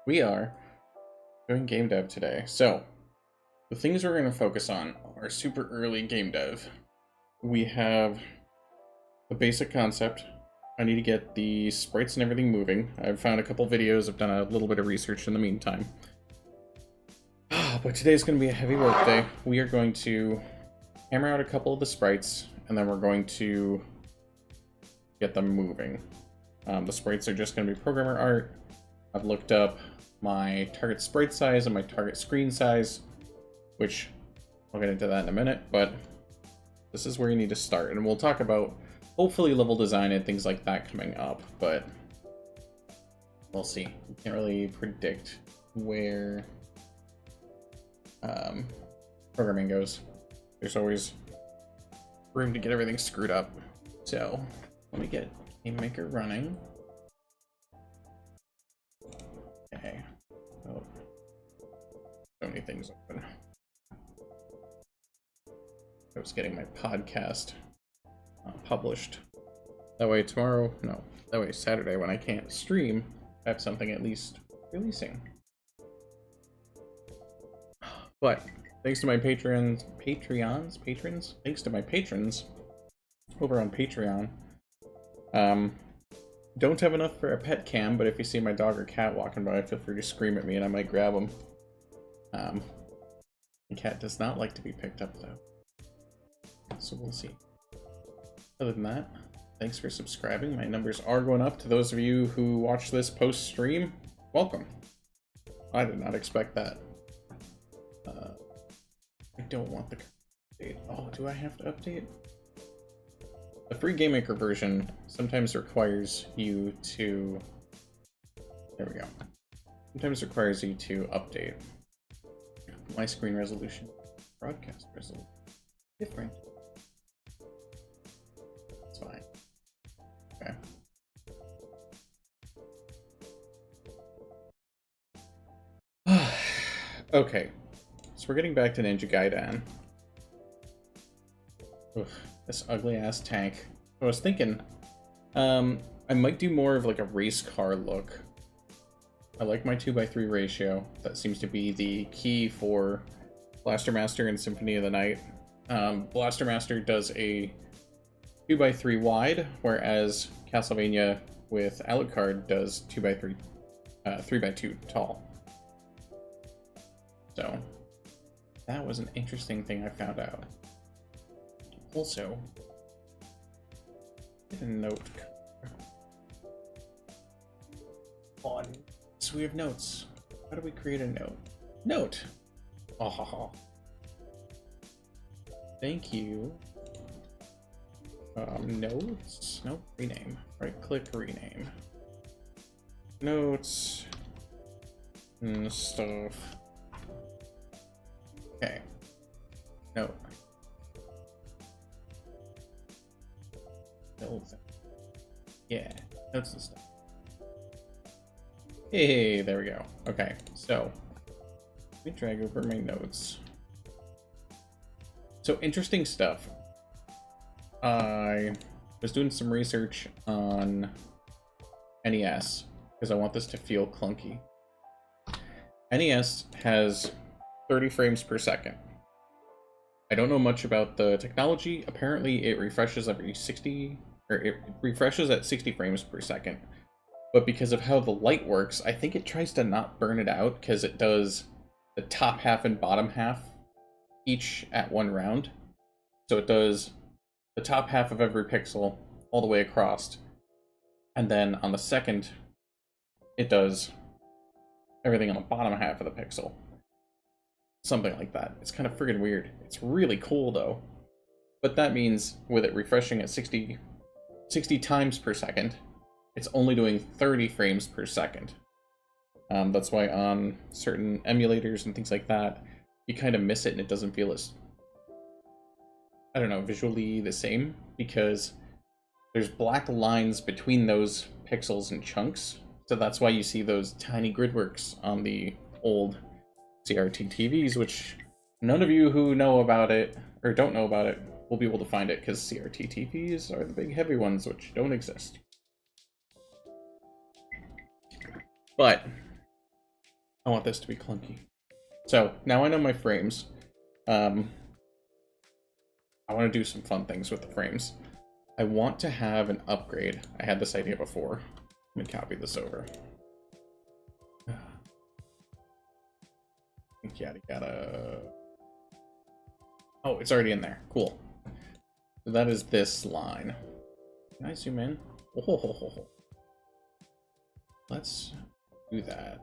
We are doing game dev today. So, the things we're going to focus on are super early game dev. We have the basic concept. I need to get the sprites and everything moving. I've found a couple videos, I've done a little bit of research in the meantime. But today's going to be a heavy work day. We are going to hammer out a couple of the sprites, and then we're going to get them moving. The sprites are just going to be programmer art. I've looked up my target sprite size and my target screen size, which I'll get into that in a minute, but this is where you need to start. And we'll talk about hopefully level design and things like that coming up, but we'll see. You can't really predict where programming goes. There's always room to get everything screwed up. So let me get Game Maker running. Okay. Oh, so many things open. I was getting my podcast published. That way tomorrow, no, that way Saturday when I can't stream, I have something at least releasing. But thanks to my patrons, thanks to my patrons over on Patreon. Don't have enough for a pet cam, but if you see my dog or cat walking by, feel free to scream at me and I might grab them. The cat does not like to be picked up though, so we'll see. Other than that, thanks for subscribing. My numbers are going up. To those of you who watch this post-stream, welcome. I did not expect that. I don't want the update. Oh, do I have to update? The free Game Maker version sometimes requires you to... There we go. Sometimes requires you to update. My screen resolution, broadcast resolution, different. It's fine. Okay. Okay. So we're getting back to Ninja Gaiden. Ugh, this ugly ass tank. I was thinking, I might do more of like a race car look. I like my 2:3 ratio. That seems to be the key for Blaster Master and Symphony of the Night. Blaster Master does a 2:3 wide, whereas Castlevania with Alucard does 2:3, 3:2 tall. So that was an interesting thing I found out. Also, get a note on. So we have notes. How do we create a note? Note. Oh, ha, ha. Thank you. Notes. Nope. Rename. Right click. Rename. Notes. And stuff. Okay. Note. Yeah. Notes and stuff. Hey, there we go. Okay, so let me drag over my notes. So interesting stuff. I was doing some research on NES because I want this to feel clunky. NES has 30 frames per second. I don't know much about the technology. Apparently it refreshes every 60, or it refreshes at 60 frames per second. But because of how the light works, I think it tries to not burn it out because it does the top half and bottom half each at one round. So it does the top half of every pixel all the way across. And then on the second, it does everything on the bottom half of the pixel. Something like that. It's kind of friggin' weird. It's really cool though. But that means with it refreshing at 60 times per second, it's only doing 30 frames per second. That's why on certain emulators and things like that, you kind of miss it and it doesn't feel as, I don't know, visually the same, because there's black lines between those pixels and chunks. So that's why you see those tiny gridworks on the old CRT TVs, which none of you who know about it, or don't know about it, will be able to find it, because CRT TVs are the big heavy ones, which don't exist. But I want this to be clunky. So now I know my frames. I want to do some fun things with the frames. I want to have an upgrade. I had this idea before. Let me copy this over. Yada yada. Oh, it's already in there. Cool. So that is this line. Can I zoom in? Oh, let's do that.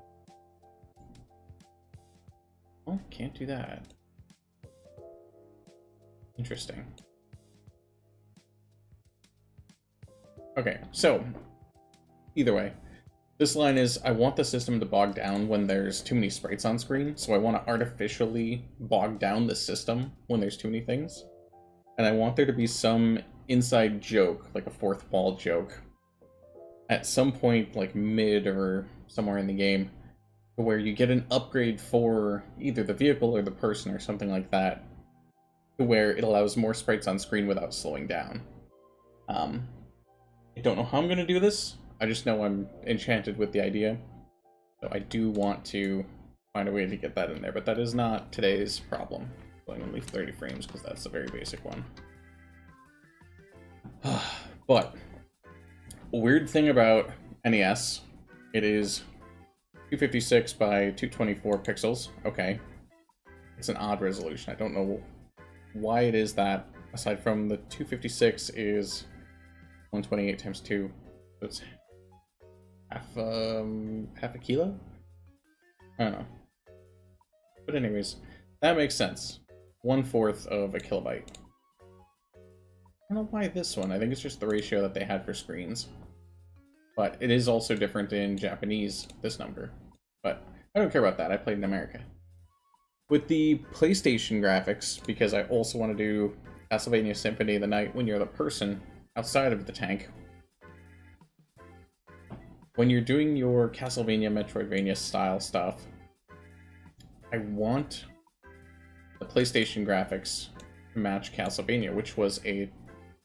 Oh, can't do that. Interesting. Okay, so either way, this line is I want the system to bog down when there's too many sprites on screen, so I want to artificially bog down the system when there's too many things. And I want there to be some inside joke, like a fourth wall joke, at some point, like mid or somewhere in the game, where you get an upgrade for either the vehicle or the person or something like that, to where it allows more sprites on screen without slowing down. I don't know how I'm going to do this. I just know I'm enchanted with the idea. So I do want to find a way to get that in there, but that is not today's problem. So I'm going to leave 30 frames because that's a very basic one. But a weird thing about NES, it is 256 by 224 pixels. Okay. It's an odd resolution. I don't know why it is that, aside from the 256 is 128 times 2. So it's half a kilo? I don't know. But anyways, that makes sense. 1/4 of a kilobyte. I don't know why this one. I think it's just the ratio that they had for screens. But it is also different in Japanese, this number. But I don't care about that. I played in America. With the PlayStation graphics, because I also want to do Castlevania Symphony of the Night when you're the person outside of the tank. When you're doing your Castlevania, Metroidvania style stuff, I want the PlayStation graphics to match Castlevania, which was a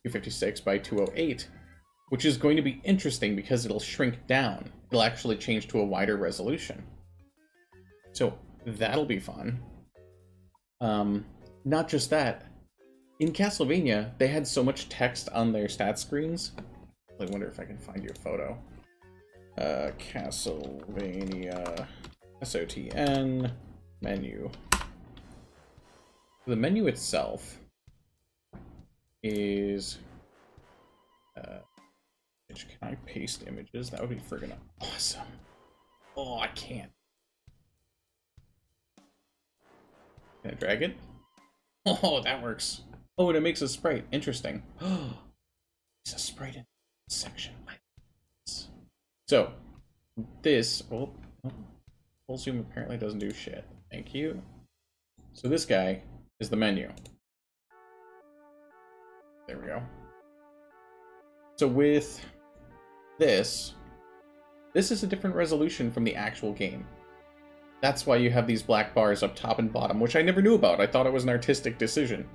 256 by 208, which is going to be interesting because it'll shrink down. It'll actually change to a wider resolution. So that'll be fun. Not just that. In Castlevania, they had so much text on their stat screens. I wonder if I can find you a photo. Castlevania SOTN menu. The menu itself is can I paste images? That would be friggin' awesome. Oh, I can't. Can I drag it? Oh, that works. Oh, and it makes a sprite. Interesting. Oh, it's a sprite in section. So, this... Oh, full zoom apparently doesn't do shit. Thank you. So this guy is the menu. There we go. So with this is a different resolution from the actual game. That's why you have these black bars up top and bottom, which I never knew about. I thought it was an artistic decision.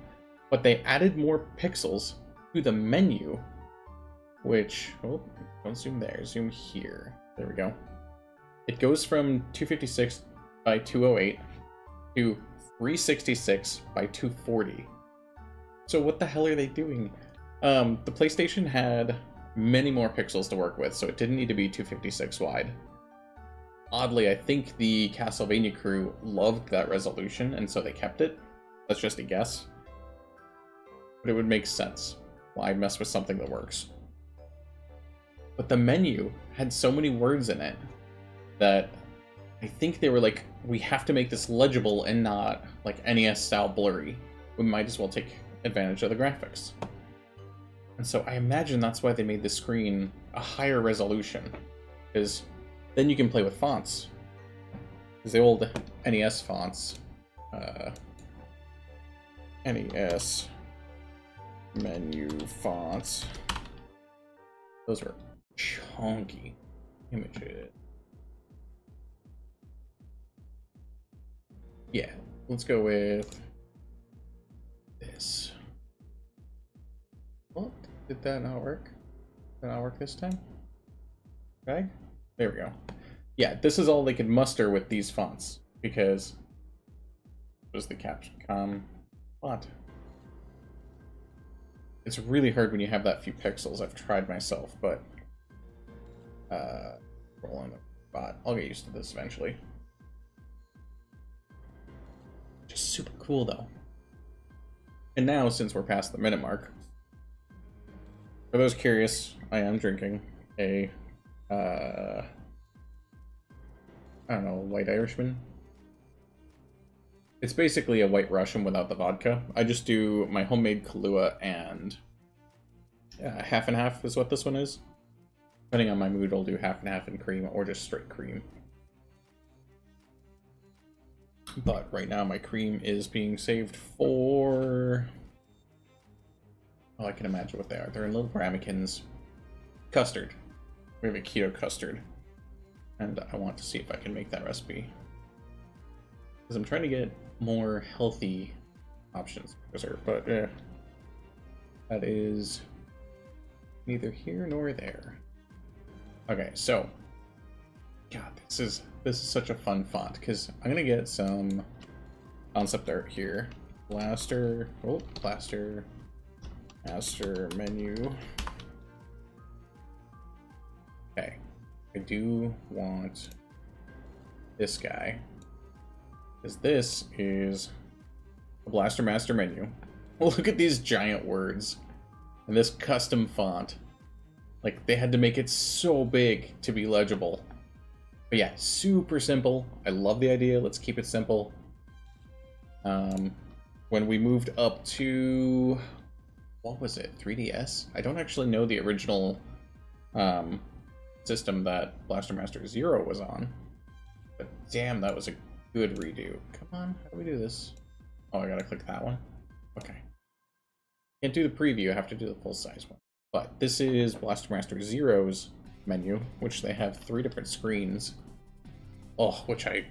But they added more pixels to the menu, which... Oh, don't zoom there. Zoom here. There we go. It goes from 256 by 208 to 366 by 240. So what the hell are they doing? The PlayStation had many more pixels to work with, so it didn't need to be 256 wide. Oddly, I think the Castlevania crew loved that resolution, and so they kept it. That's just a guess. But it would make sense. Why mess with something that works? But the menu had so many words in it that I think they were like, we have to make this legible and not like NES-style blurry. We might as well take advantage of the graphics. And so I imagine that's why they made the screen a higher resolution, because then you can play with fonts. Because the old NES fonts, NES menu fonts, those were chunky images. Yeah, let's go with this. Well, did that not work? Did that not work this time? Okay, there we go. Yeah, this is all they could muster with these fonts, because was the caption font. It's really hard when you have that few pixels. I've tried myself, but rolling the bot. I'll get used to this eventually. Just super cool though. And now, since we're past the minute mark, for those curious, I am drinking a I don't know, White Irishman. It's basically a White Russian without the vodka. I just do my homemade Kahlua and half and half is what this one is. Depending on my mood, I'll do half and half in cream or just straight cream. But right now my cream is being saved for... Oh, I can imagine what they are. They're in little ramekins. Custard. We have a keto custard. And I want to see if I can make that recipe. Because I'm trying to get more healthy options for dessert, but that is neither here nor there. Okay, so God, this is such a fun font because I'm gonna get some concept art here. Blaster, master menu. Okay, I do want this guy. Because this is a Blaster Master menu. Look at these giant words. And this custom font. Like, they had to make it so big to be legible. But yeah, super simple. I love the idea. Let's keep it simple. When we moved up to... What was it? 3DS? I don't actually know the original system that Blaster Master Zero was on. But damn, that was a good redo. Come on, how do we do this? Oh, I gotta click that one? Okay. Can't do the preview, I have to do the full size one. But this is Blaster Master Zero's menu, which they have 3 different screens. Oh, which I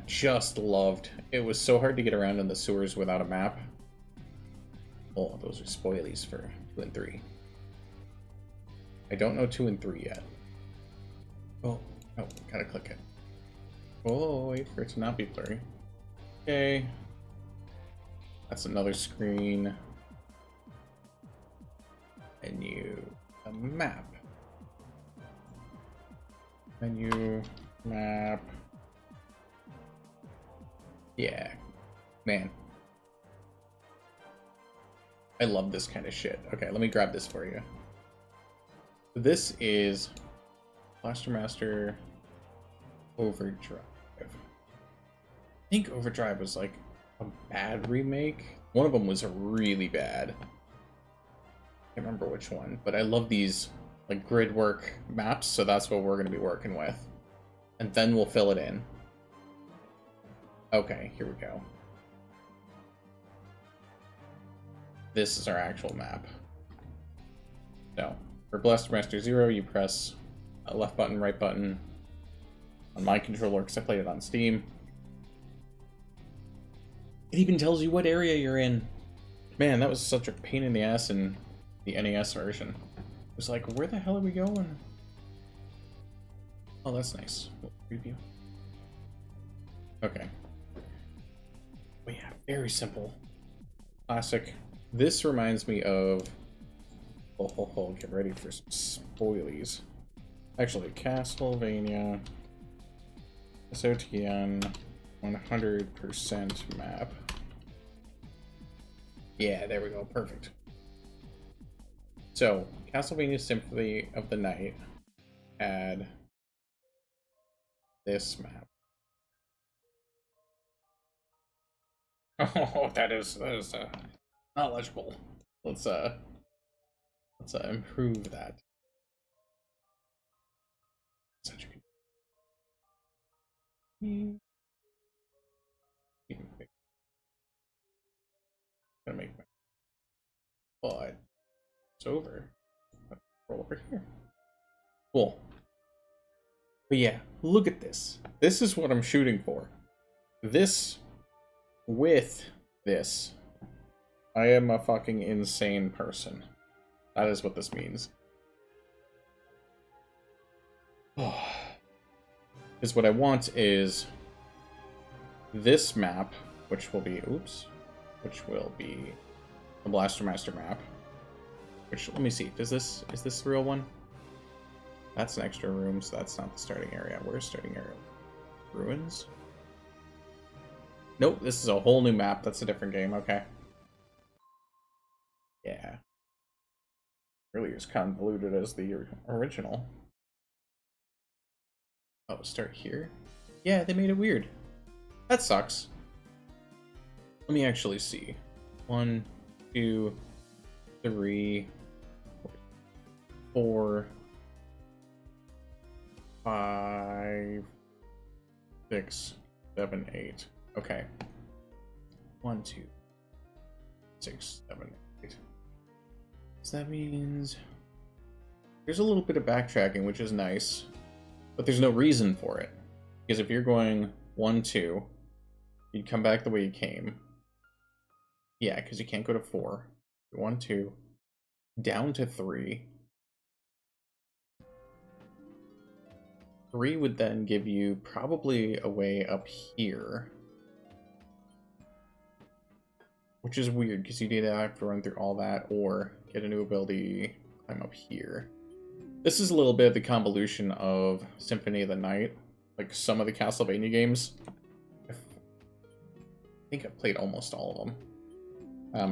just loved. It was so hard to get around in the sewers without a map. Oh, those are spoilies for 2 and 3. I don't know 2 and 3 yet. Oh, gotta click it. Oh, wait for it to not be blurry. Okay. That's another screen. Menu. A map. Menu. Map. Yeah. Man. I love this kind of shit. Okay, let me grab this for you. This is Blaster Master Overdrive. I think Overdrive was like a bad remake. One of them was really bad. I can't remember which one, but I love these like grid work maps, so that's what we're going to be working with. And then we'll fill it in. Okay, here we go. This is our actual map. So, for Blaster Master Zero, you press a left button, right button on my controller, because I played it on Steam. It even tells you what area you're in. Man, that was such a pain in the ass in the NES version. It was like, where the hell are we going? Oh, that's nice. Preview. Okay. But yeah, very simple. Classic. This reminds me of... get ready for some spoilies. Actually, Castlevania SOTN 100% map. Yeah, there we go. Perfect. So, Castlevania Symphony of the Night had this map. Oh, that is not legible. Let's improve that. Such a good. Even bigger. Gonna make my. But it's over. Roll over here. Cool. But yeah, look at this. This is what I'm shooting for. This with this. I am a fucking insane person. That is what this means. Oh. Because what I want is this map, which will be, which will be the Blaster Master map. Which, let me see, is this the real one? That's an extra room, so that's not the starting area. Where's starting area? Ruins? Nope, this is a whole new map. That's a different game, okay. Yeah. Really as convoluted as the original. Oh, start here? Yeah, they made it weird. That sucks. Let me actually see. 1, 2, 3, 4, 5, 6, 7, 8. Okay. 1, 2, 6, 7, 8. So that means there's a little bit of backtracking, which is nice, but there's no reason for it. Because if you're going 1, 2, you'd come back the way you came. Yeah, because you can't go to 4. 1, 2, down to 3. 3 would then give you probably a way up here. Which is weird, because you'd either have to run through all that, or get a new ability, climb up here. This is a little bit of the convolution of Symphony of the Night. Like some of the Castlevania games. I think I've played almost all of them.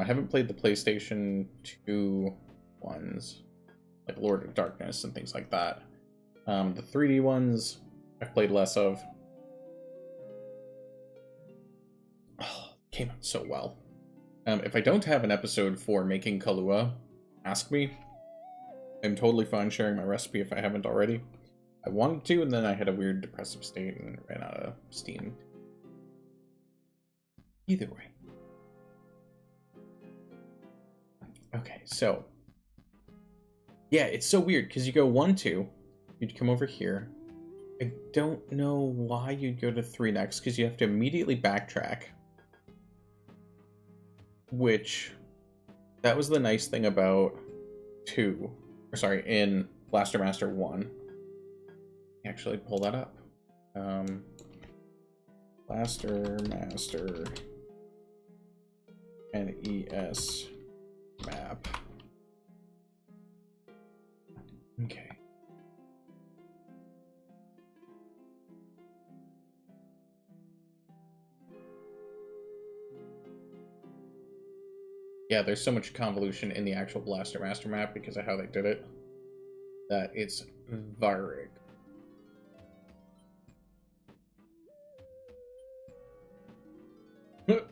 I haven't played the PlayStation 2 ones, like Lord of Darkness and things like that. The 3D ones, I've played less of. Oh, came out so well. If I don't have an episode for making Kahlua, ask me. I'm totally fine sharing my recipe if I haven't already. I wanted to, and then I had a weird depressive state and ran out of steam. Either way. Okay, so. Yeah, it's so weird, because you go 1, 2, you'd come over here. I don't know why you'd go to 3 next, because you have to immediately backtrack. Which, that was the nice thing about 2, or sorry, in Blaster Master 1. Actually, pull that up. Blaster Master NES map. Okay. Yeah, there's so much convolution in the actual Blaster Master map because of how they did it that it's varig.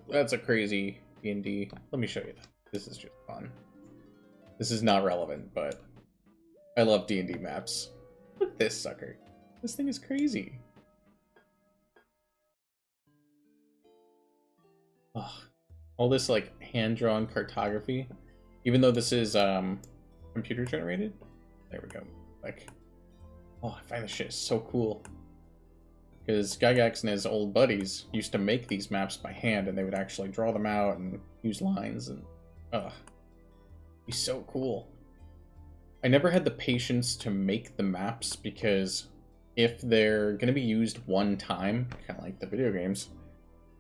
That's a crazy D&D. Let me show you that. This is just fun. This is not relevant, but I love D&D maps. Look at this sucker. This thing is crazy. Ugh. All this like hand-drawn cartography, even though this is computer generated. There we go. Like, oh, I find this shit so cool. Because Gygax and his old buddies used to make these maps by hand, and they would actually draw them out and use lines, and it'd be so cool. I never had the patience to make the maps because if they're going to be used one time, kind of like the video games,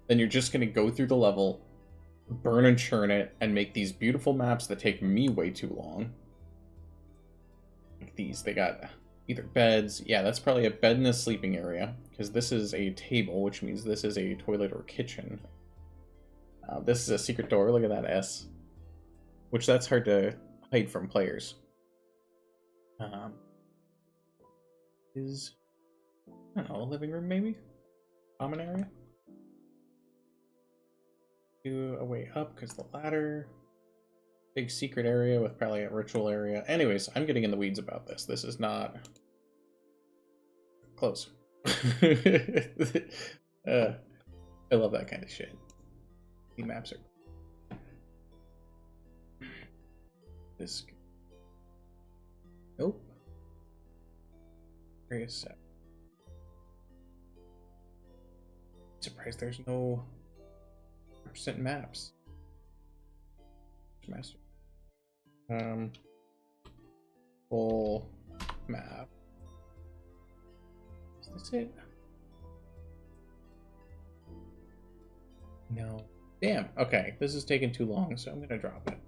then you're just going to go through the level, burn and churn it, and make these beautiful maps that take me way too long. Like these, they got either beds. Yeah, that's probably a bed and a sleeping area, because this is a table, which means this is a toilet or kitchen. This is a secret door. Look at that S. Which that's hard to hide from players. Is, I don't know, a living room maybe? Common area? Do a way up because the ladder. Big secret area with probably a ritual area. Anyways, I'm getting in the weeds about this. This is not close. I love that kind of shit. The maps are. This. Nope. Area set. Surprised there's no % maps. Master. Full map. Is this it? No. Damn. Okay, this is taking too long, so I'm gonna drop it.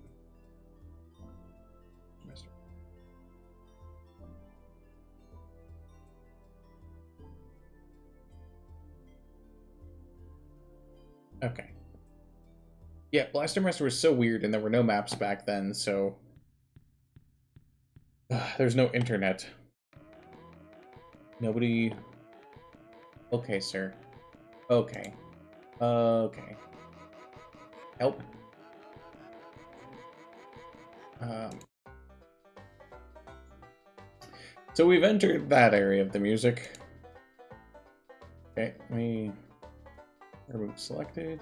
Okay. Yeah, Blaster Master was so weird, and there were no maps back then, so there's no internet. Nobody. Okay, sir. Okay. Okay. Help. Um. So we've entered that area of the music. Okay, reboot selected.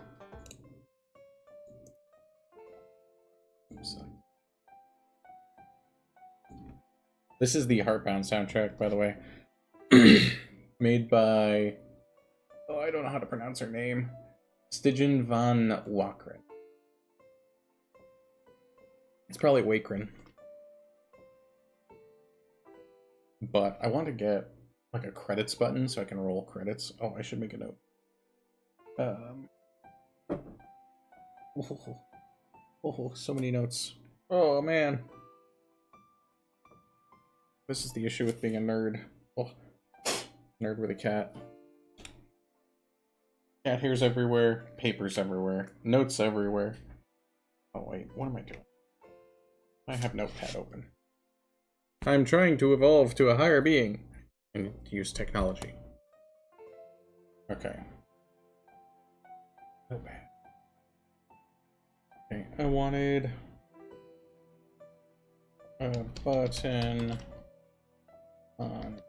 This is the Heartbound soundtrack, by the way. Made by... Oh, I don't know how to pronounce her name. Stigen van Wakren. It's probably Wakren. But I want to get like a credits button so I can roll credits. Oh, I should make a note. Oh, so many notes. Oh, man. This is the issue with being a nerd. Oh, nerd with a cat. Cat hairs everywhere, papers everywhere, notes everywhere. Oh, wait, what am I doing? I have Notepad open. I'm trying to evolve to a higher being and use technology. Okay. Notepad. Okay, I wanted a button on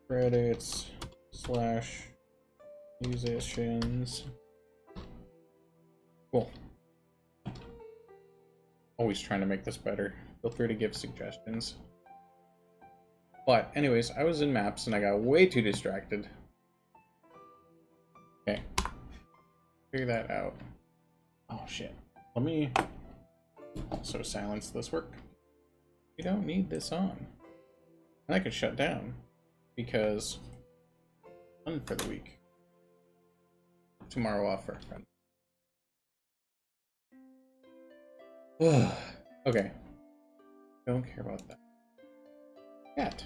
credits / musicians. Cool. Always trying to make this better. Feel free to give suggestions. But anyways, I was in maps and I got way too distracted. Okay. Figure that out. Oh shit. Let me also silence this work. We don't need this on. And I could shut down because fun for the week. Tomorrow off for a friend. Okay. Don't care about that. Cat.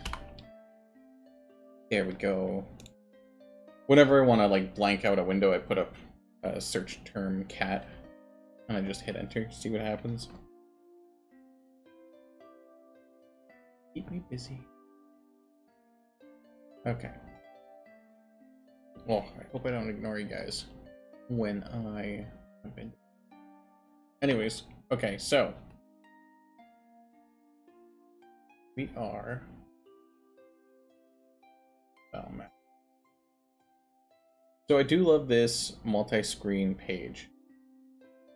There we go. Whenever I want to like blank out a window, I put up a search term cat and I just hit enter, see what happens. Keep me busy. Okay. Well, I hope I don't ignore you guys when I jump in. Anyways, okay, so we are map. So I do love this multi-screen page.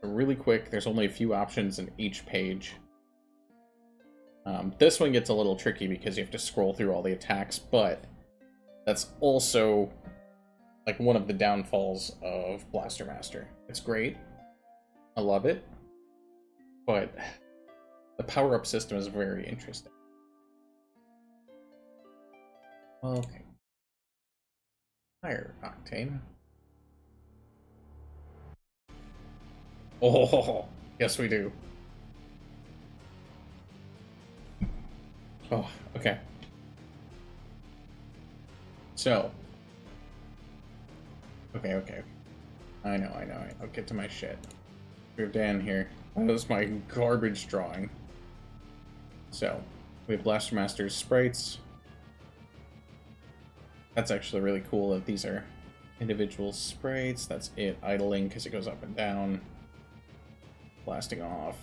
Really quick, there's only a few options in each page. This one gets a little tricky because you have to scroll through all the attacks, but that's also like one of the downfalls of Blaster Master. It's great. I love it. But the power-up system is very interesting. Okay. Higher octane. Oh, yes we do. Oh, okay. So. Okay. I know. I'll get to my shit. We have Dan here. That was my garbage drawing. So, we have Blaster Master's sprites. That's actually really cool that these are individual sprites. That's it. Idling because it goes up and down. Blasting off.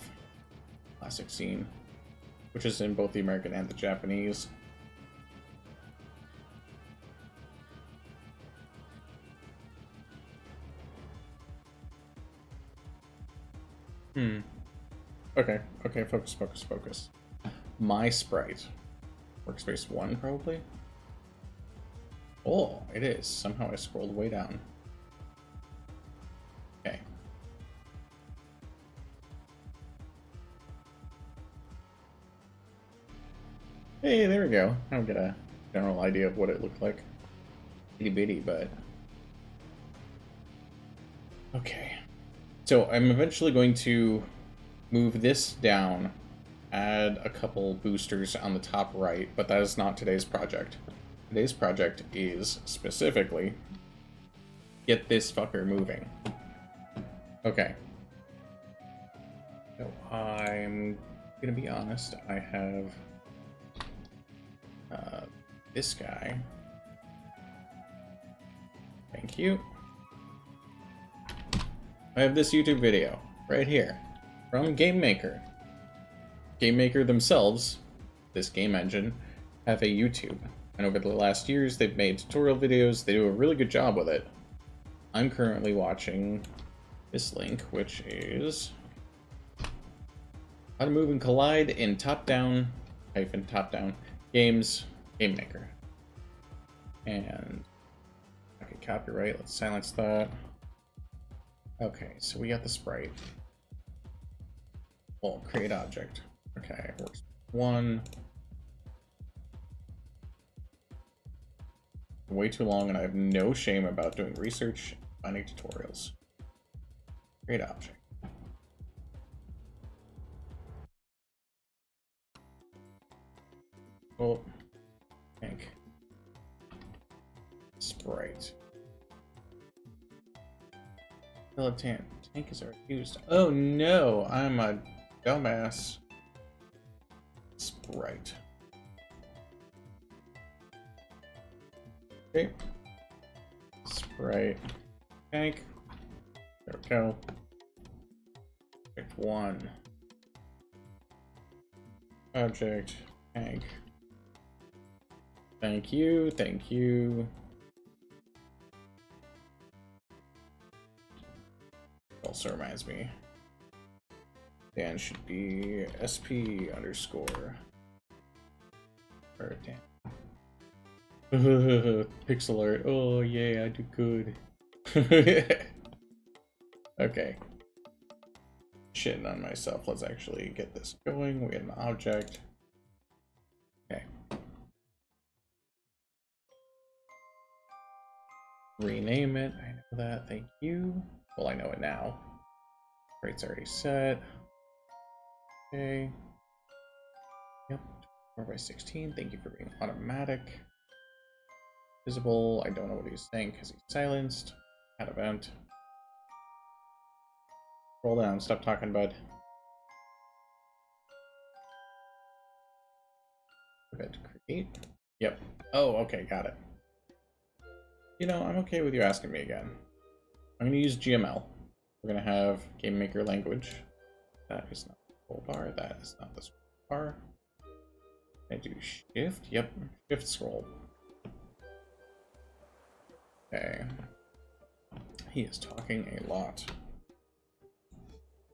Classic scene. Which is in both the American and the Japanese. Okay, focus. My sprite. Workspace 1, probably? Oh, it is. Somehow I scrolled way down. Okay. Hey, there we go. I'll get a general idea of what it looked like. Itty bitty, but Okay. So I'm eventually going to move this down, add a couple boosters on the top right, but that is not today's project. Today's project is specifically get this fucker moving. Okay. So I'm gonna be honest, I have this guy. Thank you. I have this YouTube video right here from Game Maker. Game Maker themselves, this game engine, have a YouTube. And over the last years, they've made tutorial videos. They do a really good job with it. I'm currently watching this link, which is how to move and collide in top-down games, Game Maker. And okay, copyright, let's silence that. Okay, so we got the sprite. Well, create object. Okay, it works. One. Way too long, and I have no shame about doing research, finding tutorials. Create object. Oh, tank. Sprite. Tank is already used. Oh no, I'm a dumbass. Sprite. Okay. Sprite. Tank. There we go. Object 1. Object. Tank. Thank you. Thank you. Also reminds me. Dan should be SP underscore. Or Dan. Pixel art. Oh yeah, I do good. Okay. Shitting on myself. Let's actually get this going. We have an object. Okay. Rename it. I know that. Thank you. Well, I know it now. Rate's already set. Okay. Yep. 4x16. Thank you for being automatic. Visible. I don't know what he's saying because he's silenced. Add event. Roll down. Stop talking, bud. Event create. Yep. Oh, okay. Got it. You know, I'm okay with you asking me again. I'm going to use GML. We're going to have Game Maker language. That is not the scroll bar. That is not the scroll bar. I do shift. Yep. Shift scroll. Okay. He is talking a lot.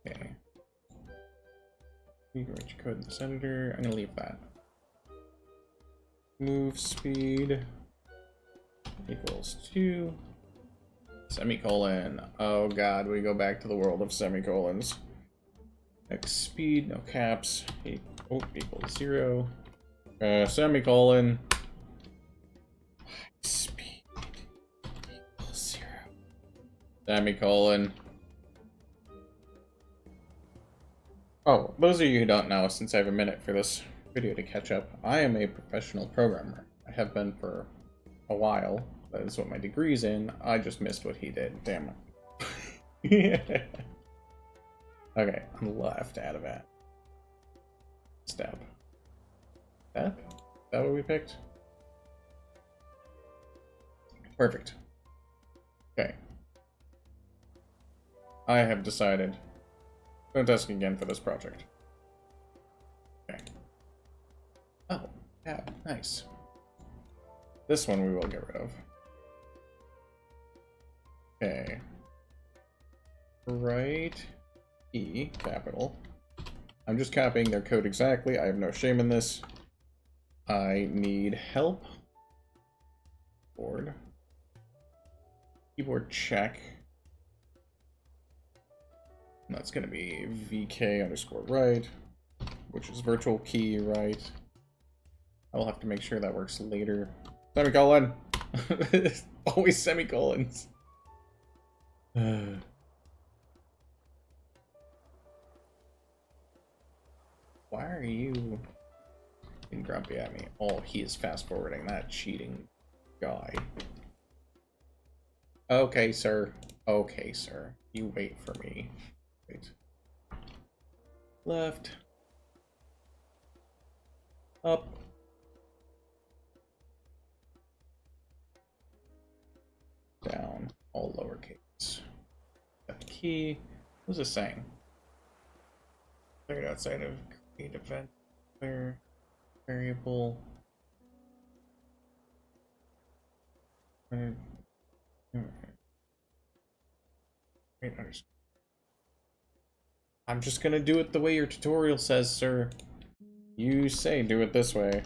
Okay. You can write your code in this editor. I'm gonna leave that. Move speed equals 2. Semicolon. Oh god, we go back to the world of semicolons. X speed, no caps. Equals 0. Semicolon. Speed equals 0. Semicolon. Oh, those of you who don't know, since I have a minute for this video to catch up, I am a professional programmer. I have been for a while. That is what my degree's in. I just missed what he did. Damn it. Okay, on the left, add event. Step. Step? Is that what we picked? Perfect. Okay. I have decided. Don't ask again for this project. Okay. Oh, yeah, nice. This one we will get rid of. Okay. Right E, capital. I'm just copying their code exactly. I have no shame in this. I need help. Board. Keyboard check. And that's going to be VK underscore right, which is virtual key right. I will have to make sure that works later. Semicolon! Always semicolons. Why are you being grumpy at me? Oh, he is fast forwarding. That cheating guy. Okay, sir. Okay, sir. You wait for me. Wait. Left. Up. Down. All lowercase. Got the key. What was it saying? Cleared outside of create event. Clear variable. I'm just gonna do it the way your tutorial says, sir. You say do it this way.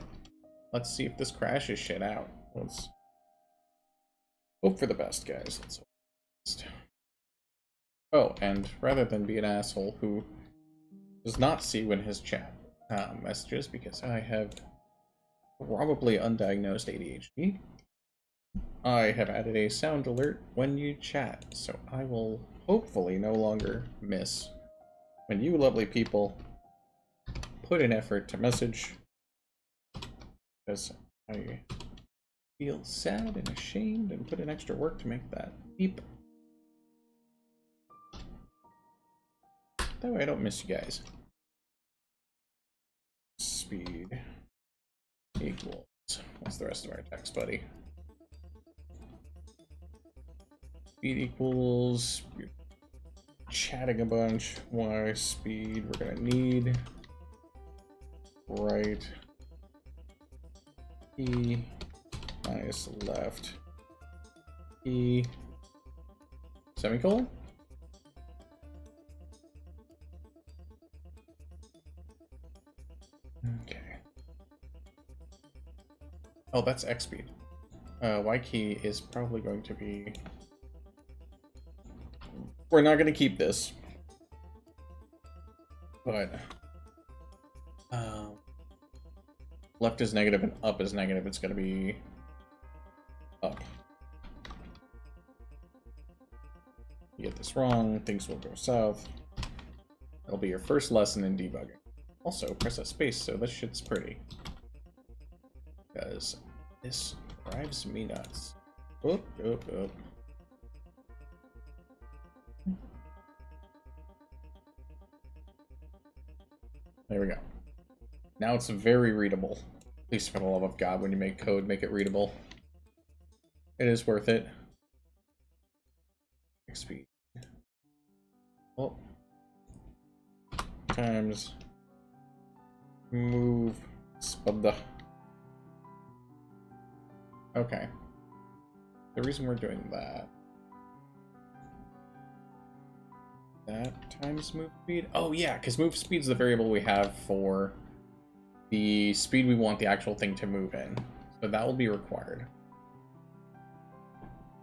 Let's see if this crashes shit out. Let's hope for the best, guys. Let's hope for the best. Oh, and rather than be an asshole who does not see when his chat messages, because I have probably undiagnosed ADHD, I have added a sound alert when you chat, so I will hopefully no longer miss when you lovely people put in effort to message, because I feel sad and ashamed and put in extra work to make that beep. That way I don't miss you guys. Speed equals, what's the rest of our text, buddy? Speed equals, you're chatting a bunch, y speed, we're gonna need right e minus left e semicolon. Okay. Oh, that's X speed. Y key is probably going to be... We're not going to keep this. But... left is negative and up is negative. It's going to be... up. You get this wrong, things will go south. That'll be your first lesson in debugging. Also, press that space so this shit's pretty. Because this drives me nuts. Oop, oop, oop. There we go. Now it's very readable. Please, for the love of God, when you make code, make it readable. It is worth it. Speed. Oh. Times. Move. Spud. Okay. The reason we're doing that times move speed? Oh yeah, because move speed is the variable we have for the speed we want the actual thing to move in. So that will be required.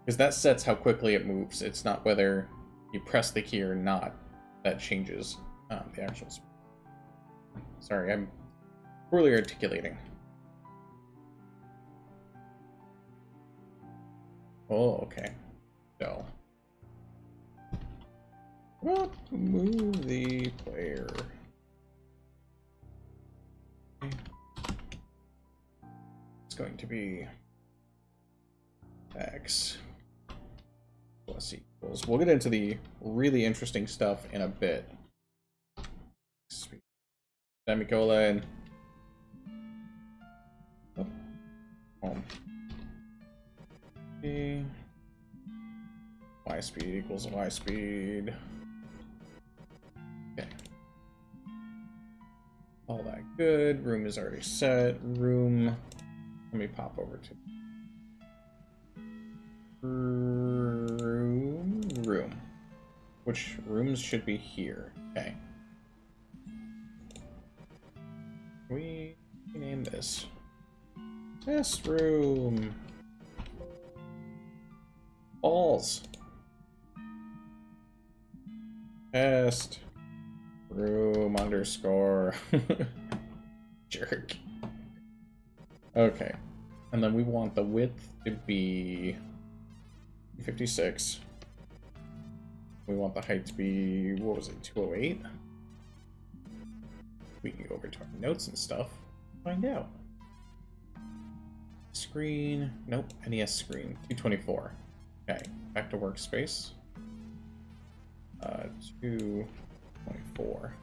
Because that sets how quickly it moves. It's not whether you press the key or not that changes the actual speed. Sorry, I'm poorly articulating. Oh, okay. So, what move the player? It's going to be X plus equals. We'll get into the really interesting stuff in a bit. Semicolon. Oh. Home. Y speed equals Y speed. Okay. All that good. Room is already set. Room. Let me pop over to room. Which rooms should be here? Okay. We name this test room. Balls. Test room underscore jerk. Okay. And then we want the width to be 56. We want the height to be, what was it, 208? We can go over to our notes and stuff. Find out. Screen. Nope. NES screen. 224. Okay. Back to workspace. 224.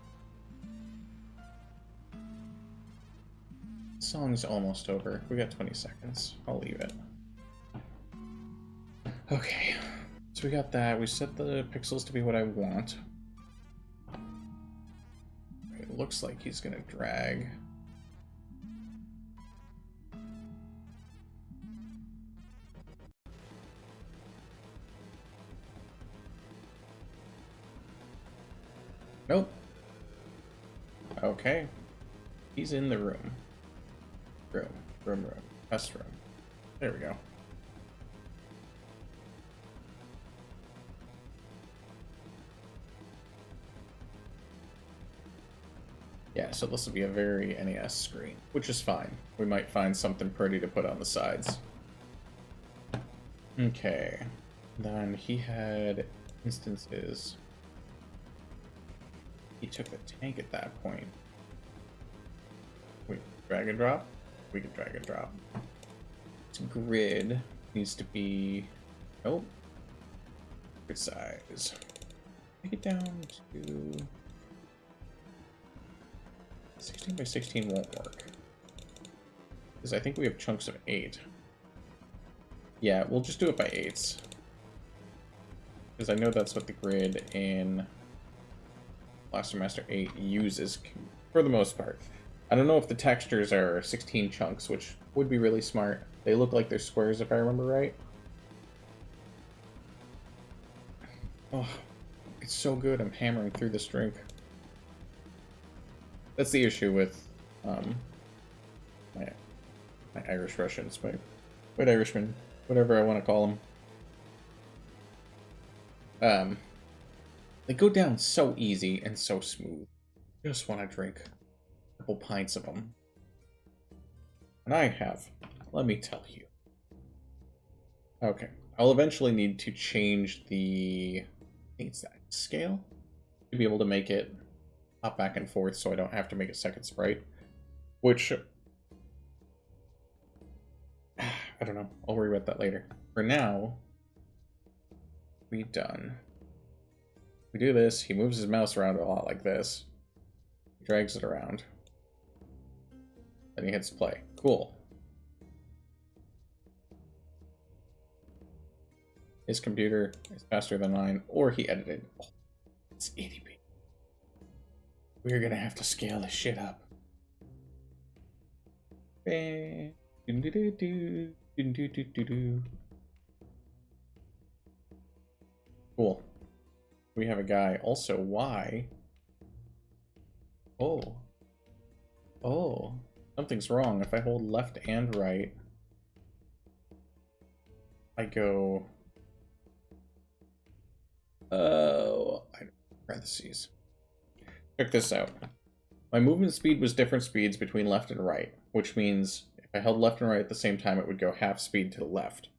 Song's almost over. We got 20 seconds. I'll leave it. Okay. So we got that. We set the pixels to be what I want. It looks like he's gonna drag. Nope. Okay. He's in the room. Room. Test room. There we go. Yeah, so this will be a very NES screen, which is fine. We might find something pretty to put on the sides. Okay. Then he had instances. He took the tank at that point. Wait, drag and drop? We can drag and drop. This grid needs to be... Nope. Good size. Take it down to... 16 by 16 won't work. Because I think we have chunks of 8. Yeah, we'll just do it by 8s. Because I know that's what the grid in Blaster Master 8 uses for the most part. I don't know if the textures are 16 chunks, which would be really smart. They look like they're squares if I remember right. Oh, it's so good. I'm hammering through this drink. That's the issue with my Irish Russians, my white Irishman, whatever I want to call them. They go down so easy and so smooth. I just want to drink a couple pints of them. And I have, let me tell you. Okay, I'll eventually need to change the, I think it's that scale, to be able to make it hop back and forth so I don't have to make a second sprite. Which, I don't know, I'll worry about that later. For now, we're done. We do this, he moves his mouse around a lot like this. He drags it around. Then he hits play. Cool. His computer is faster than mine, or he edited. Oh, it's 80p. We're gonna have to scale this shit up. Cool. We have a guy. Also, why? Oh. Oh. Something's wrong. If I hold left and right, I go... Oh. Parentheses. Check this out. My movement speed was different speeds between left and right, which means if I held left and right at the same time, it would go half speed to the left,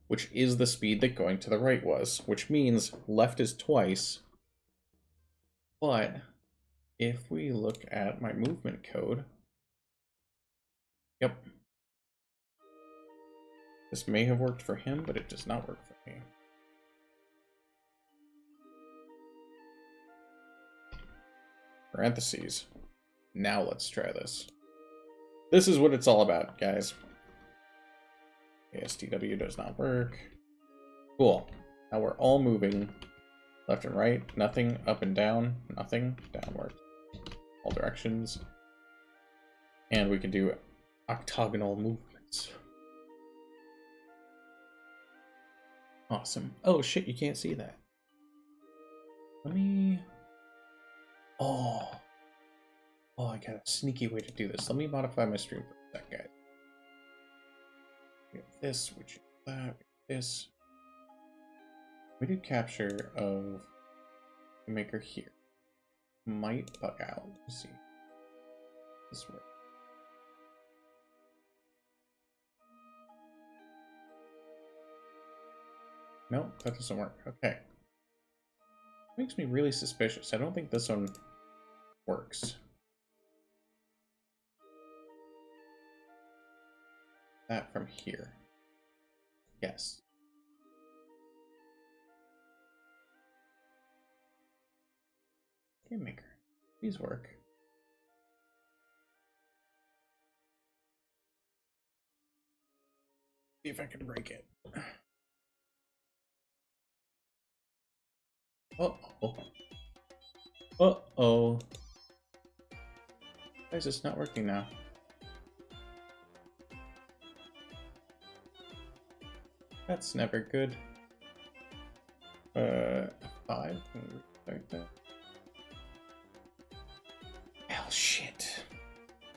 which is the speed that going to the right was, which means left is twice. But if we look at my movement code, yep. This may have worked for him, but it does not work for me. Parentheses. Now let's try this. This is what it's all about, guys. ASTW does not work. Cool. Now we're all moving left and right. Nothing up and down. Nothing downward. All directions. And we can do octagonal movements. Awesome. Oh shit, you can't see that. Let me... Oh, I got a sneaky way to do this. Let me modify my stream for a sec, guys. We have this, which is that, this. We do capture of the maker here. Might bug out. Let's see. This works. Nope, that doesn't work. Okay. Makes me really suspicious. I don't think this one works. that from here. Yes. Game Maker, please work. See if I can break it. Uh-oh. Uh-oh. Why is this not working now? That's never good. 5. Can we restart that? Hell, shit.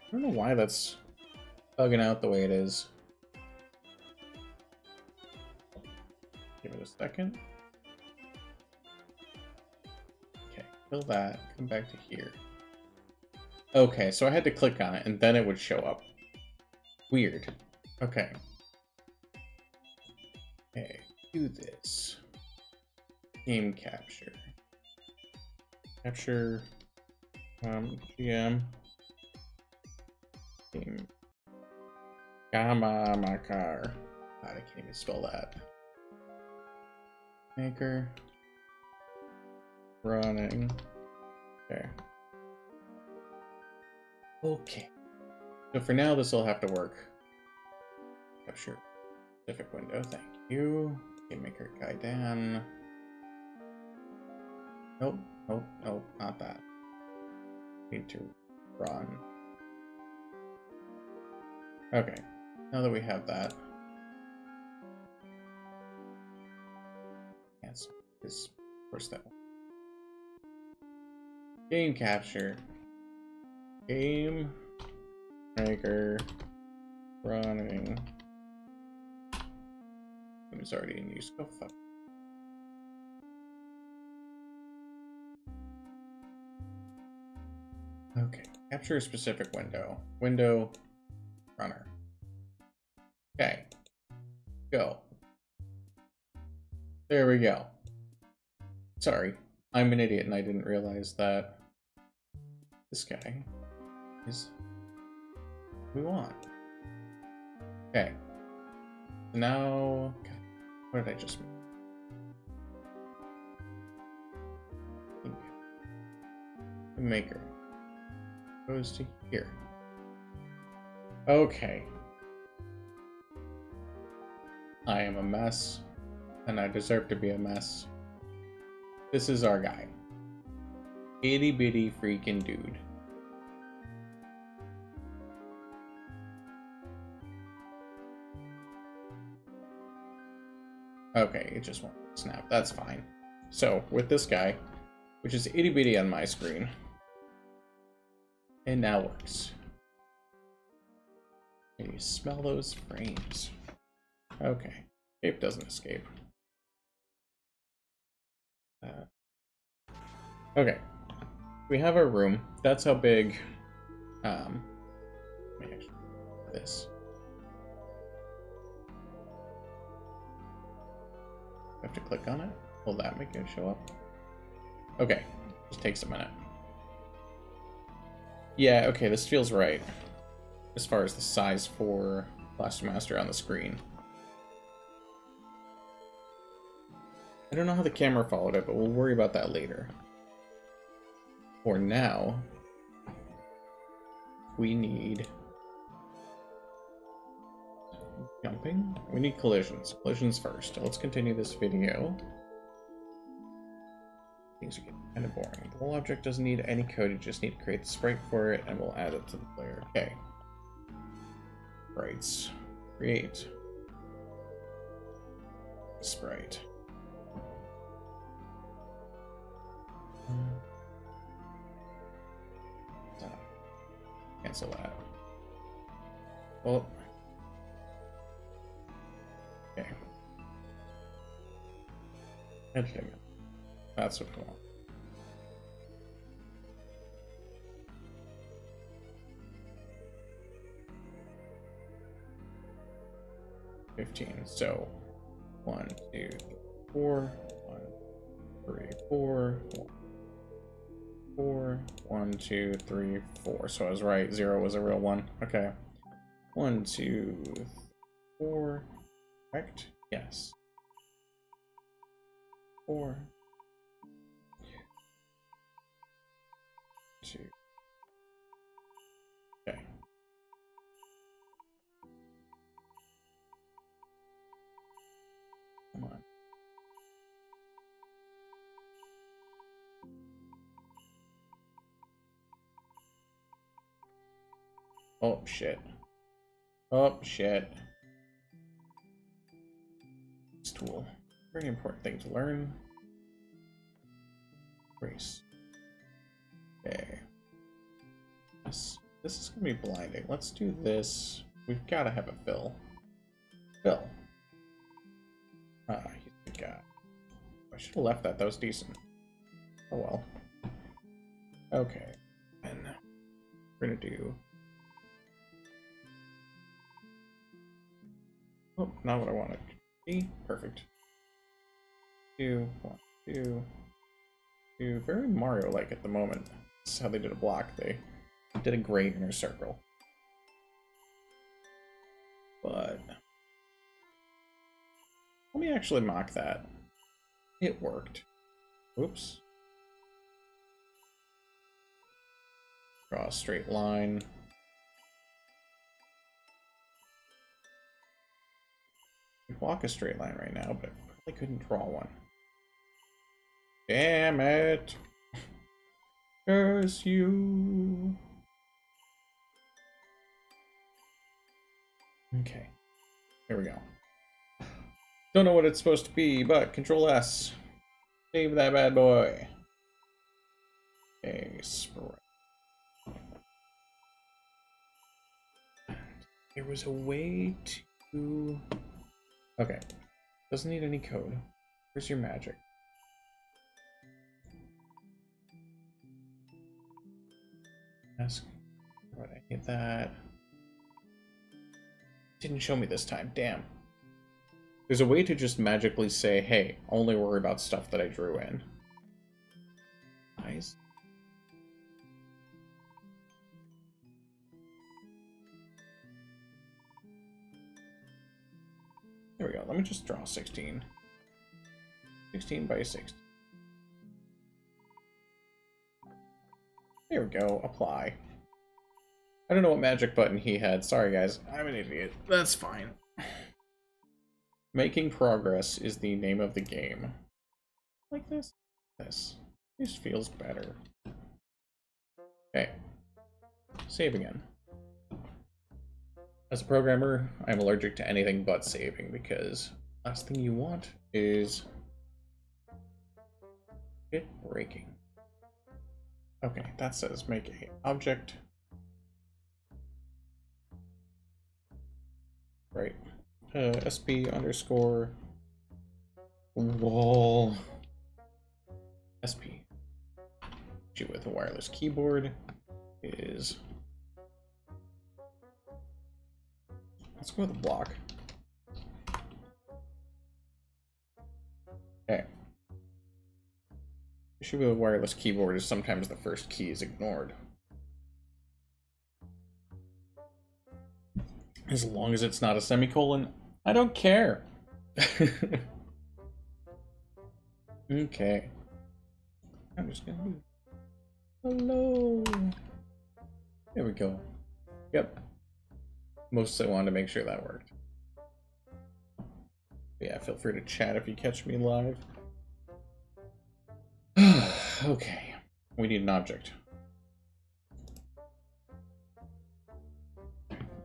I don't know why that's bugging out the way it is. Give it a second. Okay, kill that. Come back to here. Okay, so I had to click on it and then it would show up. Weird. Okay. Okay, do this. Game capture. Capture GM. Game. Gamma Makar. God, I can't even spell that. Maker. Running. Okay. Okay. So for now, this will have to work. Capture specific window. Thank you. Game Maker guy Dan. Nope. Nope. Nope. Not that. Need to run. Okay. Now that we have that. Yes. Is of course that one. Game capture. Game Maker running. It's already in use. Go fuck. Okay. Capture a specific window. Window runner. Okay. Go. There we go. Sorry. I'm an idiot and I didn't realize that this guy is who we want. Okay. Now, God, what did I just make? Maker goes to here. Okay. I am a mess, and I deserve to be a mess. This is our guy. Itty bitty freaking dude. Okay, it just won't snap. That's fine. So, with this guy, which is itty bitty on my screen, it now works. Can you smell those frames? Okay. Escape doesn't escape. Okay. We have our room. That's how big. Let me actually do this. I have to click on it. Will that make it show up? Okay. Just takes a minute. Yeah, okay, this feels right. As far as the size for Blaster Master on the screen. I don't know how the camera followed it, but we'll worry about that later. For now, we need jumping. We need collisions. Collisions first. Let's continue this video. Things are getting kind of boring. The whole object doesn't need any code. You just need to create the sprite for it, and we'll add it to the player. Okay. Sprites. Create. Sprite. Cancel that. Well. Okay. Editing. That's what we want. So 1, 2, 4, 1, 3, 4, 1, 4, 1, 2, 3, 4. So I was right. 0 was a real one. Okay. 1, 2, 4. Correct? Yes. 4. 2. Okay. Come on. Oh, shit. Oh, shit. This tool. Very important thing to learn. Grace. Okay. This is gonna be blinding. Let's do this. We've gotta have a fill. Fill. Ah, he's a good guy. I should have left that. That was decent. Oh well. Okay. And we're gonna do. Oh, not what I wanted. E, perfect. 2, 1, 2, 2. Very Mario-like at the moment. This is how they did a block. They did a great inner circle. But let me actually mock that. It worked. Oops. Draw a straight line. I could walk a straight line right now, but I probably couldn't draw one. Damn it! Curse you! Okay. Here we go. Don't know what it's supposed to be, but Control S. Save that bad boy. Okay, sprite. There was a way to... Okay. Doesn't need any code. Where's your magic? Ask what I hit that. Didn't show me this time. Damn. There's a way to just magically say, hey, only worry about stuff that I drew in. Nice. There we go. Let me just draw 16. 16 by 16. There we go. Apply. I don't know what magic button he had. Sorry, guys. I'm an idiot. That's fine. Making progress is the name of the game. Like this? This feels better. Okay. Save again. As a programmer, I'm allergic to anything but saving because last thing you want is it breaking. Okay, that says make a object. Right. SP underscore wall SP. With a wireless keyboard is. Let's go with a block. Okay. Issue with a wireless keyboard is sometimes the first key is ignored. As long as it's not a semicolon, I don't care. Okay. I'm just gonna do hello. There we go. Yep. Mostly wanted to make sure that worked. Yeah, feel free to chat if you catch me live. Okay. We need an object.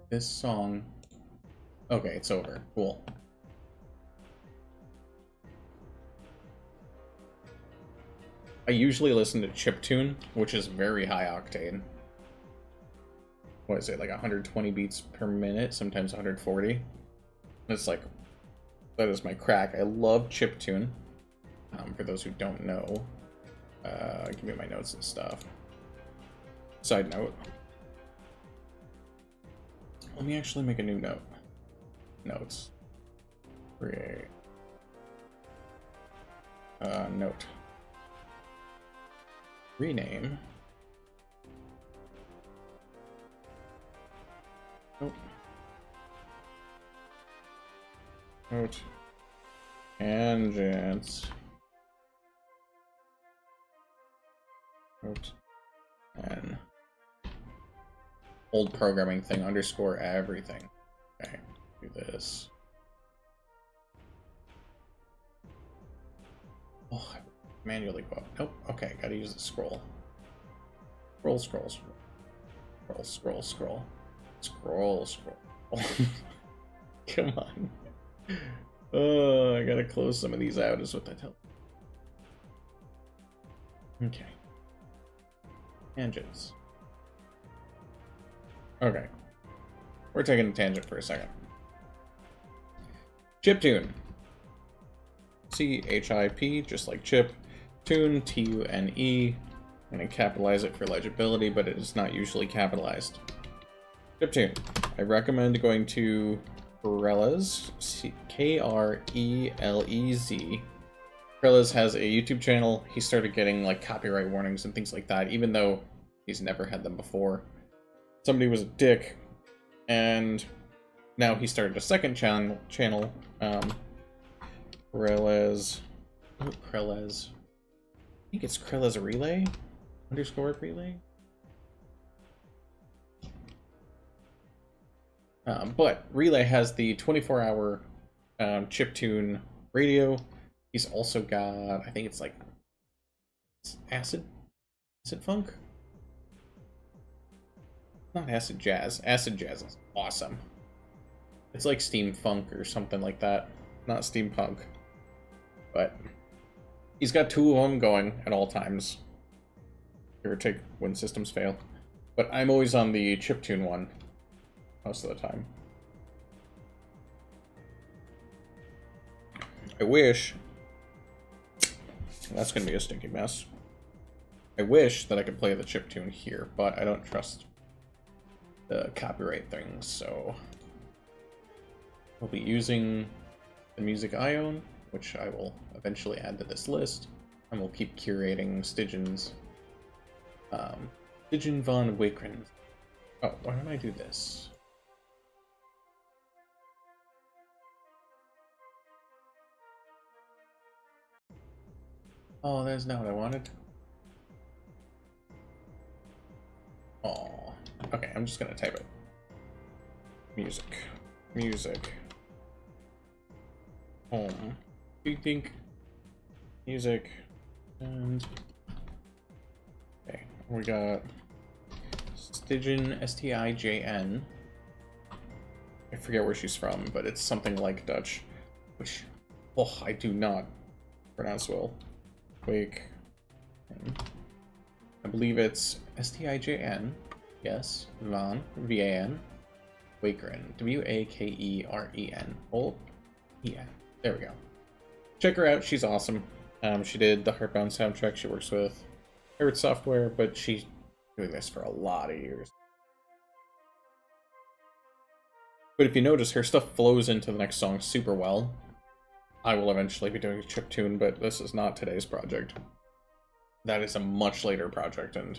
This song. Okay, it's over. Cool. I usually listen to chiptune, which is very high octane. What is it, like 120 beats per minute, sometimes 140? It's like, that is my crack. I love chiptune. For those who don't know, give me my notes and stuff. Side note. Let me actually make a new note. Notes. Create. Note. Rename. Nope. Out. Tangents. Out. And old programming thing, underscore everything. Okay, do this. Oh, I manually go up. Nope. Okay, gotta use the scroll. Scroll, scroll, scroll. Scroll, scroll, scroll. Scroll, scroll. Come on. Oh, I gotta close some of these out, is what that tells me. Okay. Tangents. Okay. We're taking a tangent for a second. Chiptune. C-H-I-P, just like chip. Tune, T-U-N-E. I'm going to capitalize it for legibility, but it is not usually capitalized. Chiptune. I recommend going to Krelez, K-R-E-L-E-Z. Krelez has a YouTube channel. He started getting like copyright warnings and things like that, even though he's never had them before. Somebody was a dick, and now he started a second channel. Krelez. Oh, Krelez. I think it's Krelez Relay? Underscore Relay? But Relay has the 24-hour chiptune radio. He's also got, I think it's like acid funk? Not acid jazz. Acid jazz is awesome. It's like steam funk or something like that. Not steampunk. But he's got two of them going at all times. Give or take when systems fail. But I'm always on the chiptune one most of the time. I wish... That's going to be a stinky mess. I wish that I could play the chiptune here, but I don't trust the copyright things, so... We'll be using the music I own, which I will eventually add to this list, and we'll keep curating Stygian's... Stygian von Wakren. Oh, why don't I do this? Oh, that's not what I wanted. Oh, okay, I'm just gonna type it. Music. Music. Home. Think. Music. And... Okay, we got... Stygian, S-T-I-J-N. I forget where she's from, but it's something like Dutch. Which, oh, I do not pronounce well. Wake. I believe it's S-T-I-J-N. Yes. Van. V-A-N. Wakeren. W-A-K-E-R-E-N. Oh, yeah. There we go. Check her out. She's awesome. She did the Heartbound soundtrack. She works with Pirate Software, but she's doing this for a lot of years. But if you notice, her stuff flows into the next song super well. I will eventually be doing a chiptune, but this is not today's project. That is a much later project, and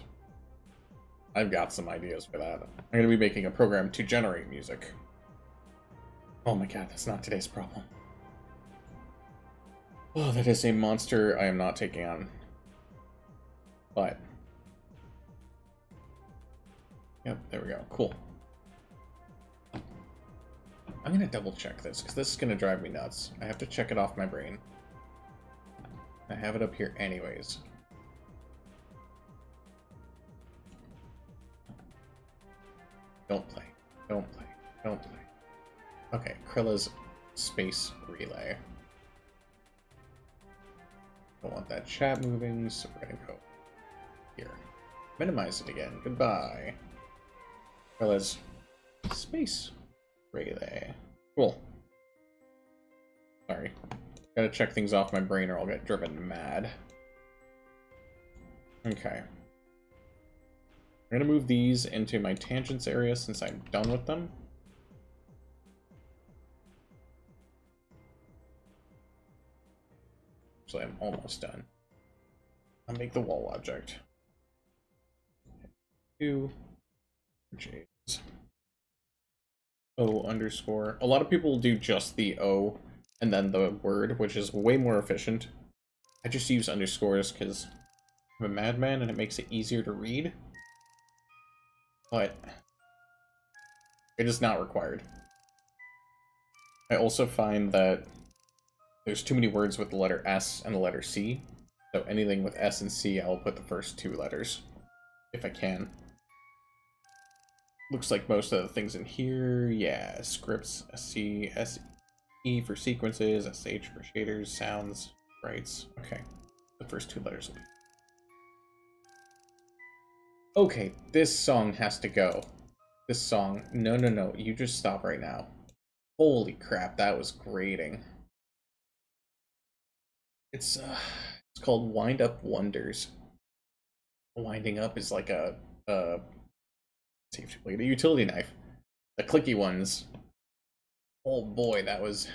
I've got some ideas for that. I'm going to be making a program to generate music. Oh my god, that's not today's problem. Oh, that is a monster I am not taking on. But... Yep, there we go. Cool. I'm gonna double check this, because this is gonna drive me nuts. I have to check it off my brain. I have it up here anyways. Don't play. Don't play. Don't play. Okay, Krilla's space relay. Don't want that chat moving, so we're gonna go here. Minimize it again. Goodbye. Krilla's space relay. Cool. Sorry. Gotta check things off my brain or I'll get driven mad. Okay. I'm gonna move these into my tangents area since I'm done with them. Actually, I'm almost done. I'll make the wall object. 2 J's. O underscore. A lot of people do just the O and then the word, which is way more efficient. I just use underscores because I'm a madman and it makes it easier to read. But it is not required. I also find that there's too many words with the letter S and the letter C. So anything with S and C, I'll put the first two letters, if I can. Looks like most of the things in here, yeah, scripts, SC, SE for sequences, SH for shaders, sounds, sprites. Okay, the first two letters will be. Okay, this song has to go. This song, no, you just stop right now. Holy crap, that was grating. It's called Wind Up Wonders. Winding up is like a safety blade, a utility knife. The clicky ones. Oh boy, that was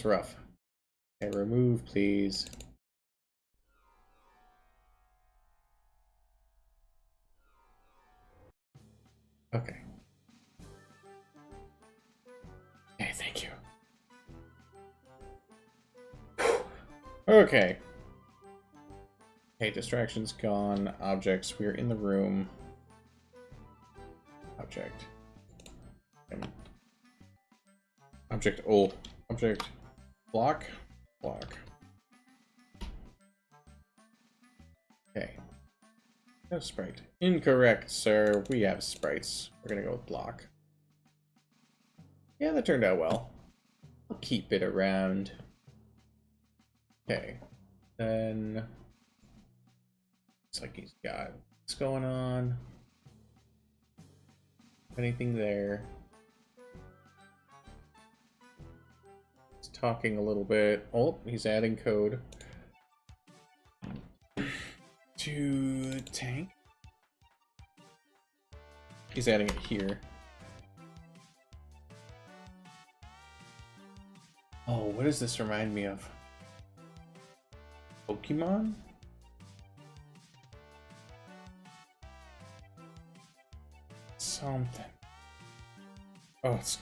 rough. Okay, remove, please. Okay. Okay, thank you. Okay. Okay, distractions gone. Objects, we're in the room. Object. Object old. Object block. Block. Okay. No sprite. Incorrect, sir. We have sprites. We're gonna go with block. Yeah, that turned out well. I'll keep it around. Okay. Then looks like he's got what's going on. Anything there? He's talking a little bit. Oh, he's adding code to tank. He's adding it here. Oh, what does this remind me of? Pokemon? Something. Oh, it's...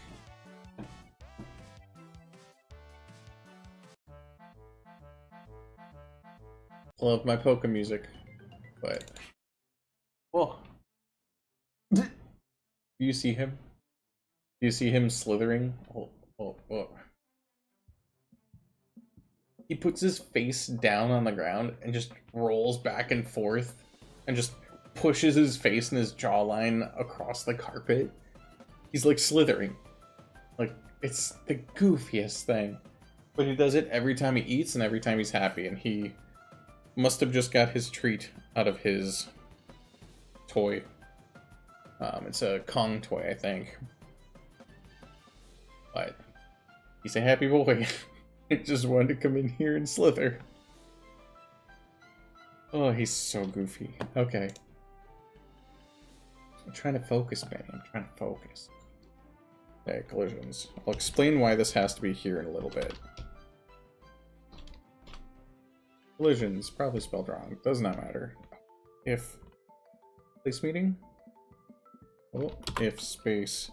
Love my polka music, but... Oh. Do you see him? Do you see him slithering? Oh. He puts his face down on the ground and just rolls back and forth and just pushes his face and his jawline across the carpet. He's like slithering. Like, it's the goofiest thing. But he does it every time he eats and every time he's happy, and he must have just got his treat out of his toy. It's a Kong toy, I think. But he's a happy boy. He just wanted to come in here and slither. Oh, he's so goofy. Okay. I'm trying to focus, Benny. I'm trying to focus. Okay, collisions. I'll explain why this has to be here in a little bit. Collisions, probably spelled wrong. Does not matter. If place meeting. Oh, if space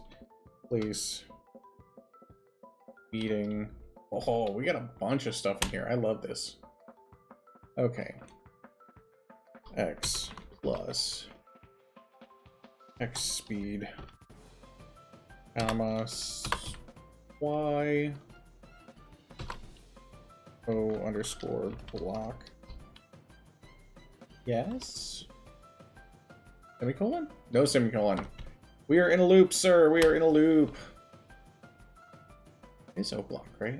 place meeting. Oh, we got a bunch of stuff in here. I love this. Okay. X plus X speed, comma, Y, O underscore block. Yes? Semicolon? No semicolon. We are in a loop, sir. We are in a loop. It's O block, right?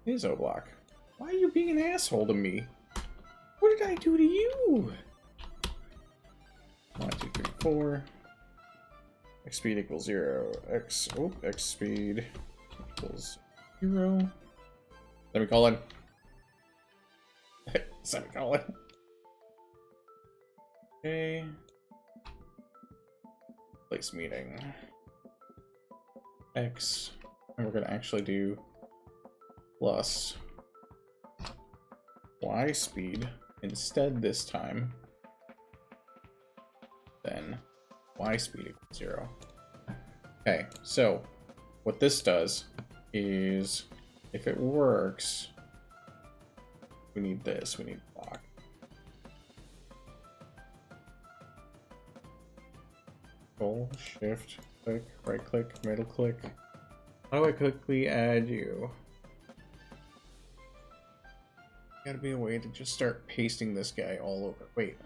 It is O block. Why are you being an asshole to me? What did I do to you? 1, 2, 3, 4. X speed equals 0. X speed equals 0. Semicolon. Semicolon. Okay. Place meeting. X. And we're gonna actually do plus Y speed instead this time. Then y speed equals 0. Okay, so what this does is, if it works, we need this, we need block. Control, shift, click, right click, middle click. How do I quickly add you? Gotta be a way to just start pasting this guy all over. Wait.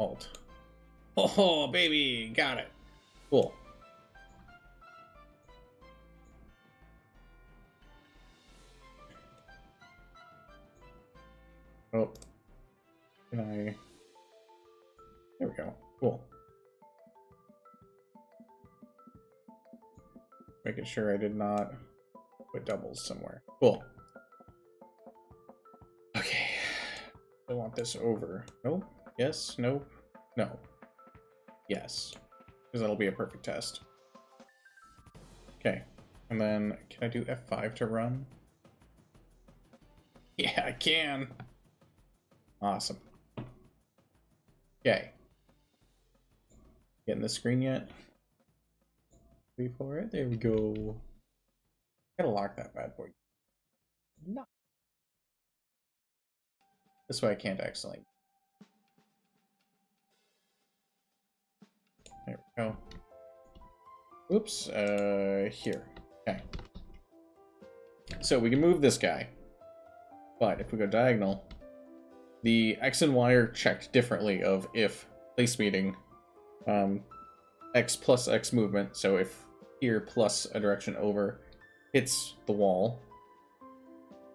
Alt. Oh, baby! Got it. Cool. Oh. Can I... There we go. Cool. Making sure I did not put doubles somewhere. Cool. Okay. I want this over. Nope. Yes. Nope. No. Yes. Because that'll be a perfect test. Okay. And then, can I do F5 to run? Yeah, I can. Awesome. Okay. Getting the screen yet? Wait for it. There we go. Gotta lock that bad boy. No. This way I can't accidentally. There we go. Oops. Here. Okay. So we can move this guy. But if we go diagonal, the X and Y are checked differently of if place meeting, X plus X movement. So if here plus a direction over hits the wall,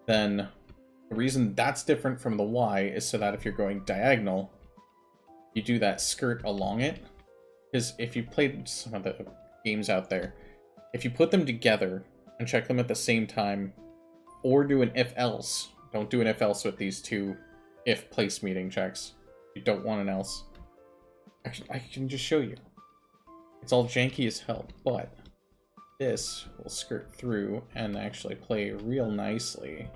then the reason that's different from the Y is so that if you're going diagonal, you do that skirt along it. Because if you played some of the games out there, if you put them together and check them at the same time, or do an if-else, don't do an if-else with these two if place meeting checks. You don't want an else. Actually, I can just show you. It's all janky as hell, but this will skirt through and actually play real nicely.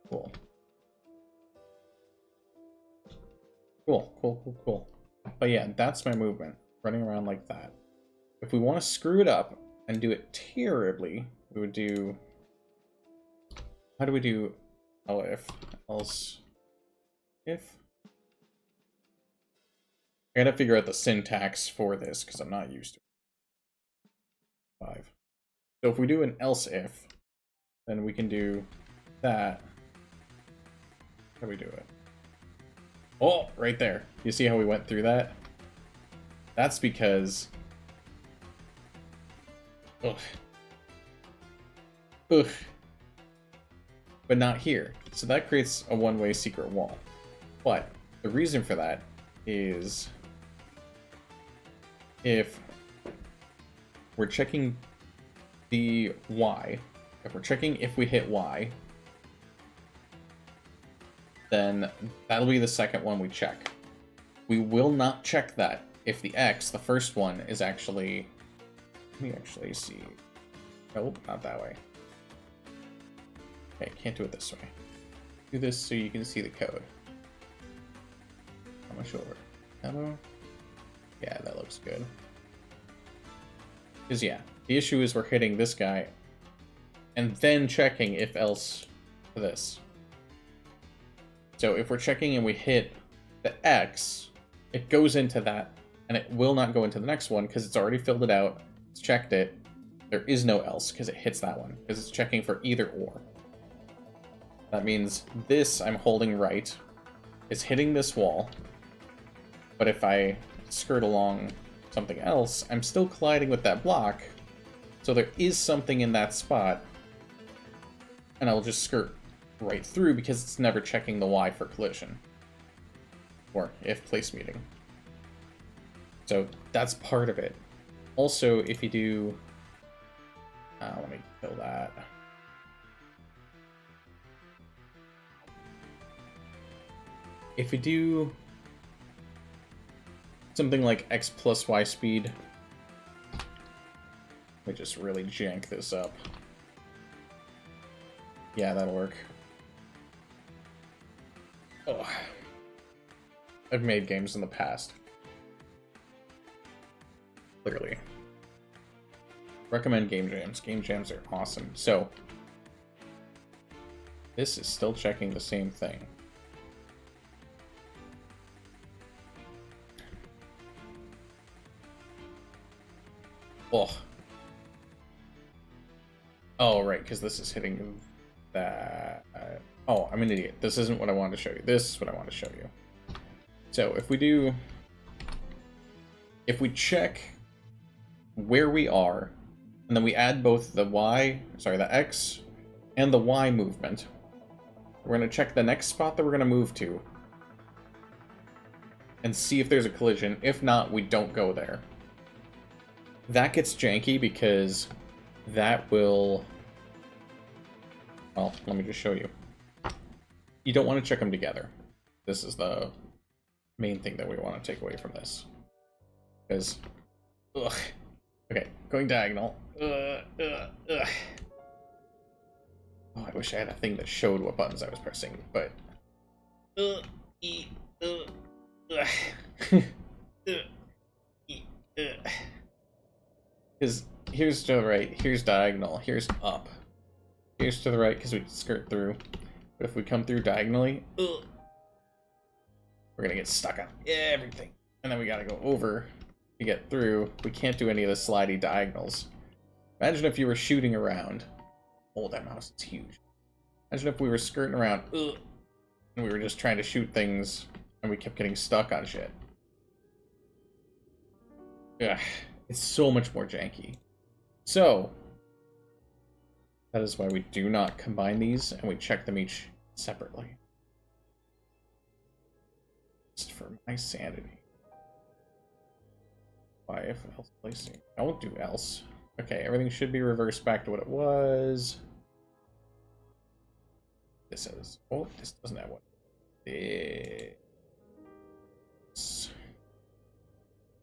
Cool. Cool, cool, cool, cool. But yeah, that's my movement. Running around like that. If we want to screw it up and do it terribly, we would do... How do we do if, else, if? I gotta figure out the syntax for this, because I'm not used to it. 5. So if we do an else if, then we can do that. How do we do it? Oh, right there. You see how we went through that? That's because... Ugh. Ugh. But not here. So that creates a one-way secret wall. But the reason for that is if we're checking the Y, if we're checking if we hit Y, then that'll be the second one we check. We will not check that if the X, the first one, is actually... Let me actually see. Nope, not that way. Okay, can't do it this way. Do this so you can see the code. How much over? Hello? Yeah, that looks good. Because yeah, the issue is we're hitting this guy and then checking if else for this. So if we're checking and we hit the X, it goes into that and it will not go into the next one because it's already filled it out, it's checked it. There is no else because it hits that one because it's checking for either or. That means this I'm holding right is hitting this wall, but if I skirt along something else, I'm still colliding with that block, so there is something in that spot, and I'll just skirt right through because it's never checking the Y for collision, or if place meeting. So that's part of it. Also, if you do... let me kill that. If we do something like X plus Y speed, we just really jank this up. Yeah, that'll work. Oh, I've made games in the past. Clearly. Recommend game jams. Game jams are awesome. So, this is still checking the same thing. Oh. Oh, right, because this is hitting that. Oh, I'm an idiot. This isn't what I wanted to show you. This is what I want to show you. So, if we check where we are, and then we add both the X and the Y movement, we're going to check the next spot that we're going to move to, and see if there's a collision. If not, we don't go there. That gets janky because that will... Well, let me just show you. You don't want to check them together. This is the main thing that we want to take away from this. Because... Ugh. Okay, going diagonal. Oh, I wish I had a thing that showed what buttons I was pressing, but... Because here's to the right, here's diagonal, here's up. Here's to the right because we skirt through. But if we come through diagonally, we're gonna get stuck on everything. And then we gotta go over to get through. We can't do any of the slidey diagonals. Imagine if you were shooting around. Oh, that mouse is huge. Imagine if we were skirting around, and we were just trying to shoot things, and we kept getting stuck on shit. Ugh. It's so much more janky. So, that is why we do not combine these, and we check them each separately. Just for my sanity. Why if else placing? I won't do else. Okay, everything should be reversed back to what it was. This is... Oh, this doesn't have what. This...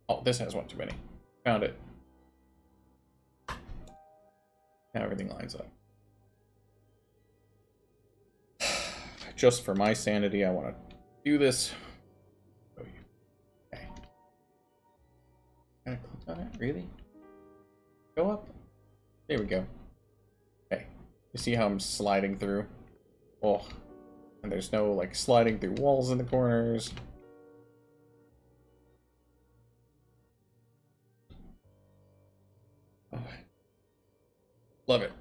Oh, this has one too many. Found it. Now everything lines up. Just for my sanity, I want to do this. Okay. Gotta click on it? Really? Go up? There we go. Okay. You see how I'm sliding through? Oh. And there's no, like, sliding through walls in the corners. Oh. Love it.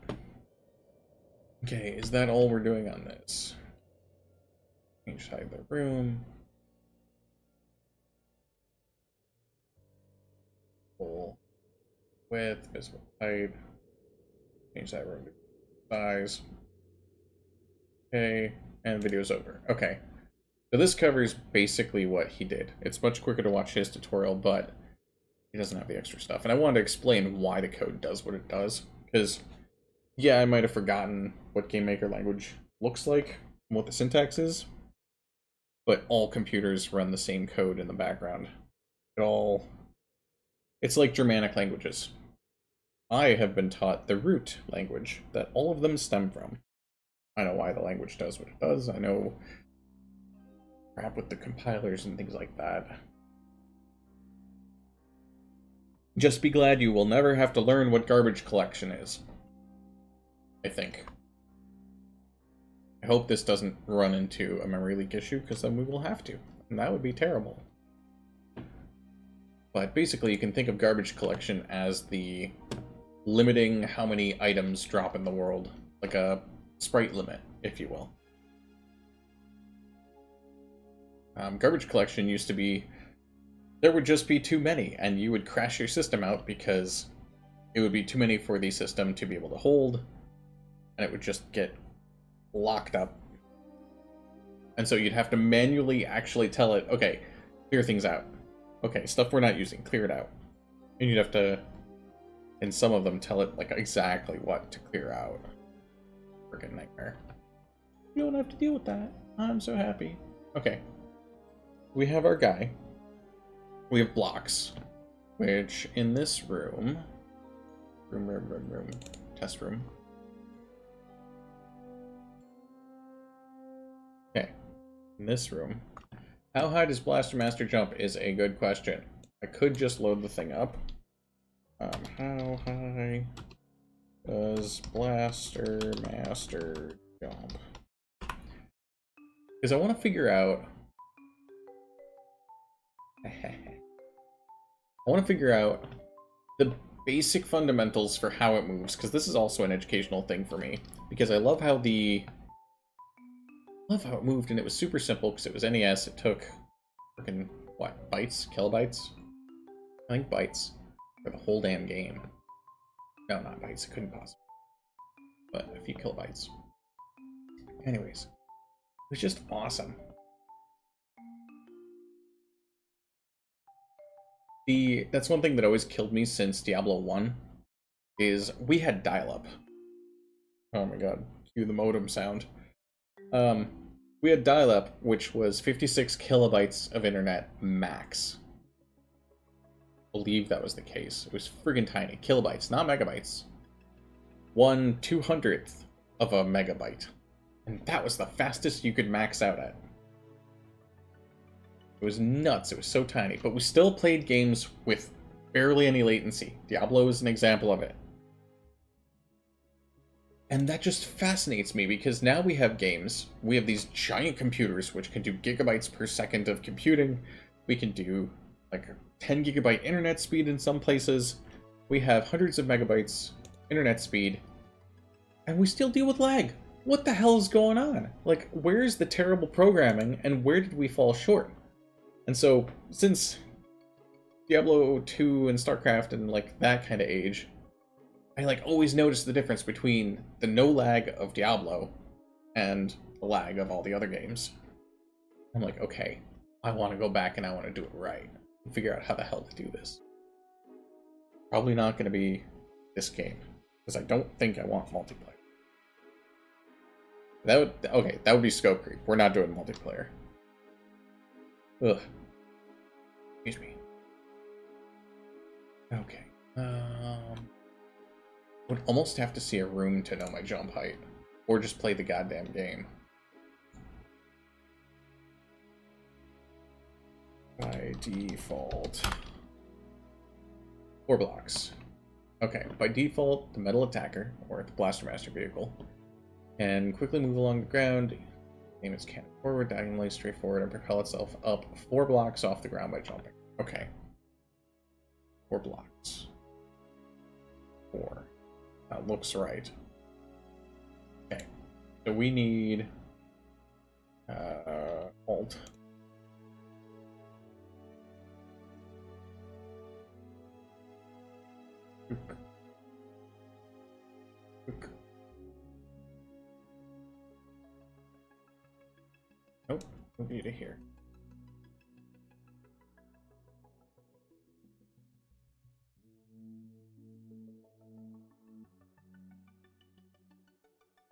Okay, is that all we're doing on this? Change side of the room. Full width, visible height. Change that room to size. Okay, and video's over. Okay, so this covers basically what he did. It's much quicker to watch his tutorial, but he doesn't have the extra stuff. And I wanted to explain why the code does what it does, because yeah, I might have forgotten what GameMaker language looks like and what the syntax is, but all computers run the same code in the background. It's like Germanic languages. I have been taught the root language that all of them stem from. I know why the language does what it does. I know crap with the compilers and things like that. Just be glad you will never have to learn what garbage collection is. I think. I hope this doesn't run into a memory leak issue, because then we will have to. And that would be terrible. But basically, you can think of garbage collection as the limiting how many items drop in the world. Like a sprite limit, if you will. Garbage collection used to be... There would just be too many, and you would crash your system out because it would be too many for the system to be able to hold, and it would just get locked up. And so you'd have to manually actually tell it, okay, clear things out. Okay, stuff we're not using, clear it out. And you'd have to, in some of them, tell it like exactly what to clear out. Freaking nightmare. You don't have to deal with that. I'm so happy. Okay. We have our guy. We have blocks, which in this room, test room. Okay. in this room. How high does Blaster Master jump is a good question. I could just load the thing up. How high does Blaster Master jump? Because I want to figure out... I want to figure out the basic fundamentals for how it moves, because this is also an educational thing for me. Because I love how it moved, and it was super simple, because it was NES. It took freaking, what, bytes? Kilobytes? I think bytes for the whole damn game. No, not bytes. It couldn't possibly. But a few kilobytes. Anyways, it was just awesome. That's one thing that always killed me since Diablo 1, is we had dial-up. Oh my god, cue the modem sound. We had dial-up, which was 56 kilobytes of internet max. I believe that was the case. It was friggin' tiny. Kilobytes, not megabytes. 1/200th of a megabyte. And that was the fastest you could max out at. It was nuts. It was so tiny. But we still played games with barely any latency. Diablo is an example of it. And that just fascinates me, because now we have games. We have these giant computers which can do gigabytes per second of computing. We can do like 10 gigabyte internet speed in some places. We have hundreds of megabytes internet speed. And we still deal with lag. What the hell is going on? Like, where's the terrible programming, and where did we fall short? And so, since Diablo 2 and StarCraft and like that kind of age, I like always notice the difference between the no lag of Diablo and the lag of all the other games. I'm like, okay, I want to go back and I want to do it right and figure out how the hell to do this. Probably not going to be this game, because I don't think I want multiplayer. That would be scope creep. We're not doing multiplayer. Ugh. Excuse me. Okay. Would almost have to see a room to know my jump height, or just play the goddamn game. By default, 4 blocks. Okay, by default, the metal attacker, or the Blaster Master vehicle, can quickly move along the ground, aim its cannon forward, diagonally straight forward, and propel itself up 4 blocks off the ground by jumping. Okay. 4 blocks. 4. That looks right. Okay. So we need... Alt. Nope, move you to here.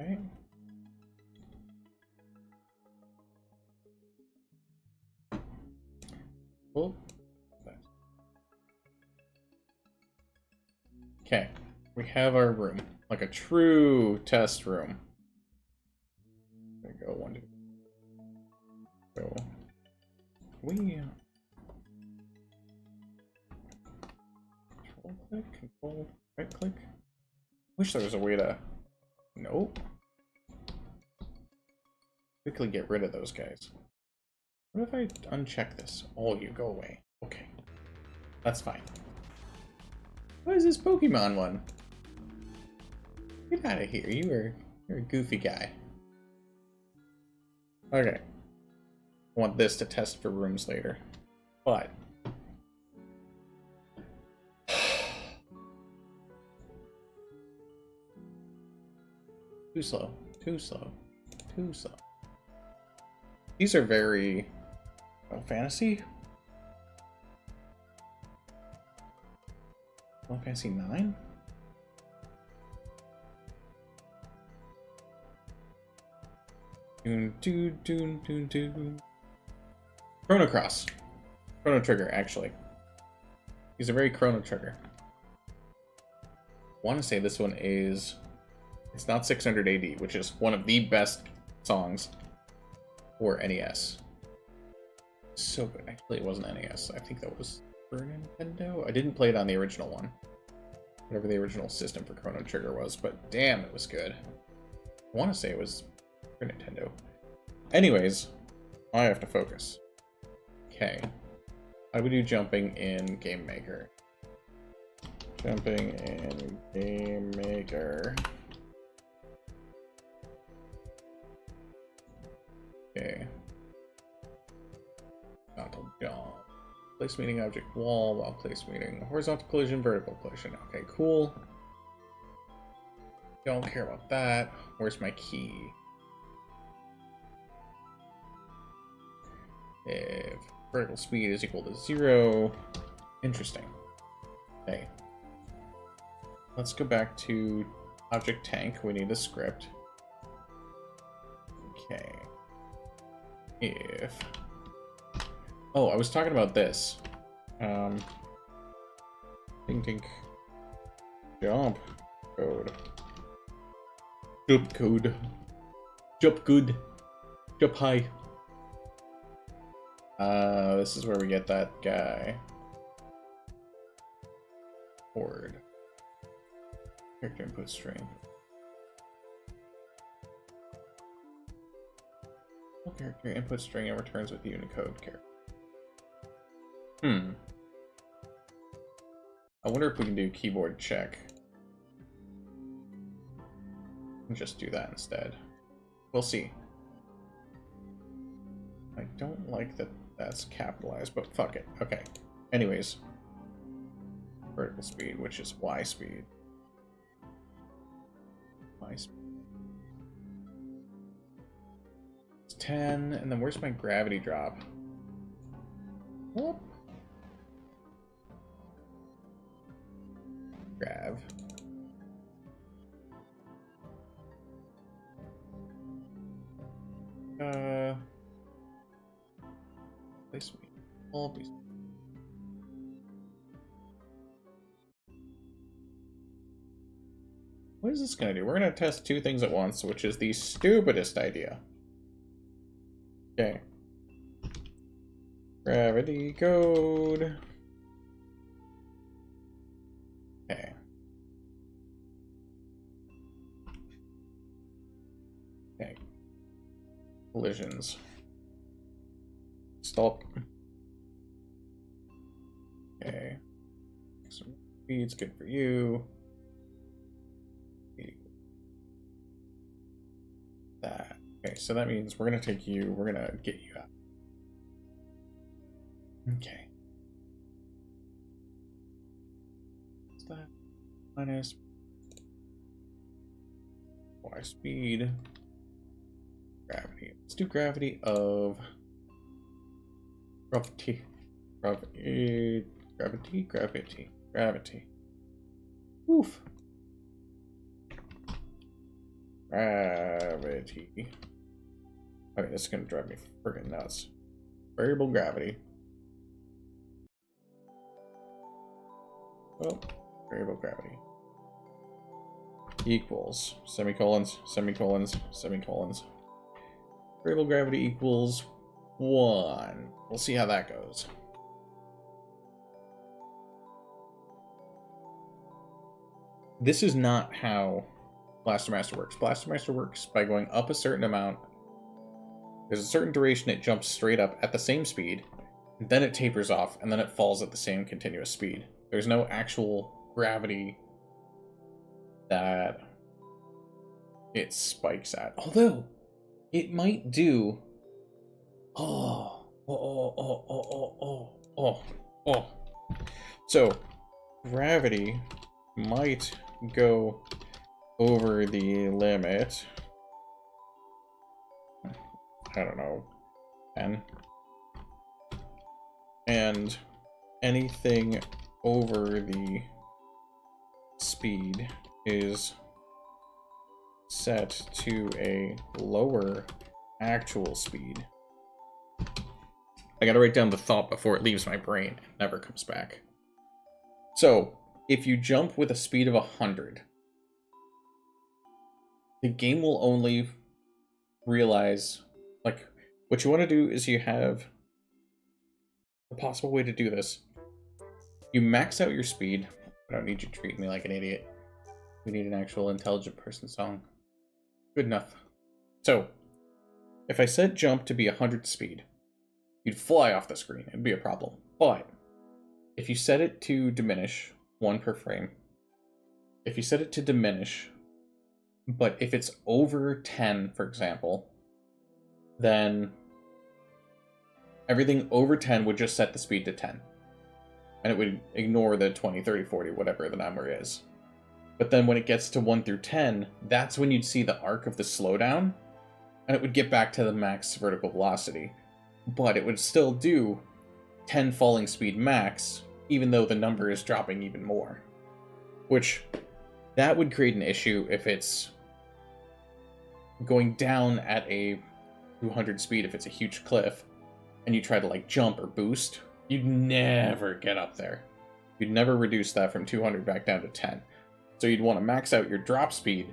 Okay. Cool. Okay, we have our room, like a true test room. There we go, 1, 2. So we control click, control right click. Wish there was a way to. Nope. Quickly get rid of those guys. What if I uncheck this? Oh, you go away. Okay, that's fine. What is this Pokemon one? Get out of here. You're a goofy guy. Okay. I want this to test for rooms later. But too slow. Too slow. Too slow. These are very fantasy. Final Fantasy 9? Doon, doon, doon, doon, doon. Chrono Cross. Chrono Trigger, actually. He's a very Chrono Trigger. I want to say this one is... It's not 600 AD, which is one of the best songs. or NES. So good. Actually, it wasn't NES. I think that was for Nintendo. I didn't play it on the original one. Whatever the original system for Chrono Trigger was, but damn, it was good. I want to say it was for Nintendo. Anyways, I have to focus. Okay. How do we do jumping in Game Maker? Jumping in Game Maker. Okay. Horizontal jump. Place meeting object wall while place meeting horizontal collision, vertical collision. Okay, cool. Don't care about that. Where's my key? If vertical speed is equal to 0. Interesting. Okay. Let's go back to object tank. We need a script. Okay. If... Oh, I was talking about this. Tink. Jump code. Jump code. Jump good. Jump high. This is where we get that guy. Word. Character input string. Character input string and returns with Unicode character. I wonder if we can do keyboard check. Just do that instead. We'll see. I don't like that that's capitalized, but fuck it. Okay. Anyways. Vertical speed, which is Y speed. Y speed. It's 10, and then where's my gravity drop? Whoop. Grav. Place me. All these. What is this gonna do? We're gonna test two things at once, which is the stupidest idea. Okay. Gravity code. Okay. Okay. Collisions. Stop. Okay. Some speed's good for you. That. Okay, so that means we're gonna take you, we're gonna get you out. Okay. What's that? Minus Y speed. Gravity. Let's do gravity of gravity. Gravity. Oof. Gravity. Okay, this is gonna drive me friggin' nuts. Variable gravity. Oh, variable gravity. Equals semicolons. Variable gravity equals 1. We'll see how that goes. This is not how Blaster Master works. Blaster Master works by going up a certain amount. There's a certain duration it jumps straight up at the same speed, and then it tapers off, and then it falls at the same continuous speed. There's no actual gravity that it spikes at. Although, it might do... So, gravity might go over the limit. I don't know. 10. And anything over the speed is set to a lower actual speed. I gotta write down the thought before it leaves my brain. It never comes back. So, if you jump with a speed of 100, the game will only realize, like, What you want to do is you have a possible way to do this. You max out your speed. I don't need you treating me like an idiot. We need an actual intelligent person song. Good enough. So, if I set jump to be 100 speed, you'd fly off the screen. It'd be a problem. But if you set it to diminish, 1 per frame, if you set it to diminish, but if it's over 10, for example, then everything over 10 would just set the speed to 10. And it would ignore the 20, 30, 40, whatever the number is. But then when it gets to 1 through 10, that's when you'd see the arc of the slowdown, and it would get back to the max vertical velocity. But it would still do 10 falling speed max, even though the number is dropping even more. Which, that would create an issue if it's going down at a 200 speed, if it's a huge cliff, and you try to like jump or boost, you'd never get up there. You'd never reduce that from 200 back down to 10. So you'd want to max out your drop speed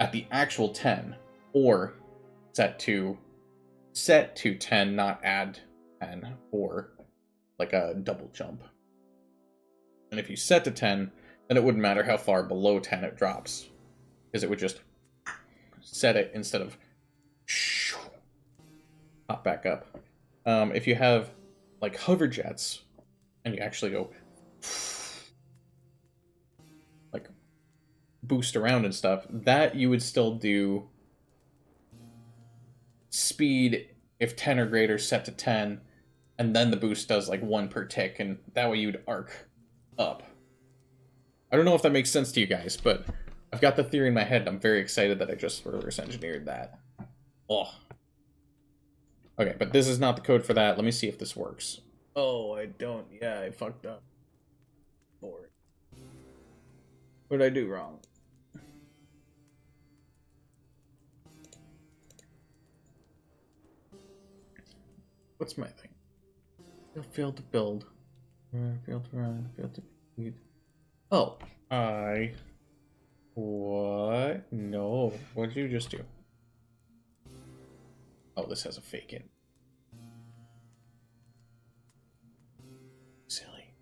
at the actual 10, or set to 10, not add 10, for like a double jump. And if you set to 10, then it wouldn't matter how far below 10 it drops, because it would just set it instead of pop back up. If you have like hover jets, and you actually go like boost around and stuff, that you would still do speed if 10 or greater set to 10, and then the boost does like 1 per tick, and that way you'd arc up. I don't know if that makes sense to you guys, but I've got the theory in my head, and I'm very excited that I just reverse engineered that. Oh. Okay, but this is not the code for that. Let me see if this works. Oh, I don't. Yeah, I fucked up. Lord. What did I do wrong? What's my thing? Failed to build. Failed to run. Failed to complete. Oh. What? No. What did you just do? Oh, this has a fake in. Silly.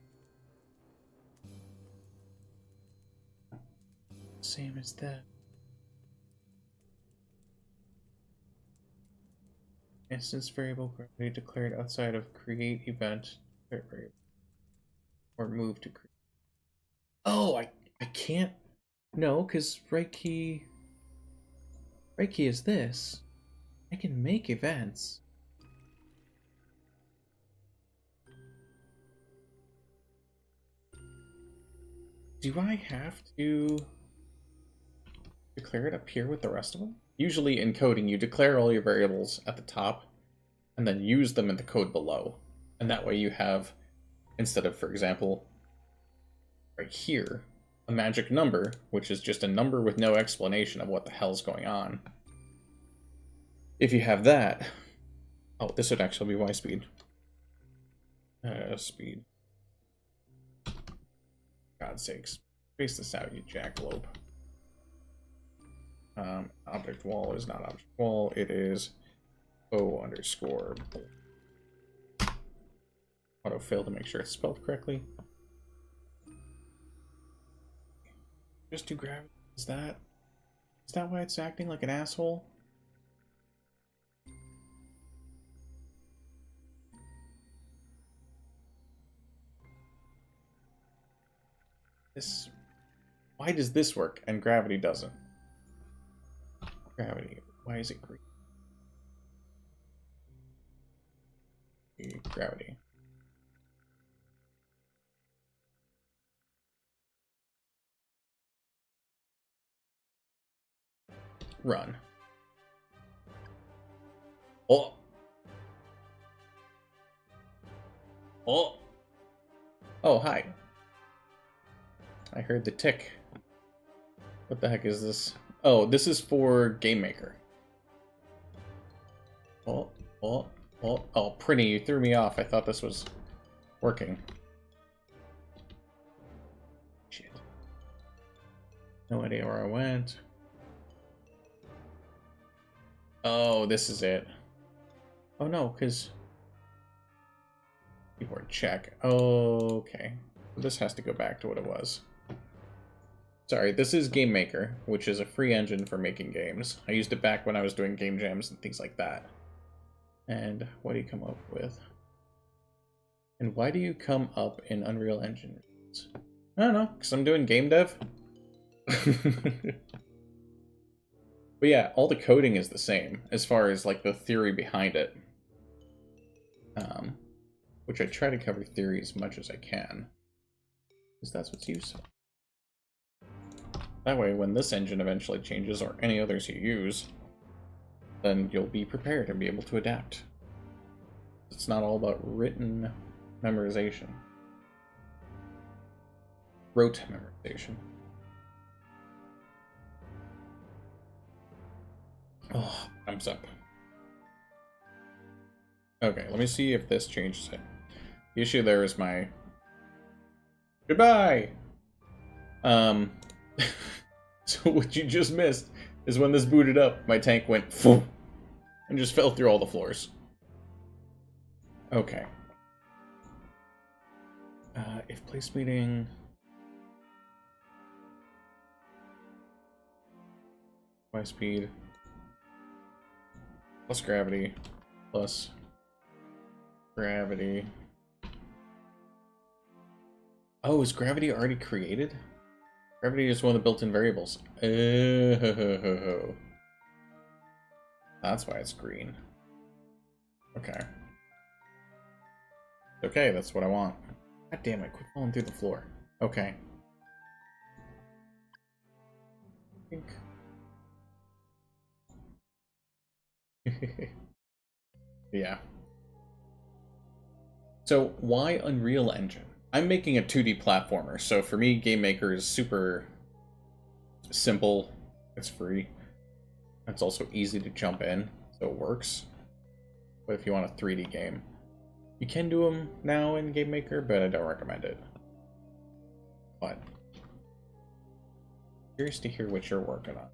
Same as that. Instance variable gravity declared outside of create event variable or move to create. Oh, I can't. No, because right key is this. I can make events. Do I have to declare it up here with the rest of them? Usually in coding, you declare all your variables at the top and then use them in the code below. And that way you have, instead of, for example, right here, a magic number, which is just a number with no explanation of what the hell's going on. If you have that, oh, this would actually be Y speed. Speed. God's sakes. Space this out, you jackalope. Object wall is not object wall, it is O underscore. Autofill to make sure it's spelled correctly. Just do gravity. Is that why it's acting like an asshole? Why does this work and gravity doesn't? Gravity. Why is it green? Gravity. Run. Oh. Oh. Oh, hi. I heard the tick. What the heck is this? Oh, this is for Game Maker. Oh, oh, oh, oh, Prinny, you threw me off. I thought this was working. Shit. No idea where I went. Oh, this is it. Oh no, because keyboard check. Okay. This has to go back to what it was. Sorry, this is Game Maker, which is a free engine for making games. I used it back when I was doing game jams and things like that. And what do you come up with? And why do you come up in Unreal Engine? I don't know, because I'm doing game dev. But yeah, all the coding is the same, as far as like the theory behind it. Which I try to cover theory as much as I can, because that's what's useful. That way, when this engine eventually changes, or any others you use, then you'll be prepared and be able to adapt. It's not all about written memorization. Rote memorization. Oh, thumbs up. Okay, let me see if this changes it. The issue there is my... Goodbye! So what you just missed is when this booted up, my tank went poof, and just fell through all the floors. Okay. If place meeting... Y speed... plus gravity... plus... gravity... Oh, is gravity already created? Gravity is one of the built-in variables. Oh. That's why it's green. Okay. Okay, that's what I want. God damn it, quit falling through the floor. Okay. I think... Yeah. So, why Unreal Engine? I'm making a 2D platformer, so for me, Game Maker is super simple. It's free. It's also easy to jump in, so it works. But if you want a 3D game, you can do them now in Game Maker, but I don't recommend it. But curious to hear what you're working on.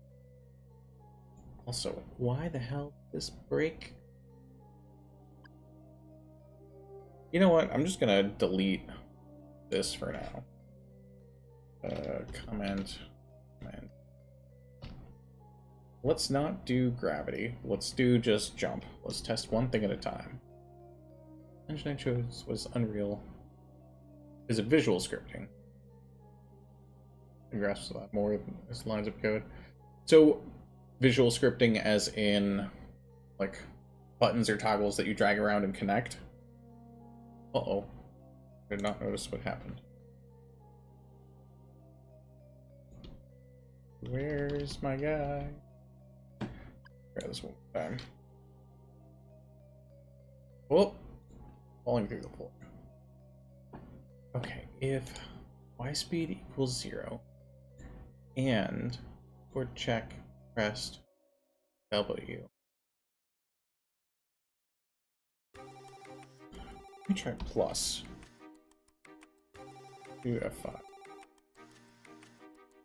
Also, why the hell did this break? You know what? I'm just gonna delete this for now. Comment. Let's not do gravity. Let's do just jump. Let's test one thing at a time. Engine I chose was Unreal. Is it visual scripting? I grasp a lot more as lines of code. So, visual scripting as in, like, buttons or toggles that you drag around and connect. Uh-oh. Did not notice what happened. Where's my guy? Try this one more time. Whoop! Falling through the floor. Okay, if y speed equals 0 and for check pressed W. Let me try plus. Do F5.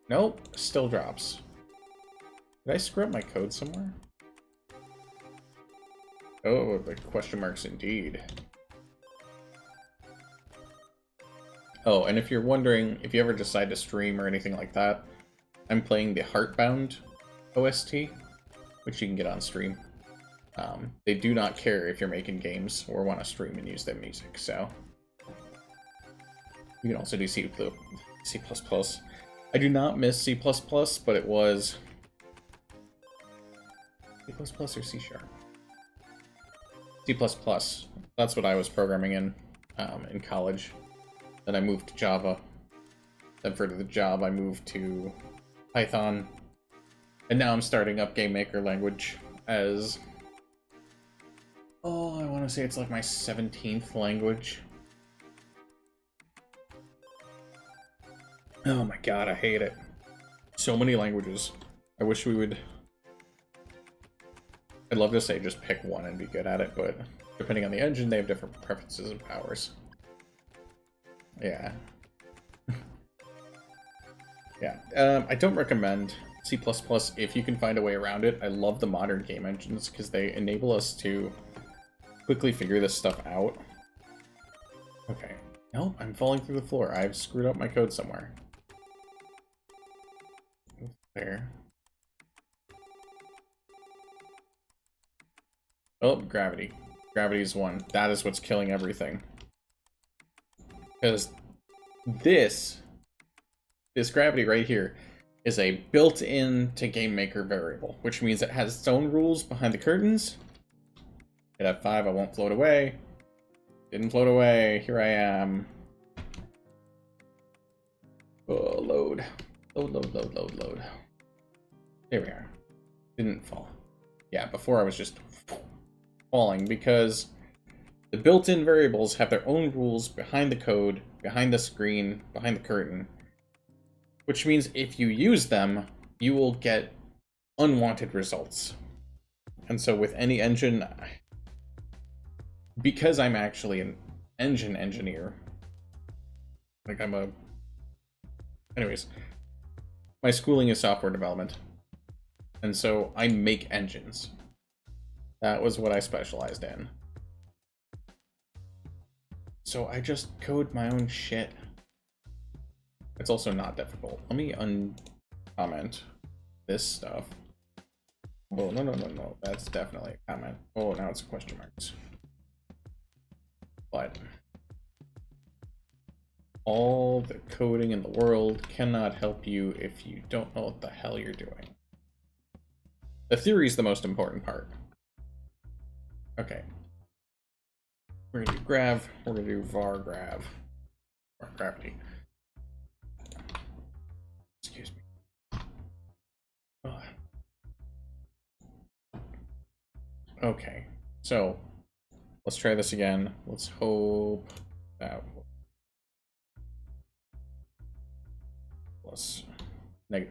Nope, still drops. Did I screw up my code somewhere? Oh, the question marks indeed. Oh, and if you're wondering, if you ever decide to stream or anything like that, I'm playing the Heartbound OST, which you can get on stream. They do not care if you're making games or want to stream and use their music, so... You can also do C++. I do not miss C++, but it was... C++ or C#? C++. That's what I was programming in college. Then I moved to Java. Then for the job, I moved to Python. And now I'm starting up Game Maker language as... Oh, I want to say it's like my 17th language. Oh my god, I hate it. So many languages. I wish we would... I'd love to say just pick one and be good at it, but depending on the engine, they have different preferences and powers. Yeah. Yeah. I don't recommend C++ if you can find a way around it. I love the modern game engines because they enable us to quickly figure this stuff out. Okay. Nope, I'm falling through the floor. I've screwed up my code somewhere. There. Oh, gravity. Gravity is one. That is what's killing everything. Because this gravity right here is a built-in to Game Maker variable, which means it has its own rules behind the curtains. Hit F5, I won't float away. Didn't float away. Here I am. Oh, load. Load. There we are. Didn't fall. Yeah, before I was just falling because the built-in variables have their own rules behind the code, behind the screen, behind the curtain. Which means if you use them, you will get unwanted results. And so with any engine, because I'm actually an engine engineer, like anyways, my schooling is software development. And so I make engines. That was what I specialized in. So I just code my own shit. It's also not difficult. Let me uncomment this stuff. Oh, no. That's definitely a comment. Oh, now it's question marks. But all the coding in the world cannot help you if you don't know what the hell you're doing. The theory is the most important part. Okay. We're gonna do grav, we're gonna do var grav. Or gravity. Excuse me. Oh. Okay, so let's try this again. Let's hope that plus -10.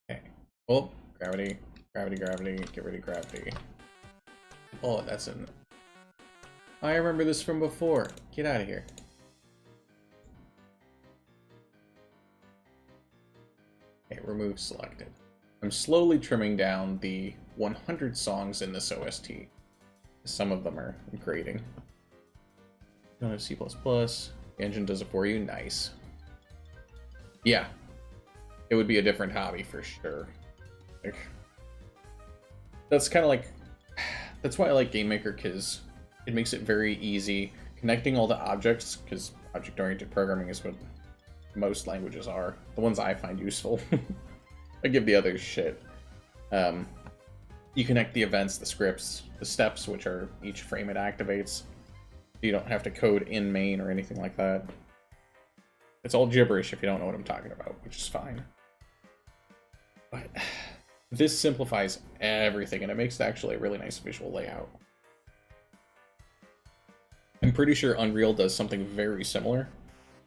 Okay. Oh, gravity, get rid of gravity. Oh, that's an... I remember this from before. Get out of here. Okay, remove selected. I'm slowly trimming down the 100 songs in this OST. Some of them are grading. Don't have C++. The engine does it for you. Nice. Yeah. It would be a different hobby for sure. Like, that's kind of like... That's why I like Game Maker, because it makes it very easy connecting all the objects, because object-oriented programming is what most languages are. The ones I find useful. I give the others shit. You connect the events, the scripts, the steps, which are each frame it activates. You don't have to code in main or anything like that. It's all gibberish if you don't know what I'm talking about, which is fine. But this simplifies everything, and it makes it actually a really nice visual layout. I'm pretty sure Unreal does something very similar,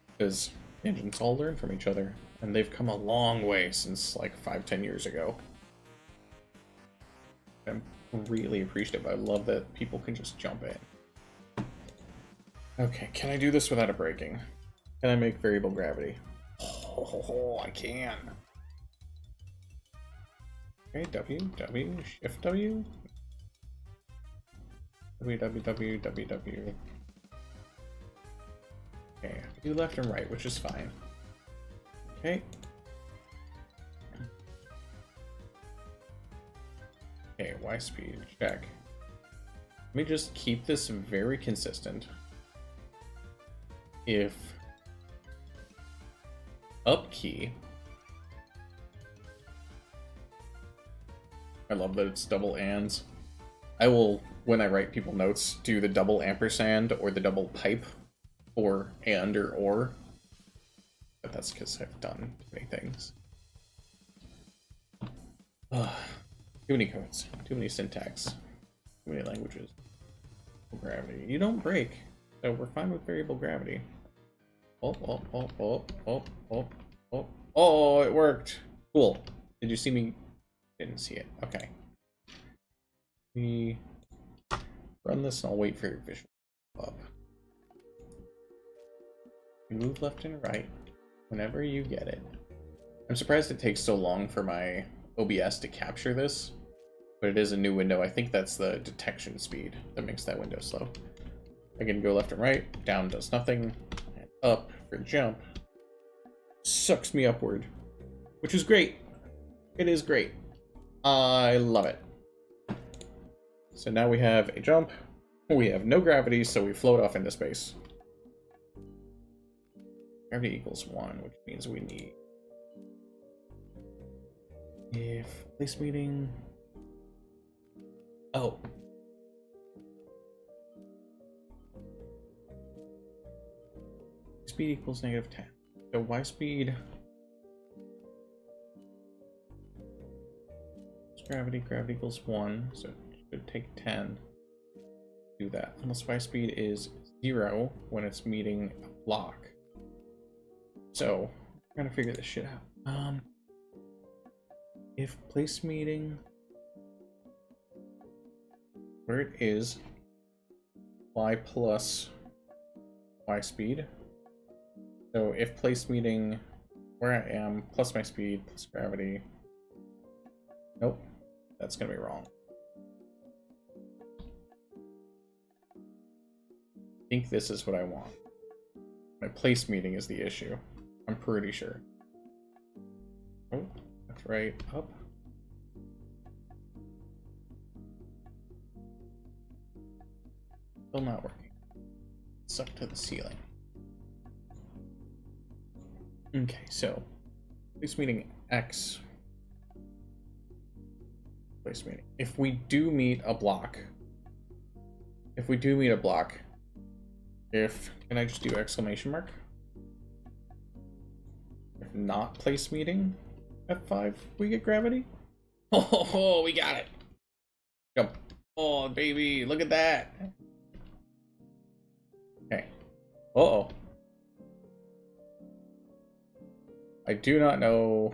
because engines all learn from each other, and they've come a long way since like 5-10 years ago. I'm really appreciative. I love that people can just jump in. Okay, can I do this without it breaking? Can I make variable gravity? Oh, I can. Okay, W, Shift W. W. Okay, do left and right, which is fine. Okay. Okay, Y speed, check. Let me just keep this very consistent. If up key, I love that it's double ands. I will, when I write people notes, do the double ampersand or the double pipe or and or. But that's because I've done too many things. Too many codes, too many syntax, too many languages. Gravity. You don't break, so we're fine with variable gravity. Oh, it worked. Cool. Did you see me? Didn't see it. Okay. We run this and I'll wait for your visual up. You move left and right whenever you get it. I'm surprised it takes so long for my OBS to capture this. but it is a new window. I think that's the detection speed that makes that window slow. I can go left and right, down does nothing, and up for the jump. Sucks me upward, which is great. It is great. I love it. So now we have a jump. We have no gravity, so we float off into space. Gravity equals 1, which means we need... If place meeting... Oh. Speed equals -10. So y speed... Gravity equals 1, so it should take 10 to do that. Unless y speed is 0 when it's meeting a block. So, I'm trying to figure this shit out. If place meeting, where it is, y plus y speed. So if place meeting where I am plus my speed plus gravity, nope, that's gonna be wrong. I think this is what I want. My place meeting is the issue. I'm pretty sure. Oh, that's right, up. Still not working. Suck to the ceiling. Okay, so place meeting X. Place meeting. If we do meet a block, can I just do exclamation mark? If not place meeting F5, we get gravity. Oh, we got it. Jump. Oh, baby, look at that. Okay. Uh-oh. I do not know.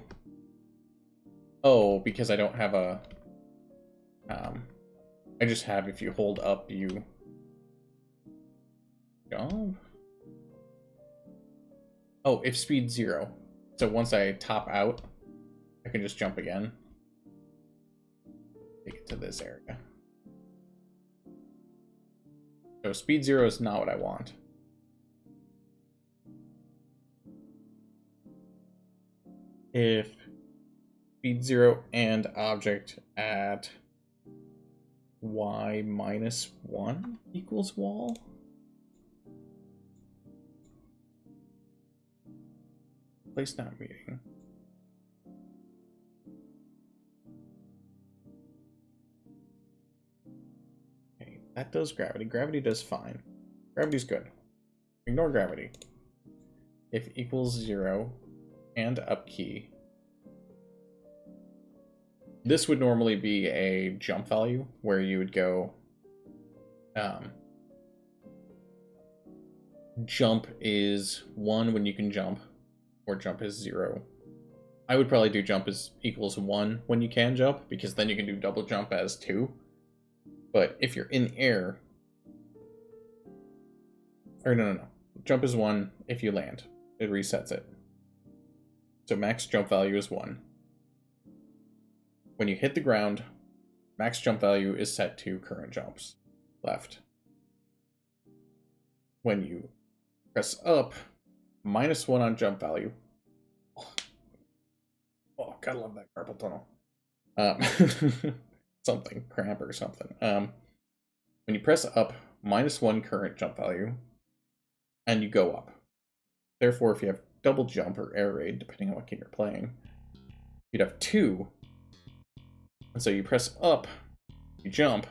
Oh, because I don't have a... I just have, if you hold up, you jump. Oh, if speed 0. So once I top out, I can just jump again. Take it to this area. So speed 0 is not what I want. If speed 0 and object at y minus 1 equals wall. Place not meeting. Okay, that does gravity. Gravity does fine. Gravity's good. Ignore gravity. If equals 0 and up key. This would normally be a jump value where you would go jump is 1 when you can jump, or jump is 0. I would probably do jump is equals 1 when you can jump, because then you can do double jump as 2. But if you're in air, or no. Jump is 1 if you land. It resets it. So max jump value is 1. When you hit the ground, max jump value is set to current jumps, left. When you press up, -1 on jump value. Oh, gotta love that carpal tunnel. Something, cramp or something. When you press up, -1 current jump value, and you go up. Therefore, if you have double jump or air raid, depending on what game you're playing, you'd have 2. And so you press up, you jump,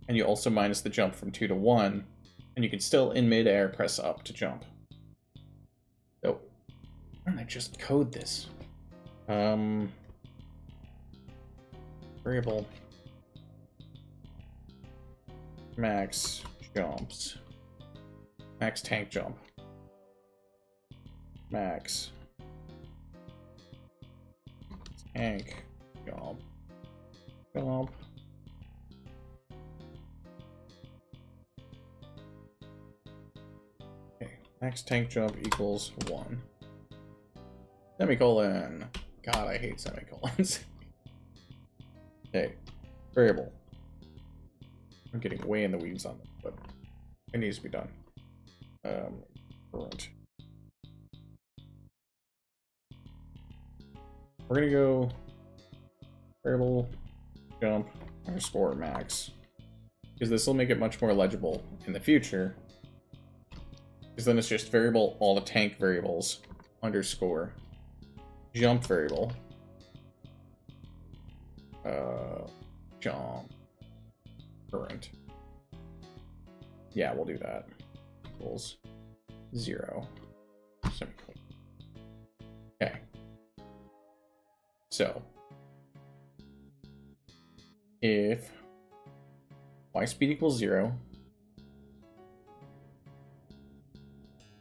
and you also minus the jump from 2 to 1, and you can still, in midair, press up to jump. So, why don't I just code this? Variable max jumps, max tank jump, max tank jump. Okay, max tank jump equals 1. Semicolon. God, I hate semicolons. Okay, variable. I'm getting way in the weeds on this, but it needs to be done. Current. We're gonna go variable jump underscore max, because this will make it much more legible in the future. Because then it's just variable all the tank variables underscore jump variable jump current. Yeah, we'll do that. Equals 0. Semicolon. Okay. So if y speed equals 0,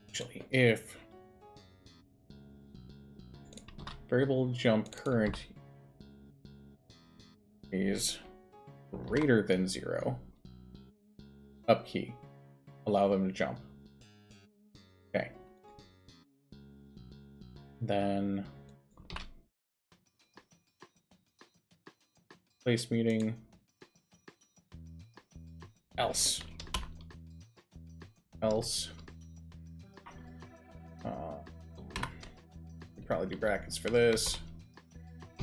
actually, if variable jump current is greater than 0, up key, allow them to jump. Okay. Then place meeting else. We probably do brackets for this.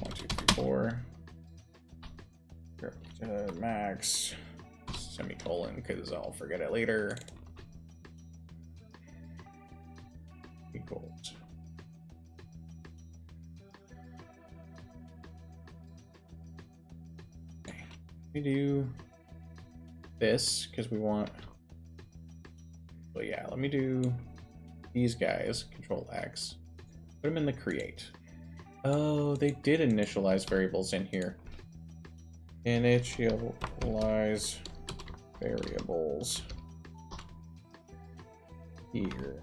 1, 2, 3, 4. Max semicolon, because I'll forget it later. Equals. Okay. We do this because we want. Well, yeah, let me do these guys. Control X. Put them in the create. Oh, they did initialize variables in here. Initialize variables here.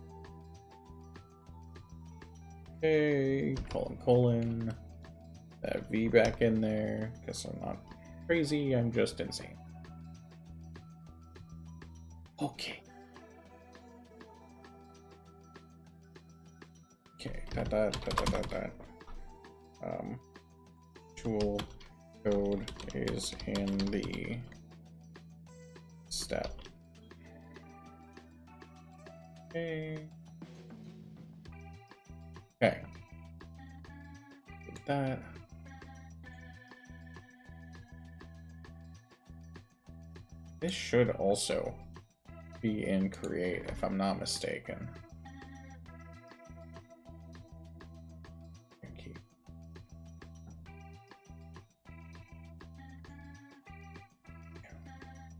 Okay, colon. That V back in there, because I'm not crazy, I'm just insane. Okay. Okay, tool code is in the step. Okay. Okay. Get that. This should also be in create, if I'm not mistaken.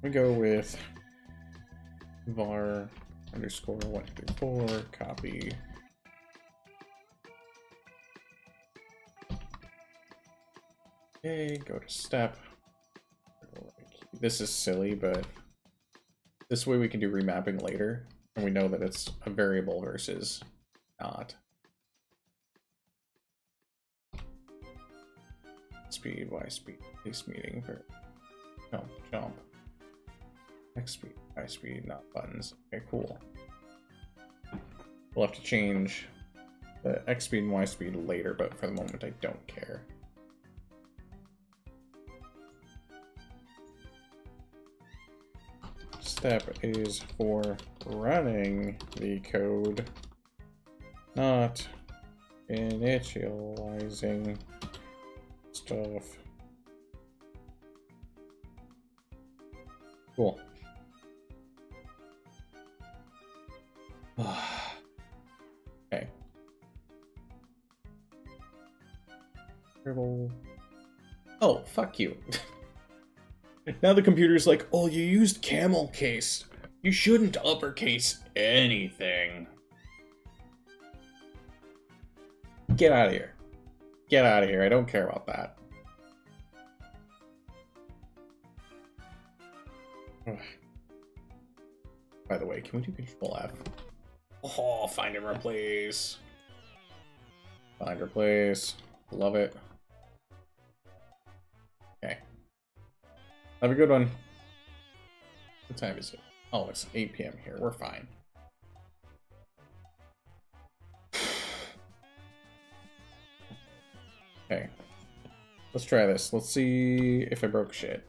We go with var underscore 134 copy. Okay, go to step. This is silly, but this way we can do remapping later, and we know that it's a variable versus not. Speed, y speed, place meeting for jump. X speed, Y speed, not buttons. Okay, cool. We'll have to change the X speed and Y speed later, but for the moment I don't care. Step is for running the code, not initializing stuff. Cool. Okay. Oh, fuck you. Now the computer's like, oh, you used camel case. You shouldn't uppercase anything. Get out of here. Get out of here. I don't care about that. By the way, can we do Control F? Oh, find and replace. Find, replace. Love it. Okay. Have a good one. What time is it? Oh, it's 8 p.m. here. We're fine. Okay. Let's try this. Let's see if I broke shit.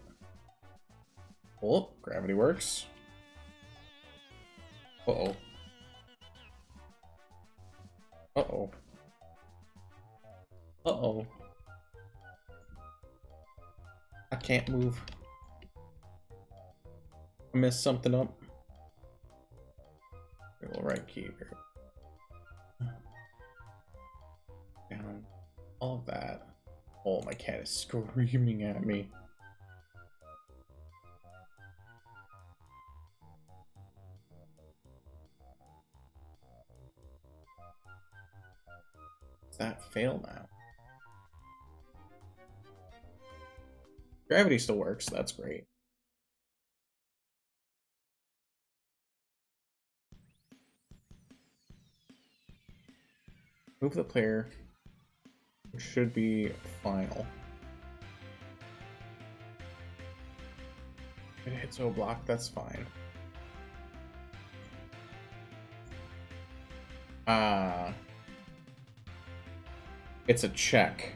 Oh, gravity works. Uh-oh. Uh-oh. Uh-oh. I can't move. I messed something up. We'll right key here. Down. All of that. Oh, my cat is screaming at me. Does that fail now? Gravity still works, that's great. Move the player, which should be final. It hits O block, that's fine. It's a check.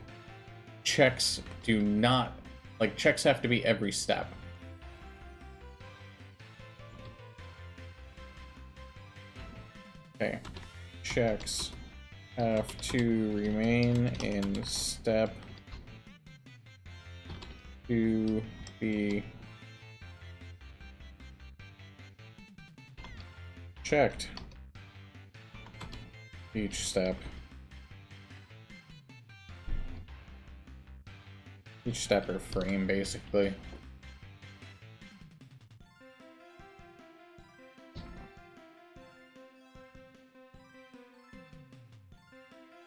Checks do not, like, checks have to be every step. Okay. Checks have to remain in step to be checked each step. Each step or frame, basically.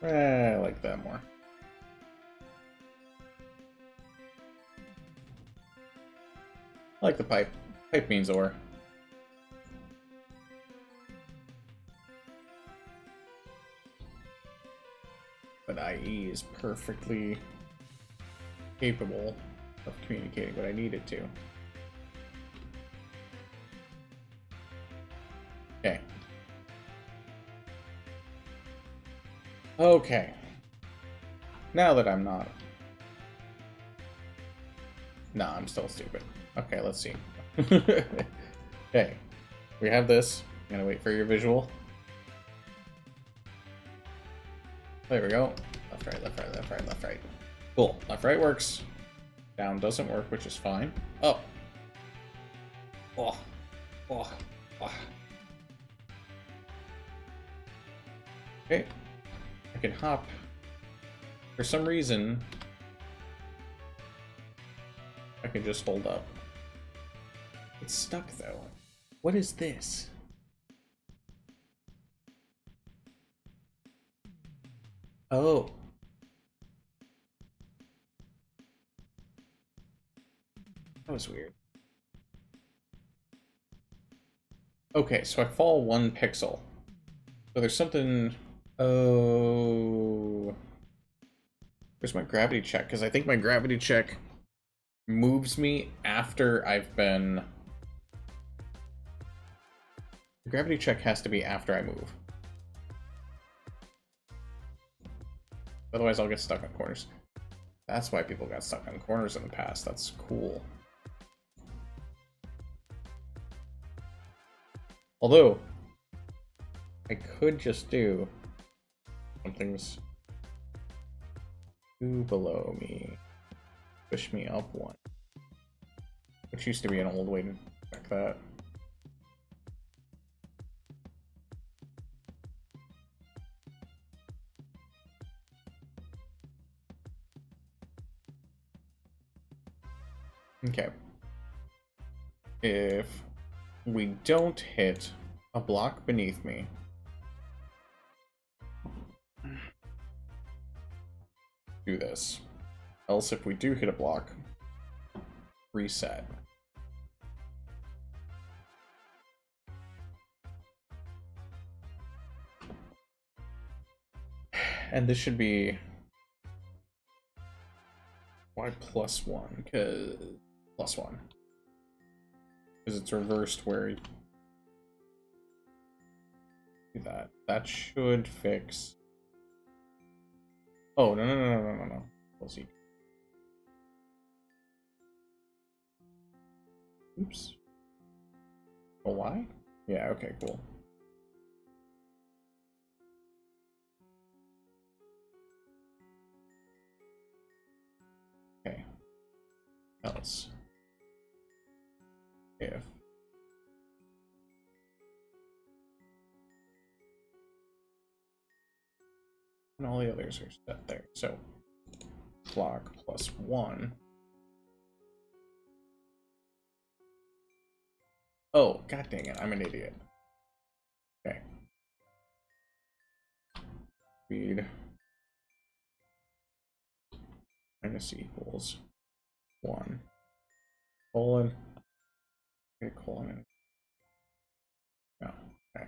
I like that more. I like the pipe. Pipe means ore. But IE is perfectly capable of communicating what I need it to. Okay. Okay. Now that I'm not... Nah, I'm still stupid. Okay, let's see. Okay. We have this. I'm gonna wait for your visual. There we go. Left, right, left, right, left, right, left, right. Cool. Left, right works. Down doesn't work, which is fine. Up. Oh. Oh. Oh. Okay. I can hop. For some reason, I can just hold up. It's stuck, though. What is this? Oh. That was weird. Okay, so I fall 1 pixel. So there's something... Oh... Where's my gravity check? Because I think my gravity check moves me after I've been... The gravity check has to be after I move. Otherwise I'll get stuck on corners. That's why people got stuck on corners in the past. That's cool. Although, I could just do something's two below me, push me up 1. Which used to be an old way to check that. Okay. If we don't hit a block beneath me, do this. Else, if we do hit a block, reset. And this should be y +1, because +1. Because it's reversed where you do that. That should fix. Oh, no. We'll see. Oops. Oh, why? Yeah, okay, cool. Okay. Else. If. And all the others are set there. So, block +1. Oh, god dang it, I'm an idiot. Okay. Speed minus equals 1. Colon. Okay, colon. No. Okay.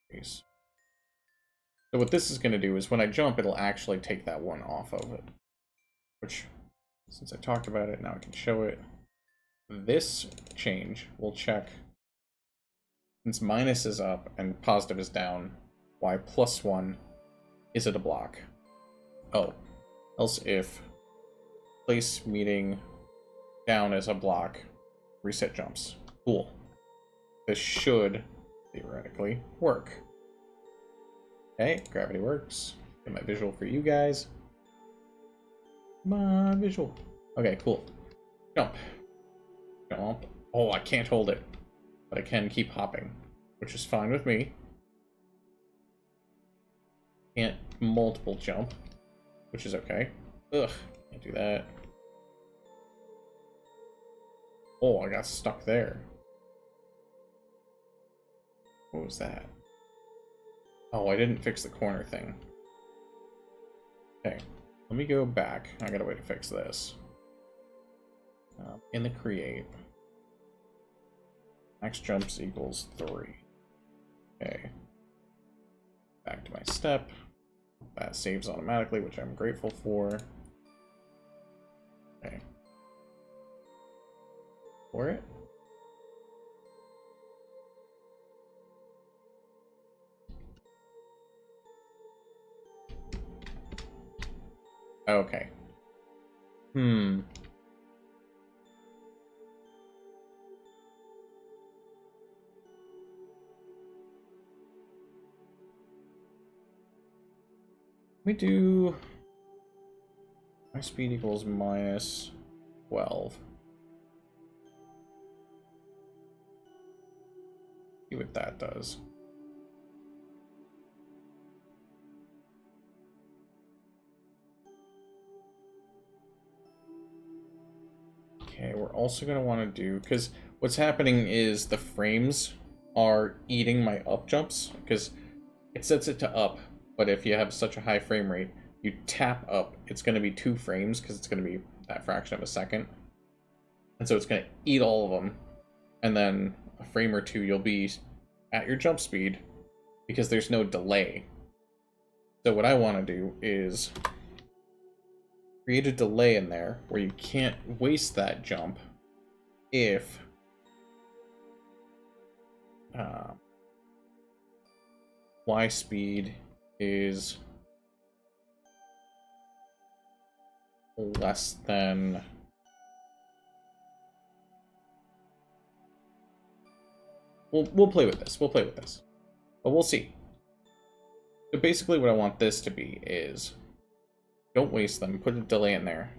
Space. So what this is going to do is when I jump, it'll actually take that 1 off of it. Which, since I talked about it, now I can show it. This change will check, since minus is up and positive is down, why +1 is it a block? Oh, else if place meeting down as a block, reset jumps. Cool. This should theoretically work. Okay, gravity works. Get my visual for you guys. My visual. Okay, cool. Jump. Jump. Oh, I can't hold it. But I can keep hopping, which is fine with me. Can't multiple jump, which is okay. Ugh, can't do that. Oh, I got stuck there. What was that? Oh, I didn't fix the corner thing. Okay, let me go back. I got a way to fix this. In the create, max jumps equals 3. Okay. Back to my step. That saves automatically, which I'm grateful for. Okay. For it. Okay. We do my speed equals -12. See what that does. Okay, we're also going to want to do, because what's happening is the frames are eating my up jumps, because it sets it to up, but if you have such a high frame rate, you tap up, it's going to be 2 frames, because it's going to be that fraction of a second. And so it's going to eat all of them, and then a frame or 2 you'll be at your jump speed, because there's no delay. So what I want to do is create a delay in there where you can't waste that jump if y speed is less than we'll play with this. We'll play with this. But we'll see. So basically what I want this to be is don't waste them, put a delay in there.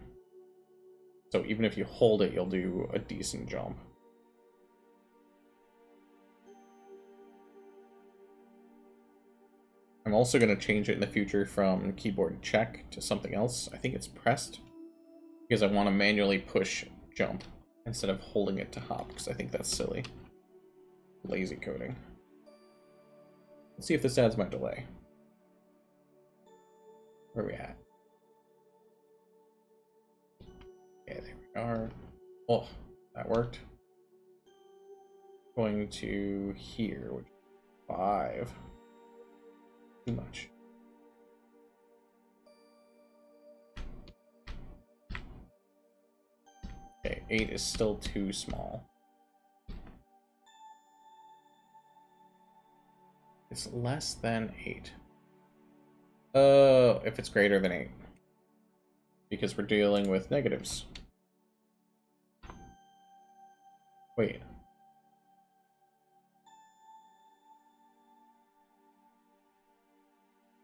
So even if you hold it, you'll do a decent jump. I'm also going to change it in the future from keyboard check to something else. I think it's pressed, because I want to manually push jump instead of holding it to hop, because I think that's silly. Lazy coding. Let's see if this adds my delay. Where are we at? Okay, there we are. Oh, that worked. Going to here, which is 5. Too much. Okay, 8 is still too small. It's less than 8. If it's greater than 8. Because we're dealing with negatives. Wait.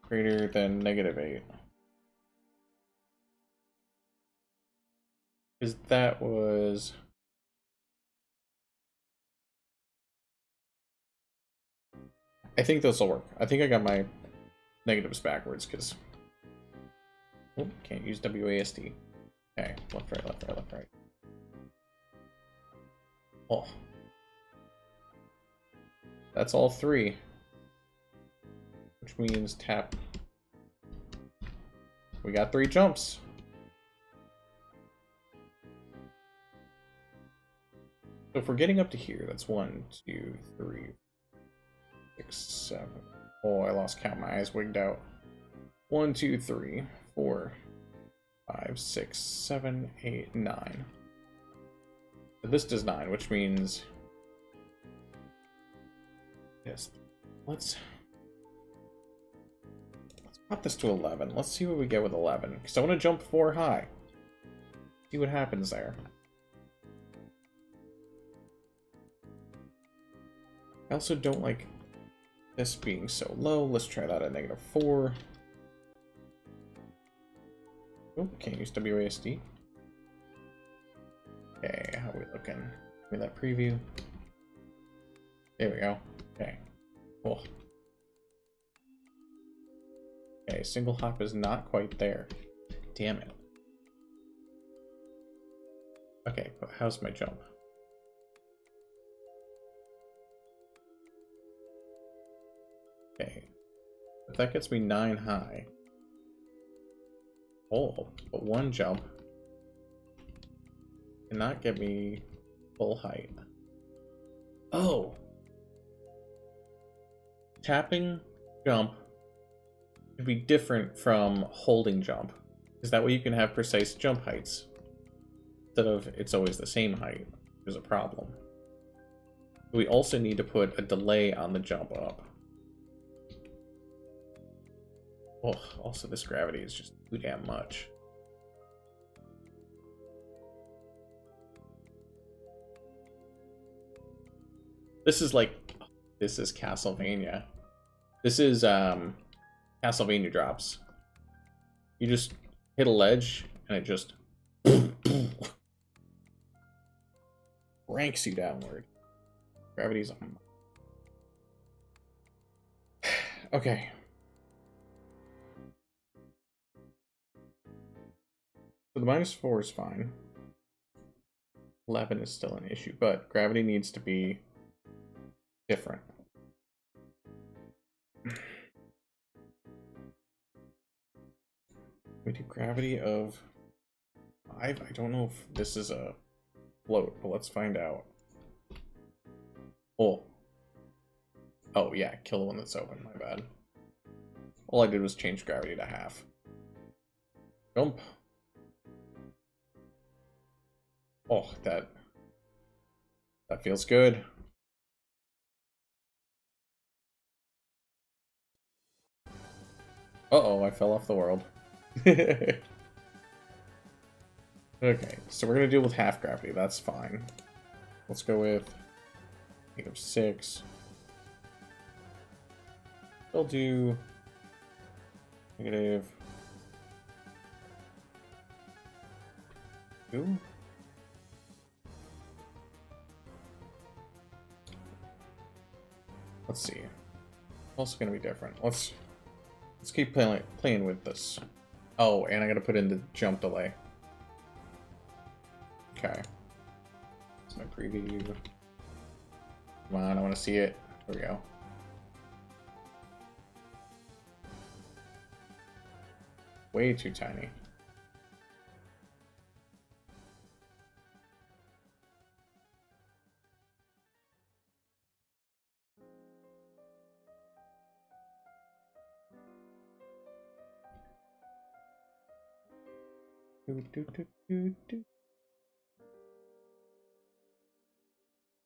Greater than -8. Because that was... I think this will work. I think I got my negatives backwards, because... Oh, can't use WASD. Okay, left, right, left, right, left, right. Oh. That's all 3. Which means tap. We got 3 jumps. So if we're getting up to here, that's 1, 2, 3, 6, 7. Oh, I lost count. My eyes wigged out. 1, 2, 3, 4, 5, 6, 7, 8, 9. So this does 9, which means... Yes. Let's pop this to 11. Let's see what we get with 11. Because I want to jump 4 high. See what happens there. I also don't like this being so low. Let's try that at -4. Oh, can't use WASD. Okay, how are we looking? Give me that preview. There we go. Okay. Cool. Okay, single hop is not quite there. Damn it. Okay, but how's my jump? Okay. If that gets me 9 high. Oh, but 1 jump cannot get me full height. Oh! Tapping jump should be different from holding jump. Because that way you can have precise jump heights. Instead of it's always the same height. There's a problem. We also need to put a delay on the jump up. Oh, also this gravity is just too damn much. This is like... This is Castlevania. This is, Castlevania drops. You just hit a ledge, and it just... ranks you downward. Gravity's on. Okay. So the -4 is fine. 11 is still an issue, but gravity needs to be different. We do gravity of 5. I don't know if this is a float, but let's find out. Oh. Oh, yeah, kill the one that's open, my bad. All I did was change gravity to half. Jump. Oh, that feels good. Uh-oh, I fell off the world. Okay, so we're gonna deal with half gravity, that's fine. Let's go with -6. We'll do -2. Let's see. Also gonna be different. Let's keep playing with this. Oh, and I gotta put in the jump delay. Okay. That's my preview. Come on, I want to see it. There we go. Way too tiny.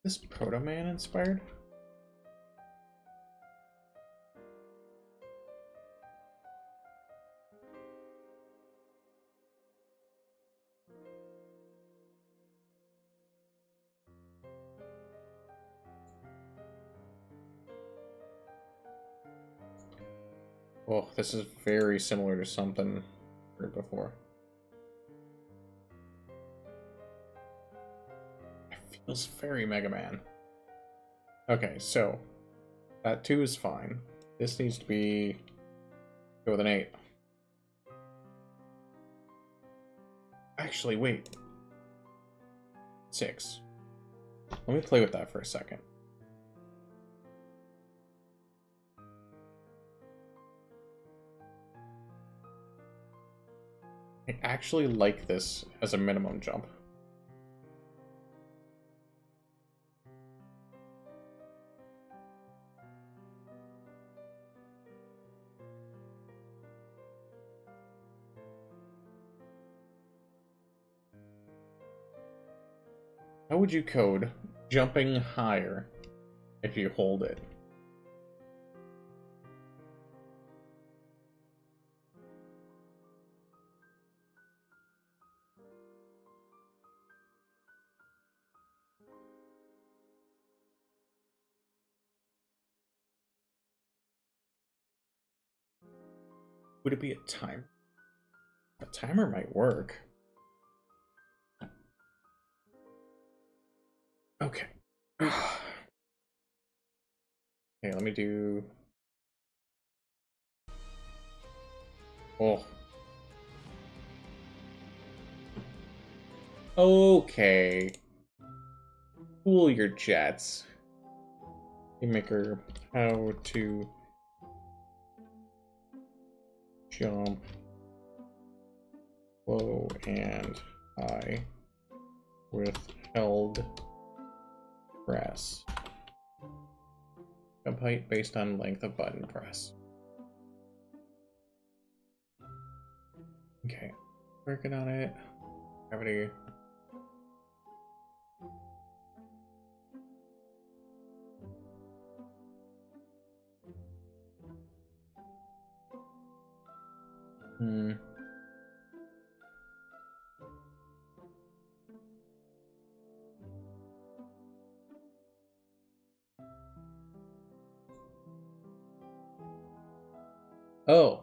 This Proto Man inspired? Oh, this is very similar to something I heard before. It feels very Mega Man. Okay, so that 2 is fine. This needs to be go with an 8. Actually, wait. 6. Let me play with that for a second. I actually like this as a minimum jump. How would you code jumping higher if you hold it? Would it be a timer? A timer might work. Okay. Okay, let me do... Oh. Okay. Cool your jets. Maker, how to jump low and high with held press. Jump height based on length of button press. Okay, working on it. Gravity. Oh.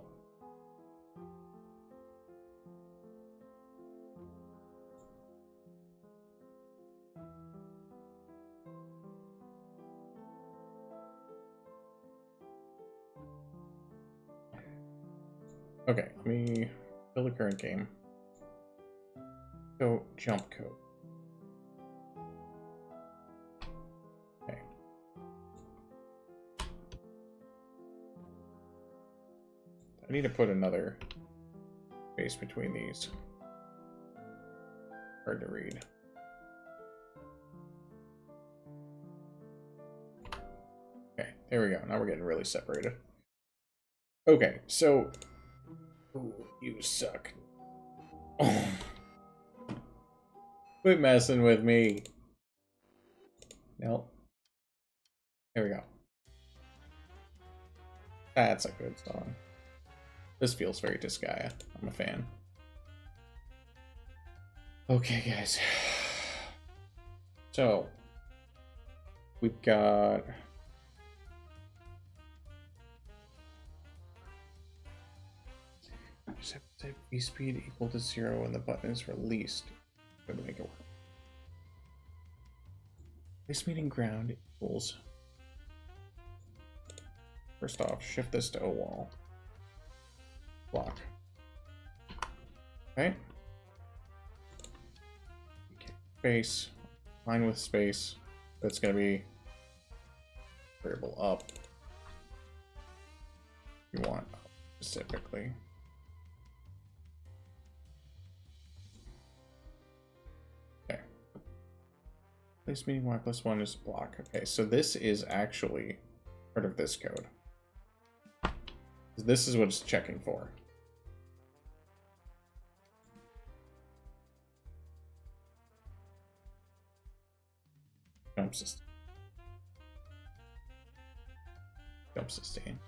Okay, let me build a current game. Go jump code. Okay. I need to put another space between these. Hard to read. Okay, there we go. Now we're getting really separated. Okay, so... Ooh, you suck. Oh. Quit messing with me. Nope. There we go. That's a good song. This feels very Disgaea. I'm a fan. Okay, guys. So, we've got... Set V speed equal to 0 when the button is released. Going to make it work. Place meeting ground equals... First off, shift this to O wall. Block. Okay. Space. Line with space. That's going to be variable up. You want specifically. Okay. Place meeting y plus 1 is block. Okay, so this is actually part of this code. This is what it's checking for. Jump sustain. Jump sustain.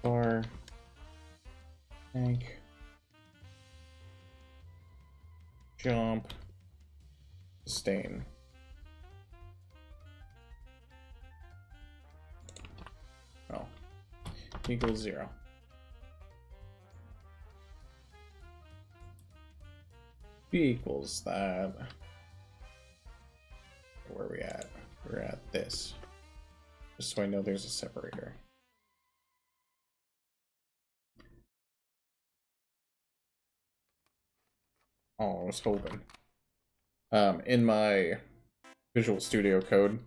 Or tank. jump, sustain. Oh, equals 0. B equals that. Where are we at? We're at this. Just so I know there's a separator. Oh, I was hoping. In my Visual Studio Code,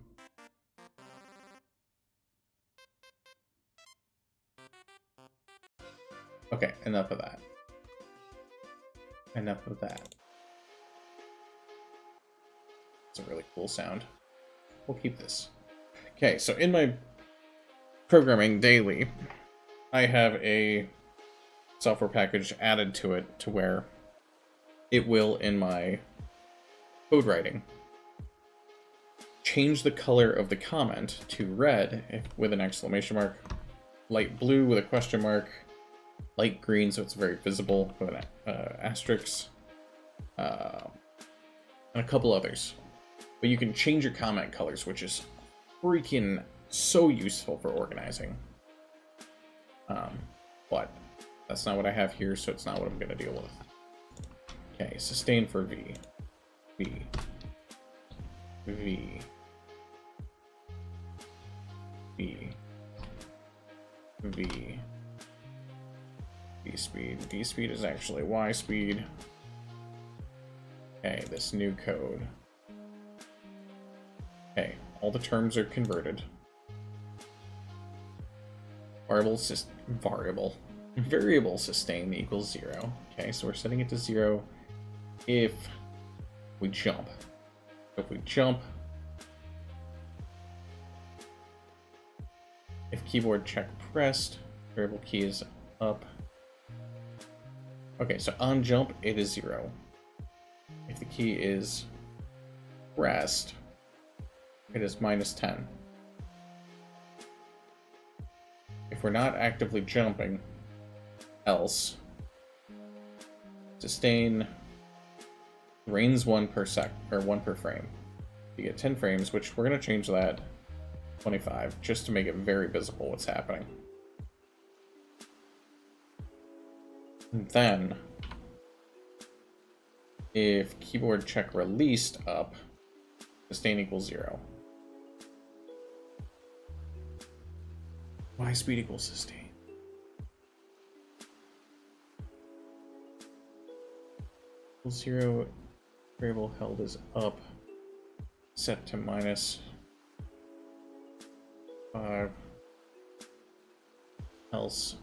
okay, enough of that. Enough of that. It's a really cool sound. We'll keep this. Okay, so in my programming daily, I have a software package added to it to where it will, in my code writing, change the color of the comment to red with an exclamation mark, light blue with a question mark, light green so it's very visible with an asterisk, and a couple others. But you can change your comment colors, which is freaking so useful for organizing. But that's not what I have here, so it's not what I'm going to deal with. Okay, sustain for V. V. V. V. V. V speed. V speed is actually Y speed. Okay, this new code. Okay, all the terms are converted. Variable sustain equals 0. Okay, so we're setting it to 0 if we jump. If we jump, if keyboard check pressed, variable key is up. Okay, so on jump, it is 0. If the key is pressed, it is -10. If we're not actively jumping, else, sustain rains 1 per sec, or 1 per frame. You get 10 frames, which we're going to change that 25, just to make it very visible what's happening. And then, if keyboard check released up, sustain equals 0. Y speed equals sustain. Equals 0. Variable held is up. Set to -5. Else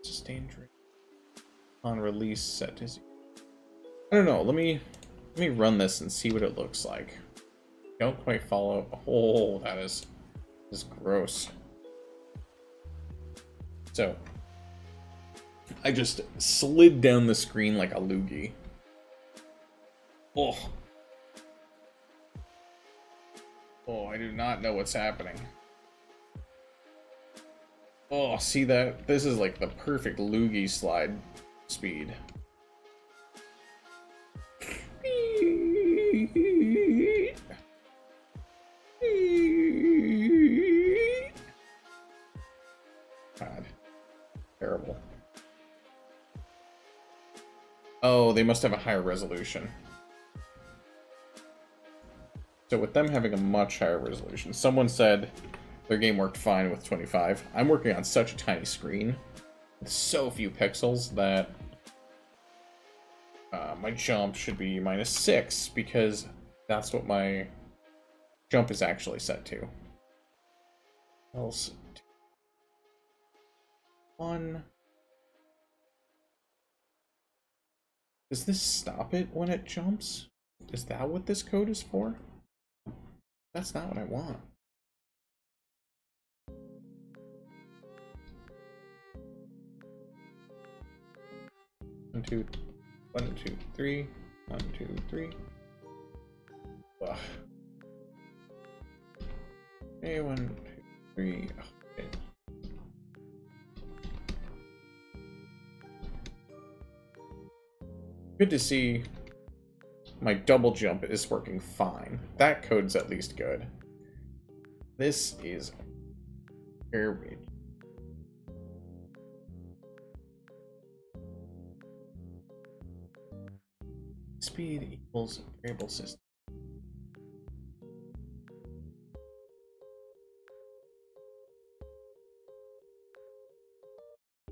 sustain drink. On release set to 0. I don't know. Let me run this and see what it looks like. Don't quite follow. Oh, that is gross. So, I just slid down the screen like a loogie. Oh. Oh, I do not know what's happening. Oh, see that? This is like the perfect loogie slide speed. God. Terrible. Oh, they must have a higher resolution. So with them having a much higher resolution, someone said their game worked fine with 25. I'm working on such a tiny screen with so few pixels that my jump should be -6 because that's what my jump is actually set to. Else 1. Does this stop it when it jumps? Is that what this code is for? That's not what I want. One, two, 3. 1, 2, 3. Ugh. Okay, 1, 2, 3. Okay. Good to see my double jump is working fine. That code's at least good. This is garbage. Speed equals variable system.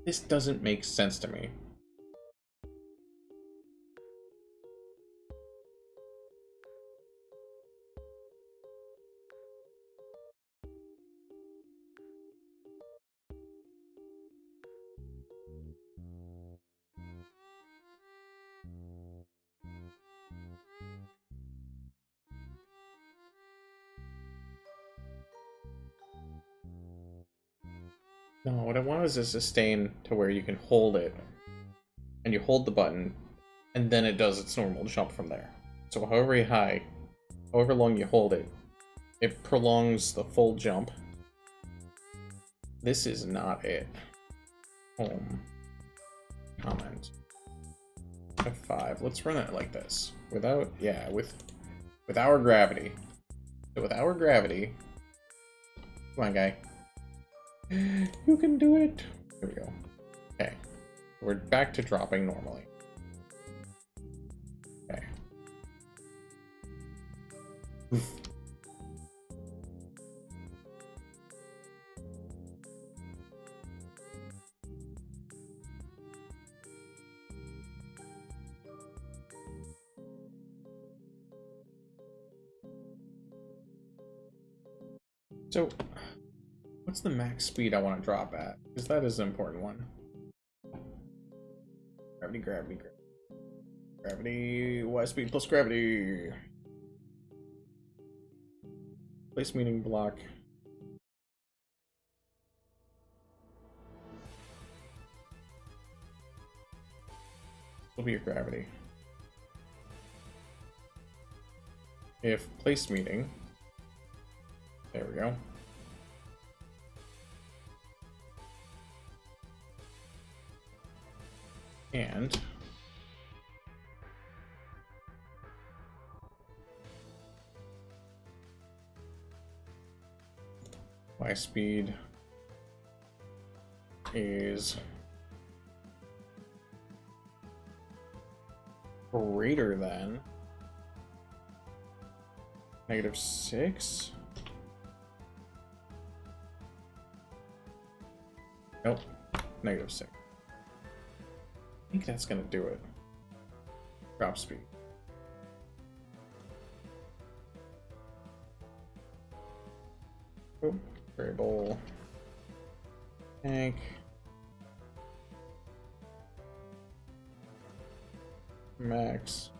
This doesn't make sense to me. No, what I want is a sustain to where you can hold it, and you hold the button, and then it does its normal jump from there. So however high, however long you hold it, it prolongs the full jump. This is not it. Home. Comment. F5. Let's run it like this. Without, yeah, with our gravity. So with our gravity, come on, guy. You can do it. Here we go. Okay. We're back to dropping normally. Okay. Oof. So, what's the max speed I want to drop at? Because that is an important one. Gravity, gravity, gravity. Gravity, Y speed plus gravity. Place meeting block. Will be your gravity. If place meeting. There we go. And Y speed is greater than -6. Nope, -6. I think that's gonna do it. Drop speed. Oh, variable. Tank. Max.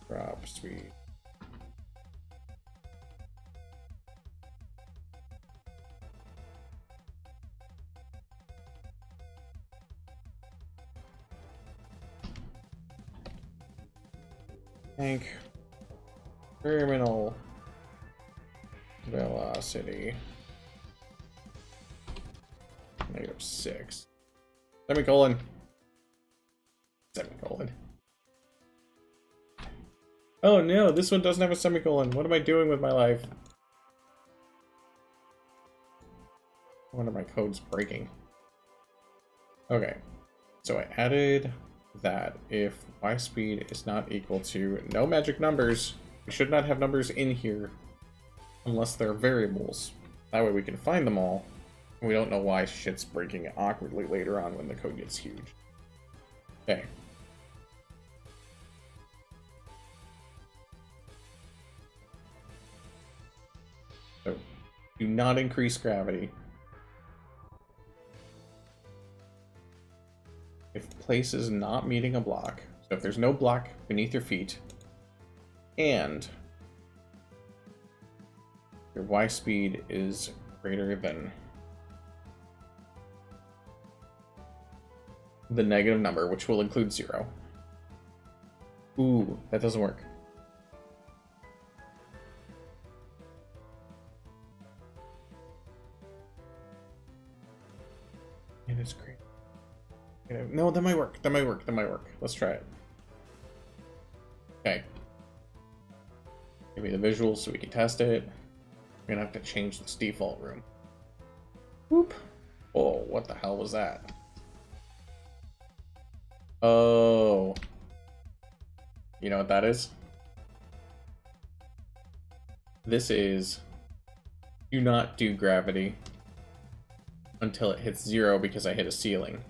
Drop speed. Tank. Terminal velocity. -6. Semicolon. Semicolon. Oh no, this one doesn't have a semicolon. What am I doing with my life? I wonder my code's breaking. Okay, so I added that if Y speed is not equal to no magic numbers, we should not have numbers in here unless they're variables. That way we can find them all. And we don't know why shit's breaking awkwardly later on when the code gets huge. Okay. So, do not increase gravity. If place is not meeting a block, so if there's no block beneath your feet, and your Y speed is greater than the negative number, which will include 0. Ooh, that doesn't work. And it's great. No, that might work. That might work. That might work. Let's try it. Okay. Give me the visuals so we can test it. We're gonna have to change this default room. Whoop. Oh, what the hell was that? Oh. You know what that is? This is do not do gravity until it hits 0 because I hit a ceiling.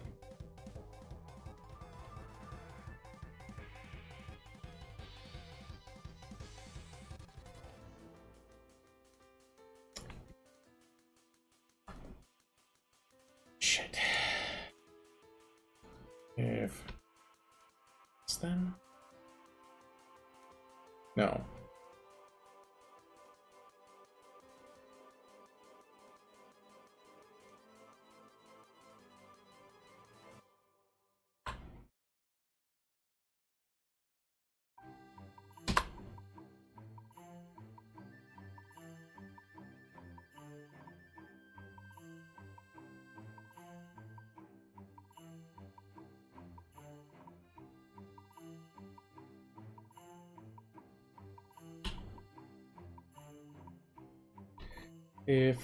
Shit. If then no. If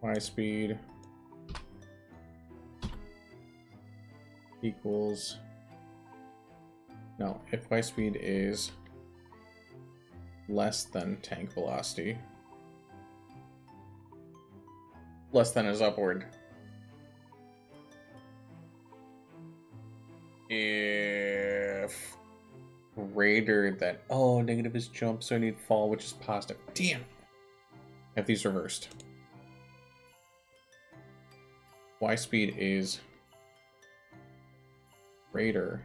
y speed equals no, if y speed is less than tank velocity, less than is upward. If greater than, oh, negative is jump, so I need fall, which is positive. Damn. I have these reversed. Y speed is greater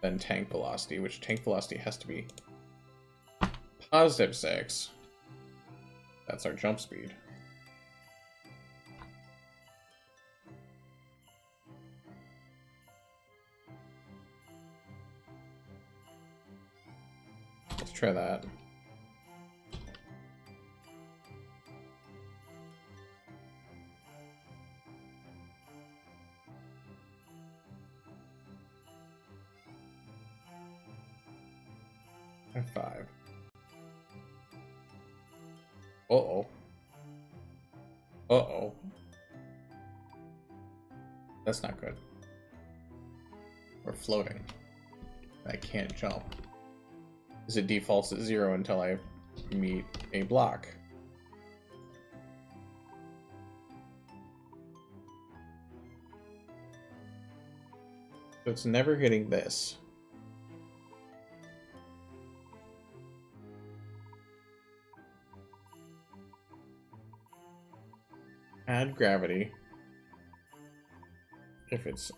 than tank velocity, which tank velocity has to be positive 6. That's our jump speed. Let's try that. F5. Uh-oh. Uh-oh. That's not good. We're floating. I can't jump. Because it defaults at 0 until I meet a block. So it's never hitting this. Add gravity if it's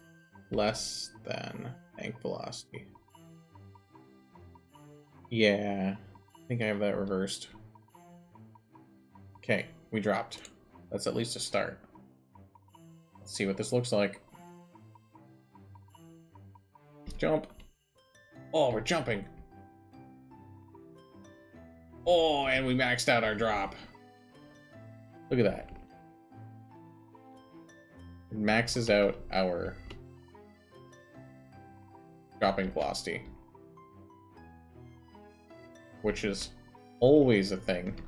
less than tank velocity. Yeah, I think I have that reversed. Okay, we dropped. That's at least a start. Let's see what this looks like. Jump. Oh, we're jumping. Oh, and we maxed out our drop. Look at that. It maxes out our dropping velocity, which is always a thing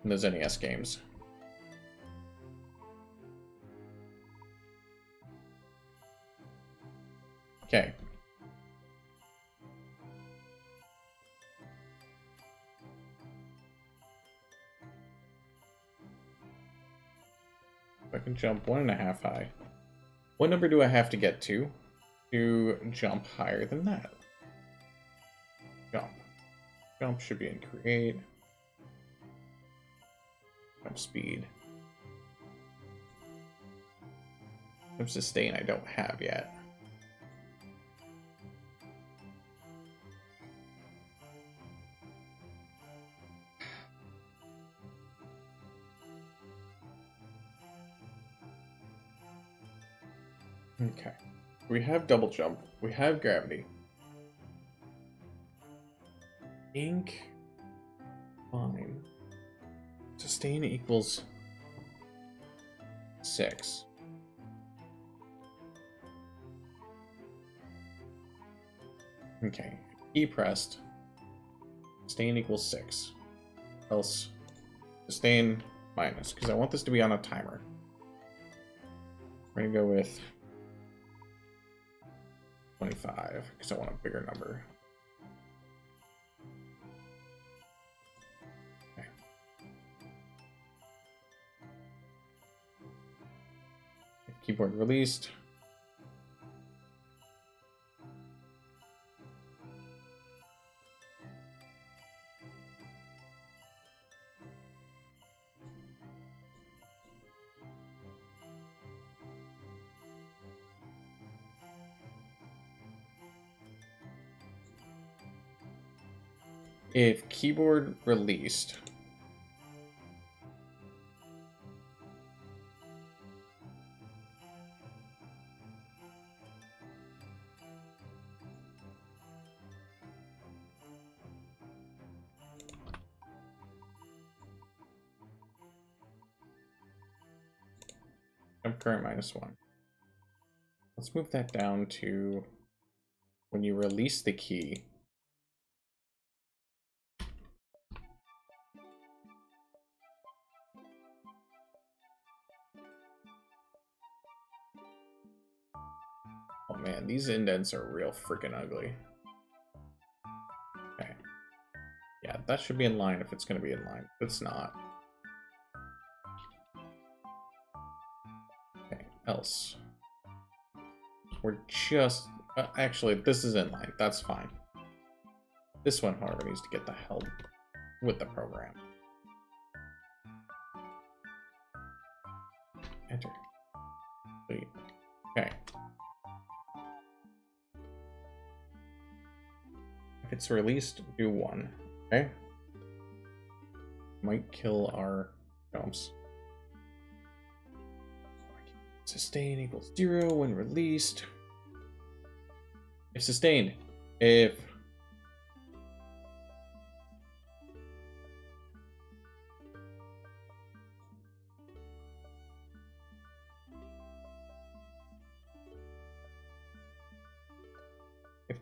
in those NES games. Okay. I can jump 1.5 high. What number do I have to get to jump higher than that? Jump. Jump should be in create. Jump speed. Jump sustain I don't have yet. Okay. We have double jump. We have gravity. Ink. Fine. Sustain equals 6. Okay, key pressed. Sustain equals 6. Else, sustain minus, because I want this to be on a timer. We're gonna go with 25, because I want a bigger number. Okay. Keyboard released. If keyboard released, jump current -1. Let's move that down to when you release the key. Oh man, these indents are real freaking ugly. Okay. Yeah, that should be in line if it's going to be in line. It's not. Okay, else. We're just... actually, this is in line. That's fine. This one, however, needs to get the hell with the program. Enter. Wait. Okay. If it's released, do 1. Okay? Might kill our jumps. Sustain equals 0 when released. If sustained. If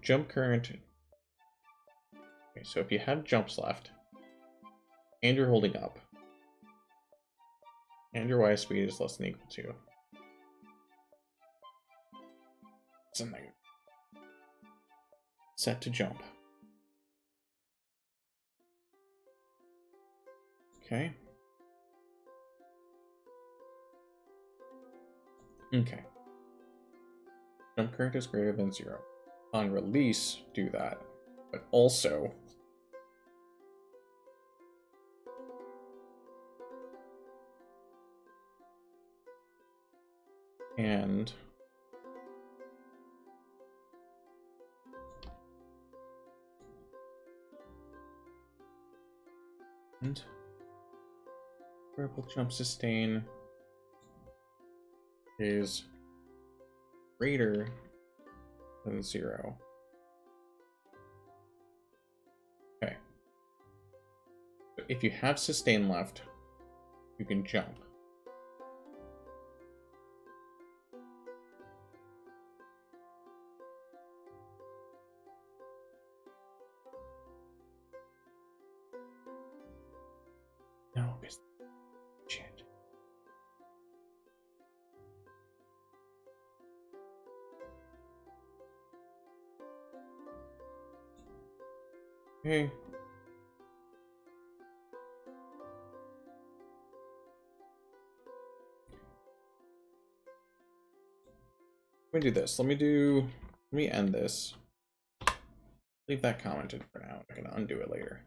jump current. Okay, so if you have jumps left, and you're holding up, and your Y speed is less than or equal to, something set to jump. Okay. Okay. Jump current is greater than 0. On release, do that. But also, and variable jump sustain is greater than 0. Okay. So if you have sustain left, you can jump. No, because shit. Okay. Let me do this. Let me end this. Leave that commented for now. I'm gonna undo it later.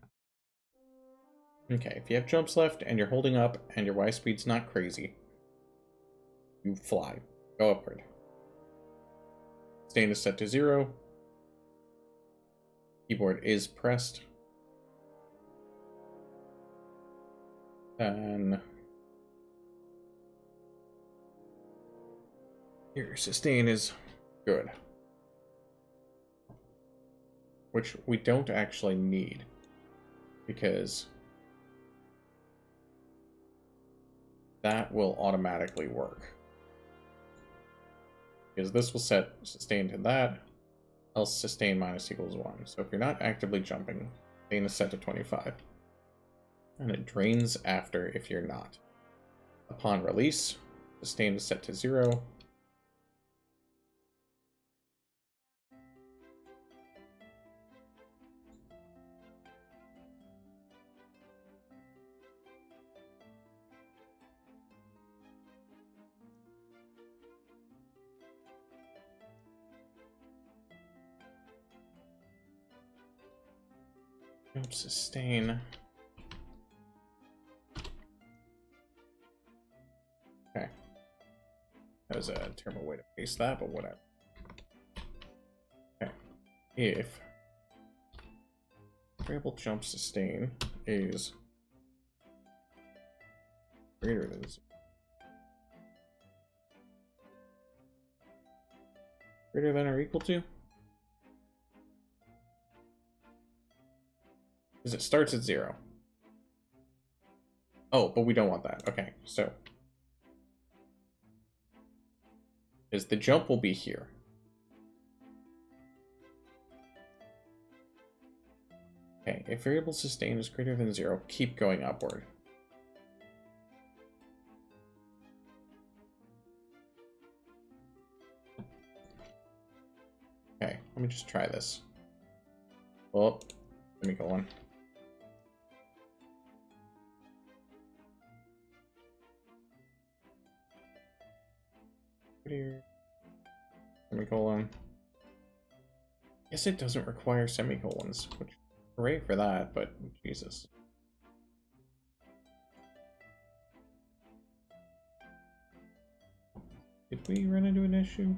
Okay, if you have jumps left and you're holding up and your Y speed's not crazy, you fly. Go upward. Sustain is set to 0. Keyboard is pressed. Then your sustain is good. Which we don't actually need, because that will automatically work. Because this will set sustain to that, else sustain minus equals 1. So if you're not actively jumping, sustain is set to 25. And it drains after if you're not. Upon release, sustain is set to 0. Jump sustain. Okay. That was a terrible way to paste that, but whatever. Okay. If variable jump sustain is greater than 0. Greater than or equal to? Because it starts at 0. Oh, but we don't want that. Okay, so is the jump will be here. Okay, if variable sustain is greater than 0, keep going upward. Okay, let me just try this. Oh, semicolon. Here. Semicolon. Guess it doesn't require semicolons, which hooray for that, but Jesus. Did we run into an issue?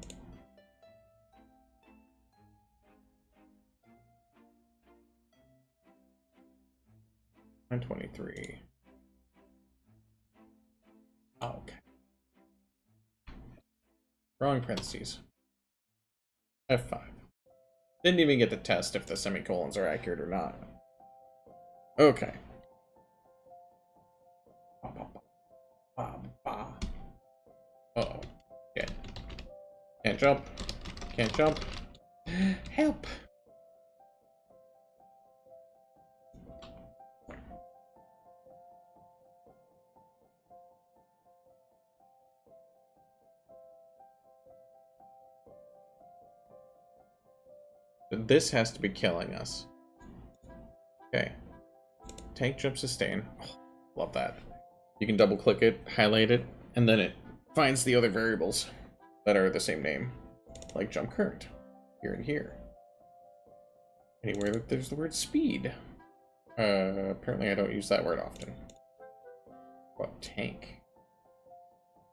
I'm 23. Oh, okay. Wrong parentheses. F5. Didn't even get to test if the semicolons are accurate or not. Okay. Uh-oh. Okay. Can't jump. Can't jump. Help! This has to be killing us. Okay. Tank jump sustain. Oh, love that. You can double click it, highlight it, and then it finds the other variables that are the same name. Like jump current. Here and here. Anywhere that there's the word speed. Apparently I don't use that word often. What, tank?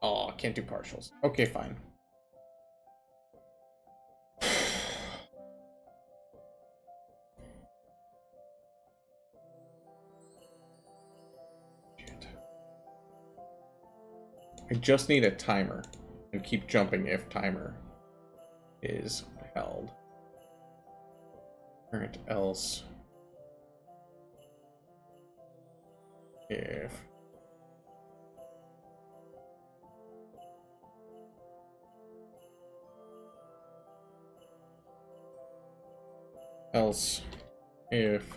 Oh, can't do partials. Okay, fine. I just need a timer and keep jumping if timer is held. Current else if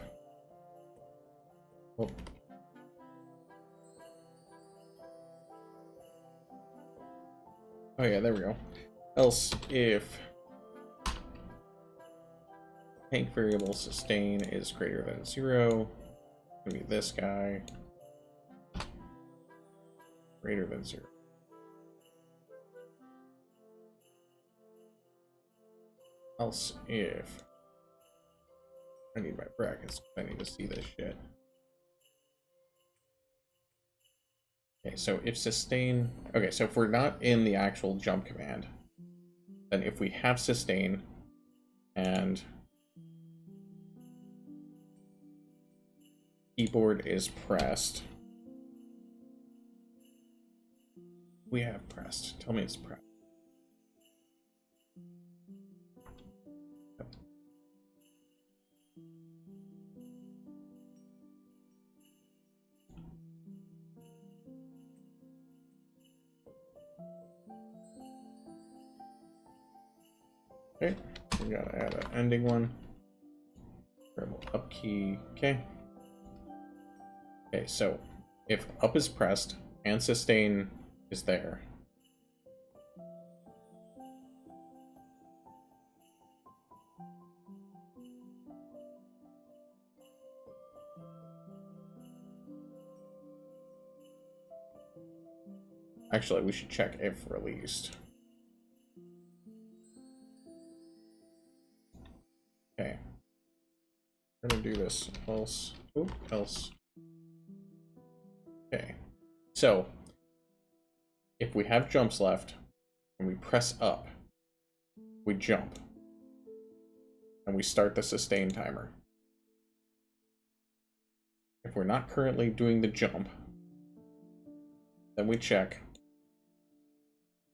oh, oh yeah, there we go. Else if tank variable sustain is greater than 0, it's gonna be this guy. Greater than 0. Else if I need my brackets, I need to see this shit. Okay, so if sustain, okay, so if we're not in the actual jump command, then if we have sustain and keyboard is pressed, we have pressed. Tell me it's pressed. Okay, we gotta add an ending one. Variable up key. Okay. Okay, so if up is pressed and sustain is there, actually we should check if released. Okay, we're gonna do this. Else, else. Okay, so if we have jumps left and we press up, we jump and we start the sustain timer. If we're not currently doing the jump, then we check,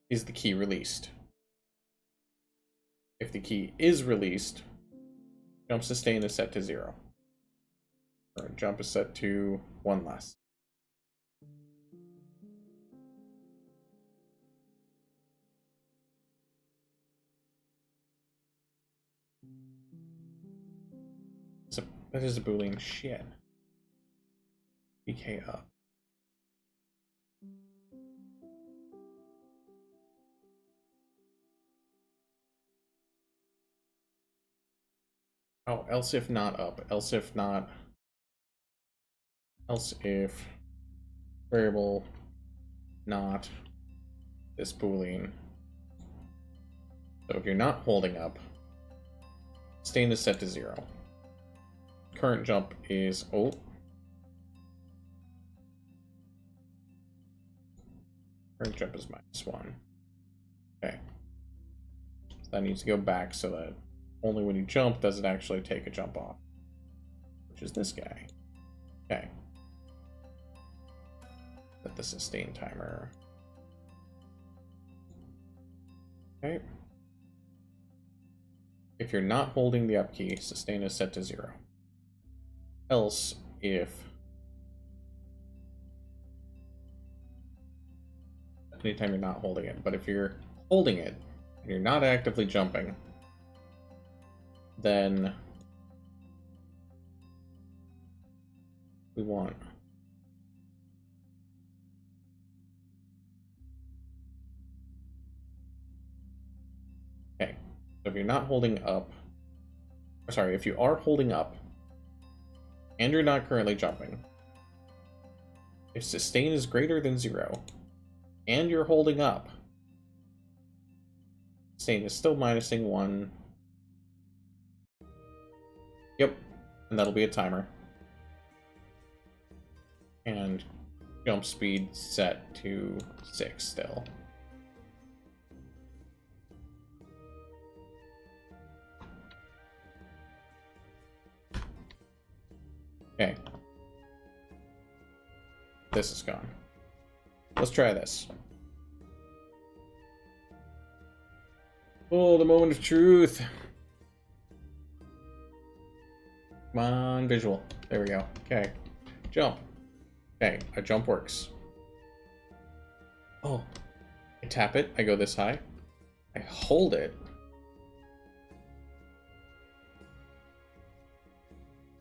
is the key released? If the key is released, jump sustain is set to 0. Or jump is set to 1 less. So that is a Boolean shit. BK up. Oh, else if not up. Else if not. Else if variable not this Boolean. So if you're not holding up, sustain is set to 0. Current jump is current jump is -1. Okay. So that needs to go back so that only when you jump does it actually take a jump off. Which is this guy. Okay. Set the sustain timer. Okay. If you're not holding the up key, sustain is set to 0. Else, if anytime you're not holding it, but if you're holding it and you're not actively jumping, then we want okay. So if you're not holding up, sorry, if you are holding up and you're not currently jumping, if sustain is greater than 0 and you're holding up, sustain is still -1. Yep, and that'll be a timer. And jump speed set to 6 still. Okay. This is gone. Let's try this. Oh, the moment of truth. Come on, visual. There we go. Okay. Jump. Okay, a jump works. Oh. I tap it. I go this high. I hold it.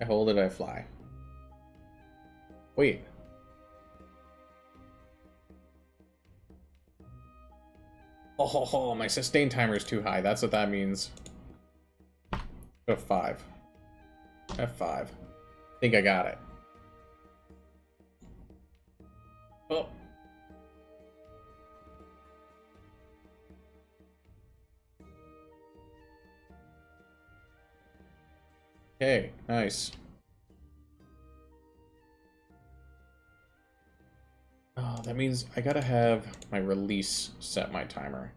I hold it, I fly. Wait. Oh, my sustain timer is too high. That's what that means. F5. F5. I think I got it. Oh. Okay, nice. Oh, that means I gotta have my release set my timer.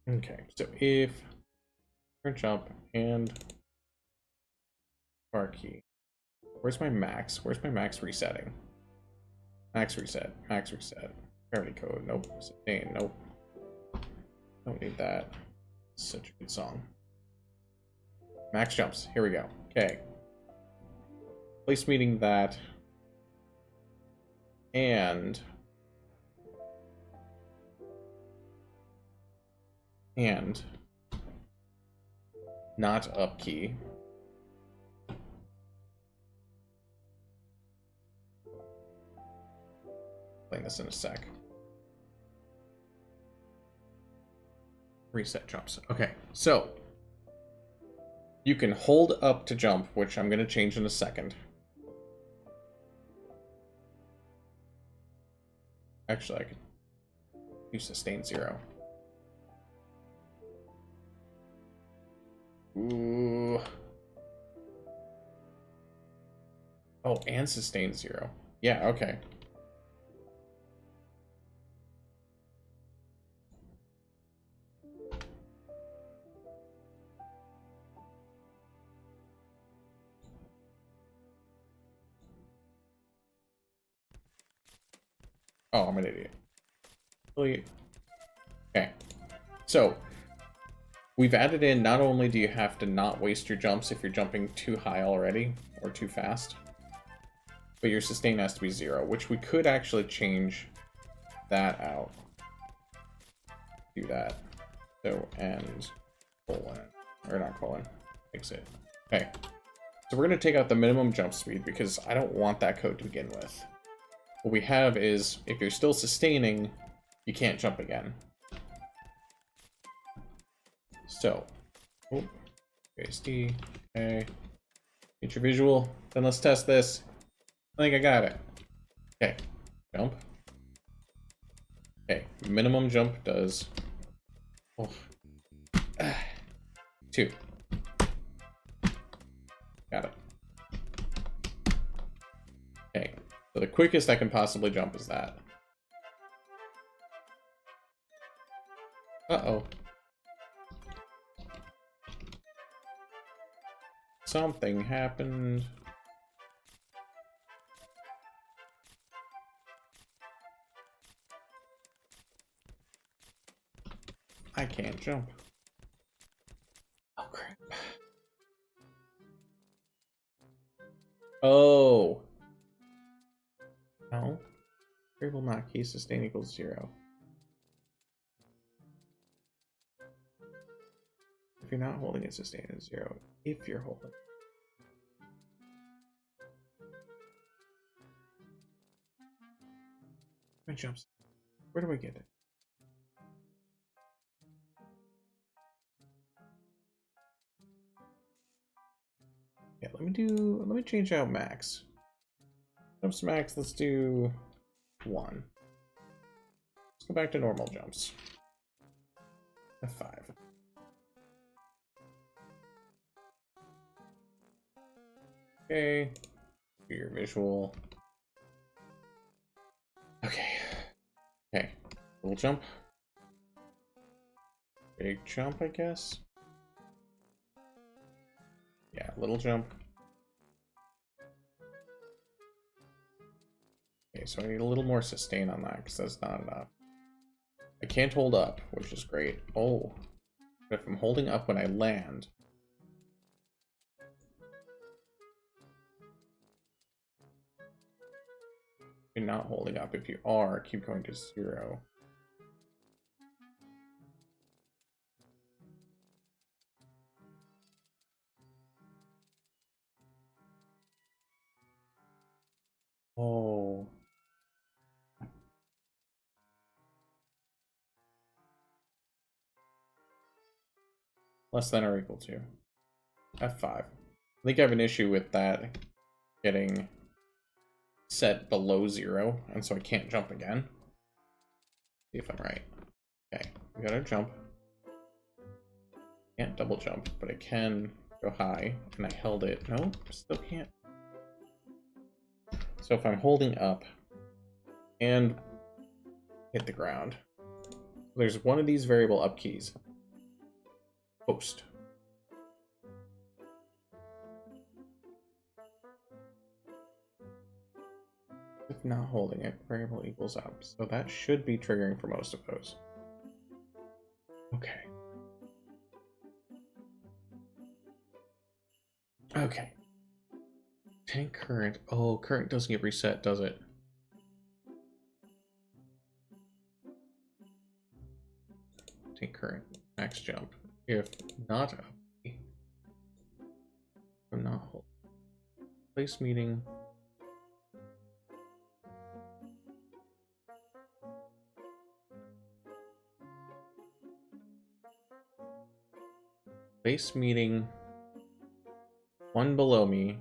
Okay, so if current jump and bar key. Where's my max? Where's my max resetting? Max reset. Max reset. Parity code. Nope. Sustain. Nope. Don't need that. Such a good song. Max jumps. Here we go. Okay. Place meeting that. And and not up key. Playing this in a sec. Reset jumps. Okay, so you can hold up to jump, which I'm going to change in a second. Actually, I could use sustain 0. Ooh. Oh, and sustain 0. Yeah, okay. Oh, I'm an idiot. Okay. So, we've added in, not only do you have to not waste your jumps if you're jumping too high already, or too fast, but your sustain has to be 0, which we could actually change that out. Do that. So, and colon, or not colon, fix it. Okay. So we're going to take out the minimum jump speed because I don't want that code to begin with. What we have is, if you're still sustaining, you can't jump again. So, oh, SD, okay, get your visual, then let's test this. I think I got it. Okay, jump. Okay, minimum jump does 2. Got it. Okay, so the quickest I can possibly jump is that. Uh-oh. Something happened. I can't jump. Oh, crap. Oh. No. Variable not key sustain equals 0. If you're not holding it, sustain is 0. If you're holding. My jumps. Where do I get it? Yeah, let me change out max. Jumps max, let's do 1. Let's go back to normal jumps. F5. Okay. Do your visual. Okay. Okay. Little jump. Big jump, I guess. Yeah, little jump. Okay, so I need a little more sustain on that because that's not enough. I can't hold up, which is great. Oh, but if I'm holding up when I land, you're not holding up. If you are, keep going to 0. Oh. Less than or equal to. F5. I think I have an issue with that getting set below 0, and so I can't jump again. See if I'm right. Okay, we gotta jump. Can't double jump, but I can go high, and I held it. No, still can't. So if I'm holding up and hit the ground, there's one of these variable up keys. Post. If not holding it, variable equals up. So that should be triggering for most of those. Okay. Okay. Tank current. Oh, current doesn't get reset, does it? Tank current. max jump. If not, I'm not holding. Place meeting. Place meeting. One below me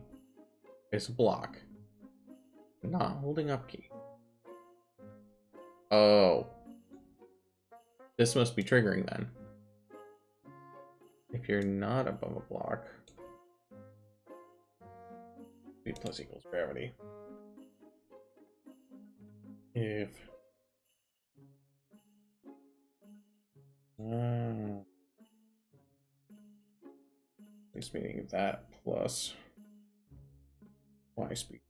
is a block. Not holding up key. Oh. This must be triggering then. If you're not above a block. Speed plus equals gravity. If place meaning that plus y speed.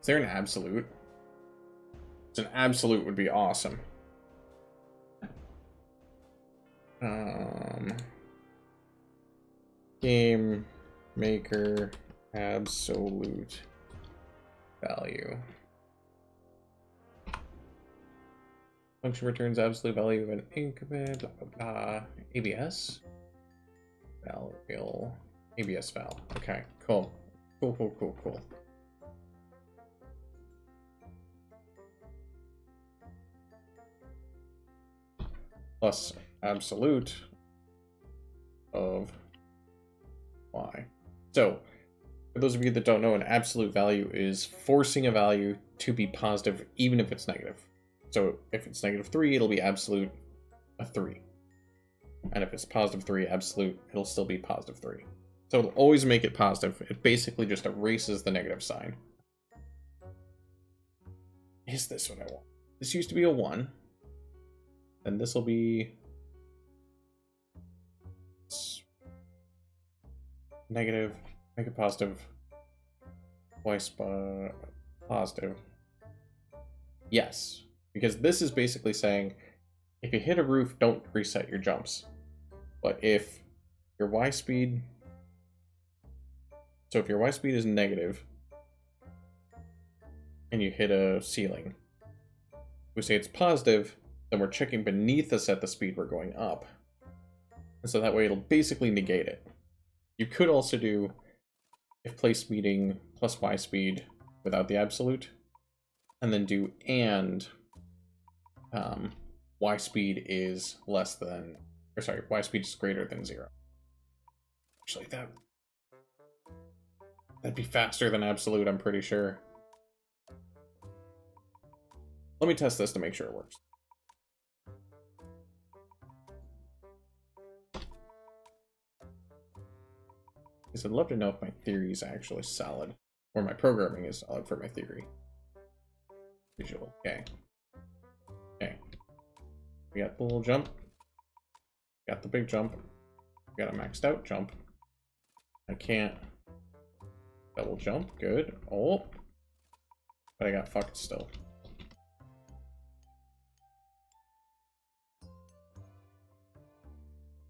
Is there an absolute? It's an absolute would be awesome. Game maker absolute value. Function returns absolute value of an increment. ABS? Val. ABS val. Okay, cool. Cool. Plus absolute of y. So, for those of you that don't know, an absolute value is forcing a value to be positive even if it's negative. So if it's -3, it'll be absolute a 3. And if it's +3 absolute, it'll still be +3. So it'll always make it positive. It basically just erases the negative sign. Is this what I want? This used to be a 1. And this will be negative, make it positive, twice positive. Yes, because this is basically saying if you hit a roof, don't reset your jumps. But if your y speed, so if your y speed is negative and you hit a ceiling, we say it's positive, then we're checking beneath us at the speed we're going up. And so that way it'll basically negate it. You could also do if place meeting plus y speed without the absolute, and then do and y speed is less than, or sorry, y speed is greater than 0. Actually, that'd be faster than absolute, I'm pretty sure. Let me test this to make sure it works. Because I'd love to know if my theory is actually solid, or my programming is solid for my theory. Visual, okay. Okay. We got the little jump. Got the big jump. We got a maxed out jump. I can't double jump, good. Oh. But I got fucked still.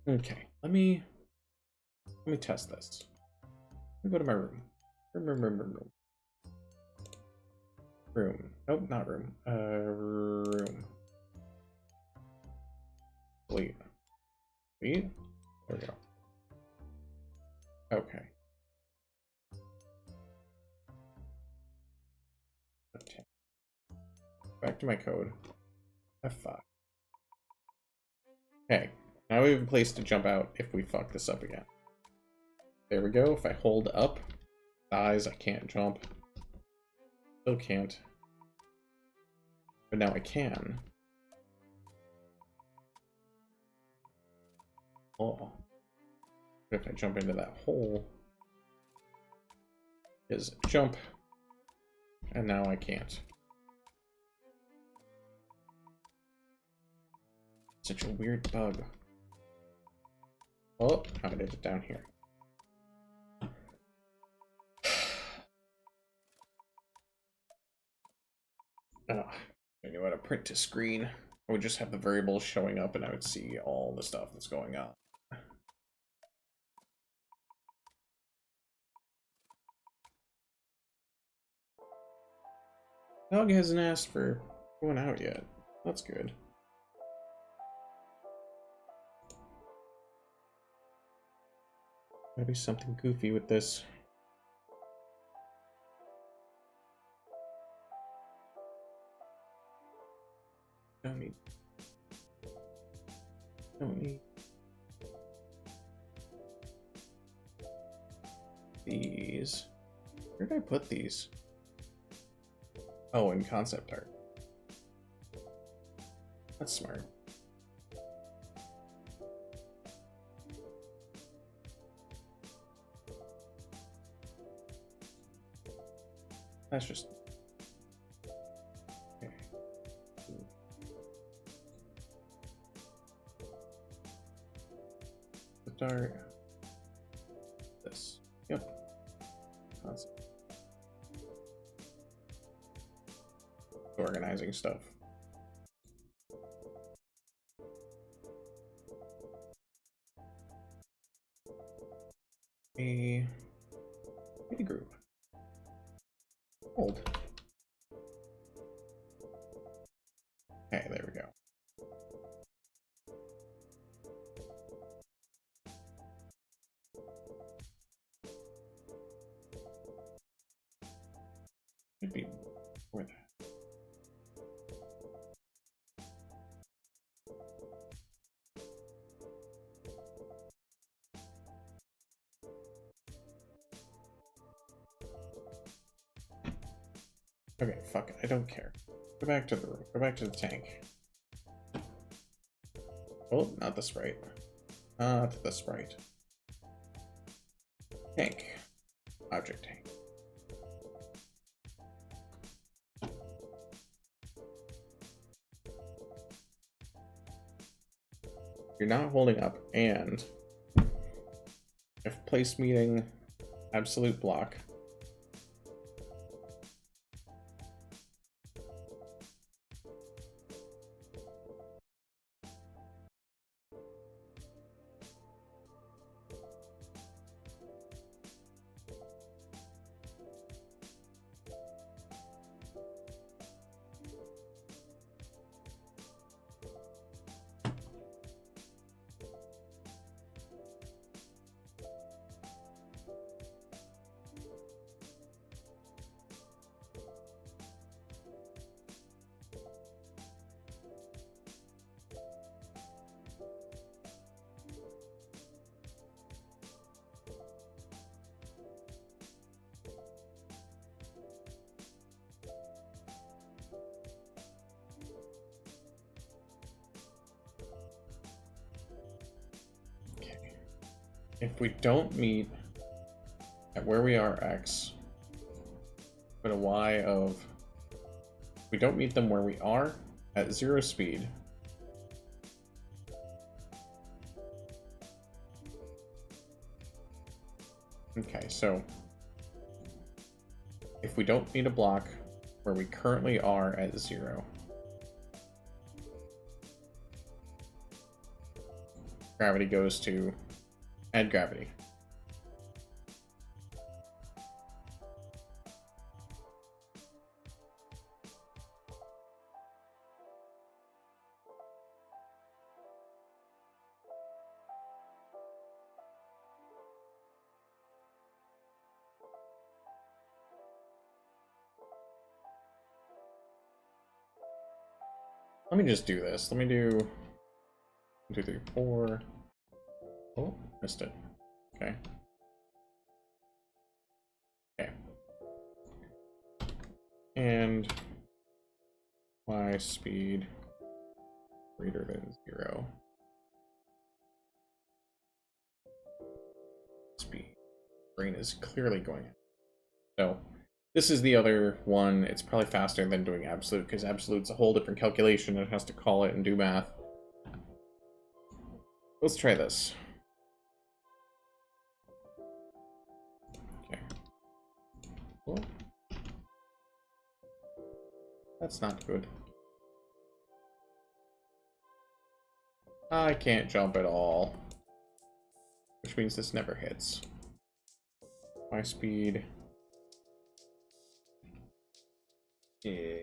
Okay, let me test this. Let me go to my room. Room. Nope, not room. Room. Delete. Delete? There we go. Okay. Okay. Back to my code. F5. Okay. Now we have a place to jump out if we fuck this up again. There we go. If I hold up, dies, I can't jump. Still can't. But now I can. Oh. But if I jump into that hole, is jump. And now I can't. Such a weird bug. Oh, I did it down here. Oh, I knew how to print to screen. I would just have the variables showing up and I would see all the stuff that's going on. Dog hasn't asked for going out yet. That's good. Gotta be something goofy with this. Don't need. Don't need. These. Where did I put these? Oh, in concept art. That's smart. That's just... Okay. Art. This. Yep. Concept. Organizing stuff. A group. Old. Okay, there we go. Should be more that. Okay, fuck it. I don't care. Go back to the room. Go back to the tank. Oh, not the sprite. Not the sprite. Tank. Object tank. You're not holding up, and if place meeting absolute block. If we don't meet at where we are X, put a Y of, if we don't meet them where we are at 0 speed, okay, so if we don't meet a block where we currently are at 0, gravity goes to add gravity. Let me just do this. Let me do 1, 2, 3, 4. Oh, missed it. Okay. Okay. And Y speed greater than 0. Speed. Brain is clearly going. So this is the other one. It's probably faster than doing absolute, because absolute's a whole different calculation. It has to call it and do math. Let's try this. Okay. Cool. That's not good. I can't jump at all, which means this never hits. My speed Yeah.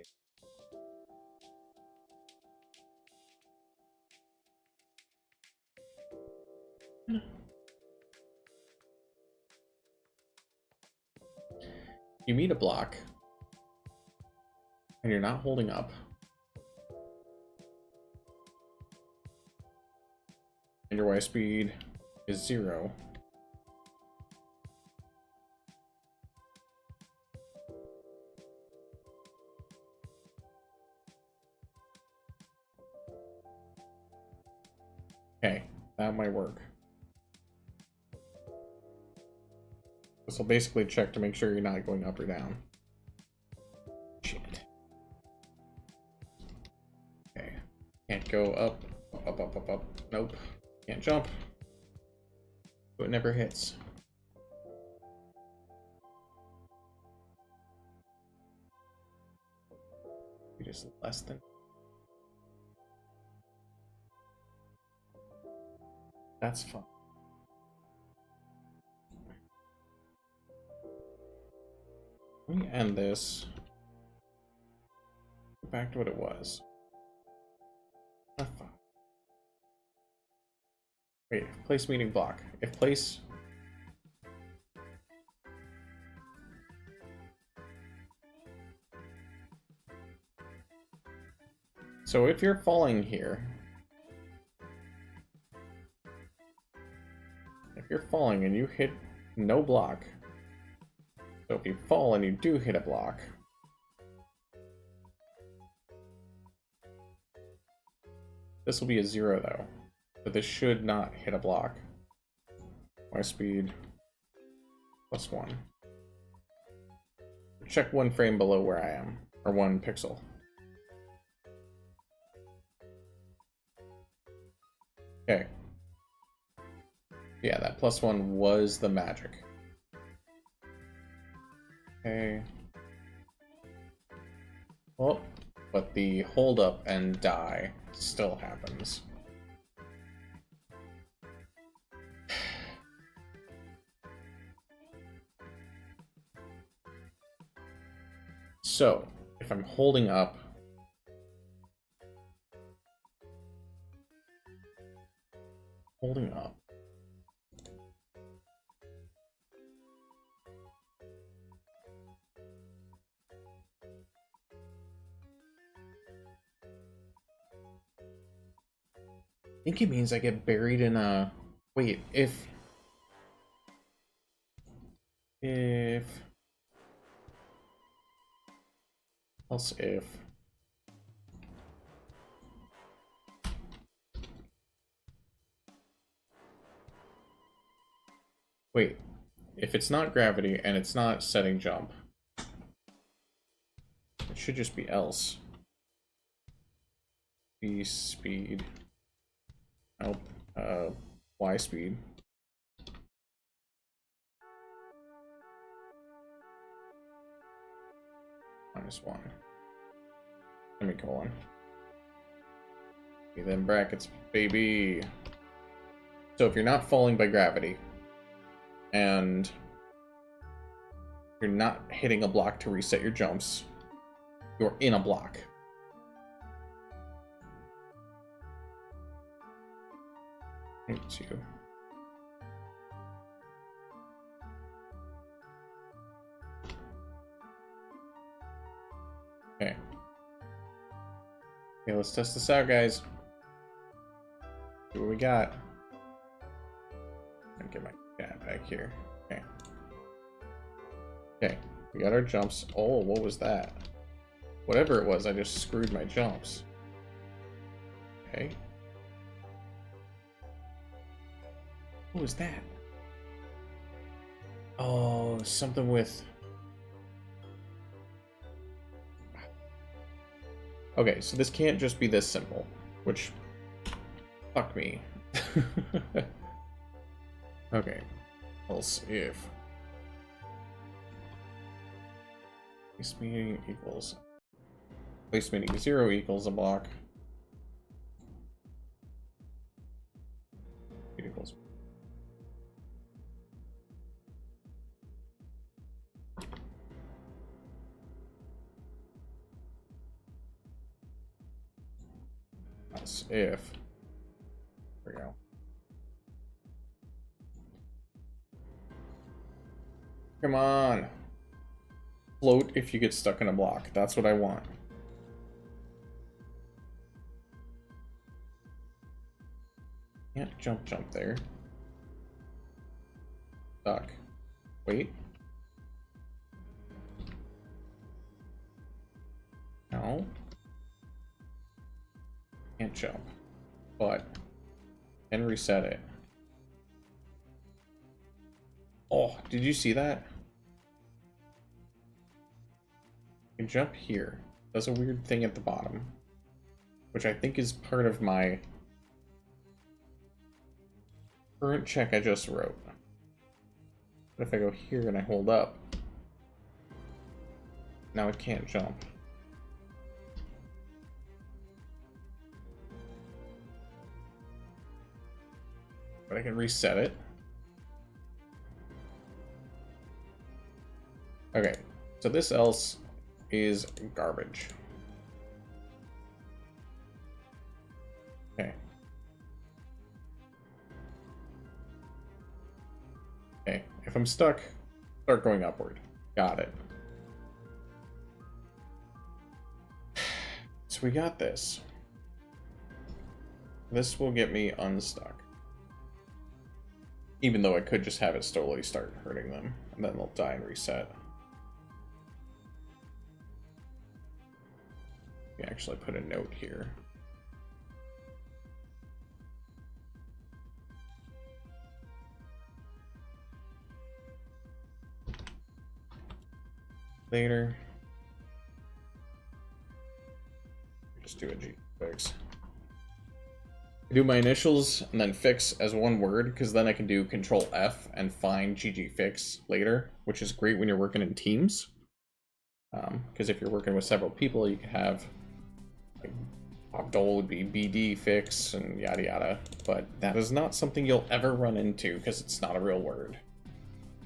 You meet a block, and you're not holding up. And your Y speed is 0. Okay, that might work. This will basically check to make sure you're not going up or down. Shit. Okay. Can't go up, up, up, up, up. Nope. Can't jump. So it never hits. You're just less than. That's fun. Let me end this. Go back to what it was. Ah, fuck. Wait, place meeting block. If place. So if you're falling here. If you're falling and you hit no block. So if you fall and you do hit a block. This will be a 0 though. But this should not hit a block. Y speed +1. Check 1 frame below where I am. Or 1 pixel. Okay. Yeah, that +1 was the magic. Okay. Well, but the hold up and die still happens. So, if I'm holding up, I think it means I get buried in a... Wait, if... Else if... Wait, if it's not gravity and it's not setting jump, it should just be else. B speed. Nope. Y speed. -1. Semicolon. Okay, then brackets, baby. So if you're not falling by gravity, and you're not hitting a block to reset your jumps, you're in a block. Thank you. Okay. Okay, let's test this out, guys. See what we got. Let me get my cat back here. Okay. Okay, we got our jumps. Oh, what was that? Whatever it was, I just screwed my jumps. Okay. What was that? Oh, something with... Okay, so this can't just be this simple, which... Fuck me. Okay. Else if... Place meeting equals... Place meeting 0 equals a block. It equals... Else if... There we go. Come on. Float if you get stuck in a block. That's what I want. Can't jump there. Stuck. Wait. No. Can't jump. But can reset it. Oh, did you see that? You can jump here. Does a weird thing at the bottom. Which I think is part of my current check I just wrote. But if I go here and I hold up, now it can't jump. But I can reset it. Okay, so this else is garbage. Okay. Okay, if I'm stuck, start going upward. Got it. So we got this. This will get me unstuck. Even though I could just have it slowly start hurting them, and then they'll die and reset. We actually put a note here. Later. Just do a G fix. I do my initials and then fix as one word, because then I can do Control F and find GG fix later, which is great when you're working in teams. Because if you're working with several people, you can have like, Abdul would be BD fix and yada yada, but that is not something you'll ever run into because it's not a real word.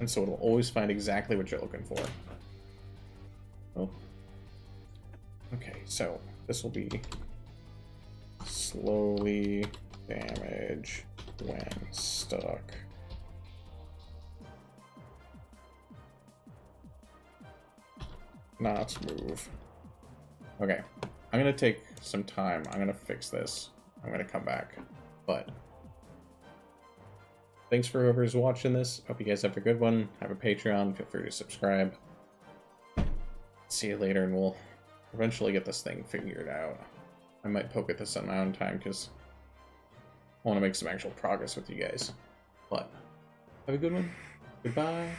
And so it'll always find exactly what you're looking for. Oh. Okay, so this will be slowly damage when stuck. Not move. Okay, I'm gonna take some time. I'm gonna fix this. I'm gonna come back. But thanks for whoever's watching this. Hope you guys have a good one. Have a Patreon. Feel free to subscribe. See you later, and we'll eventually get this thing figured out. I might poke at this on my own time because I want to make some actual progress with you guys. But have a good one. Goodbye.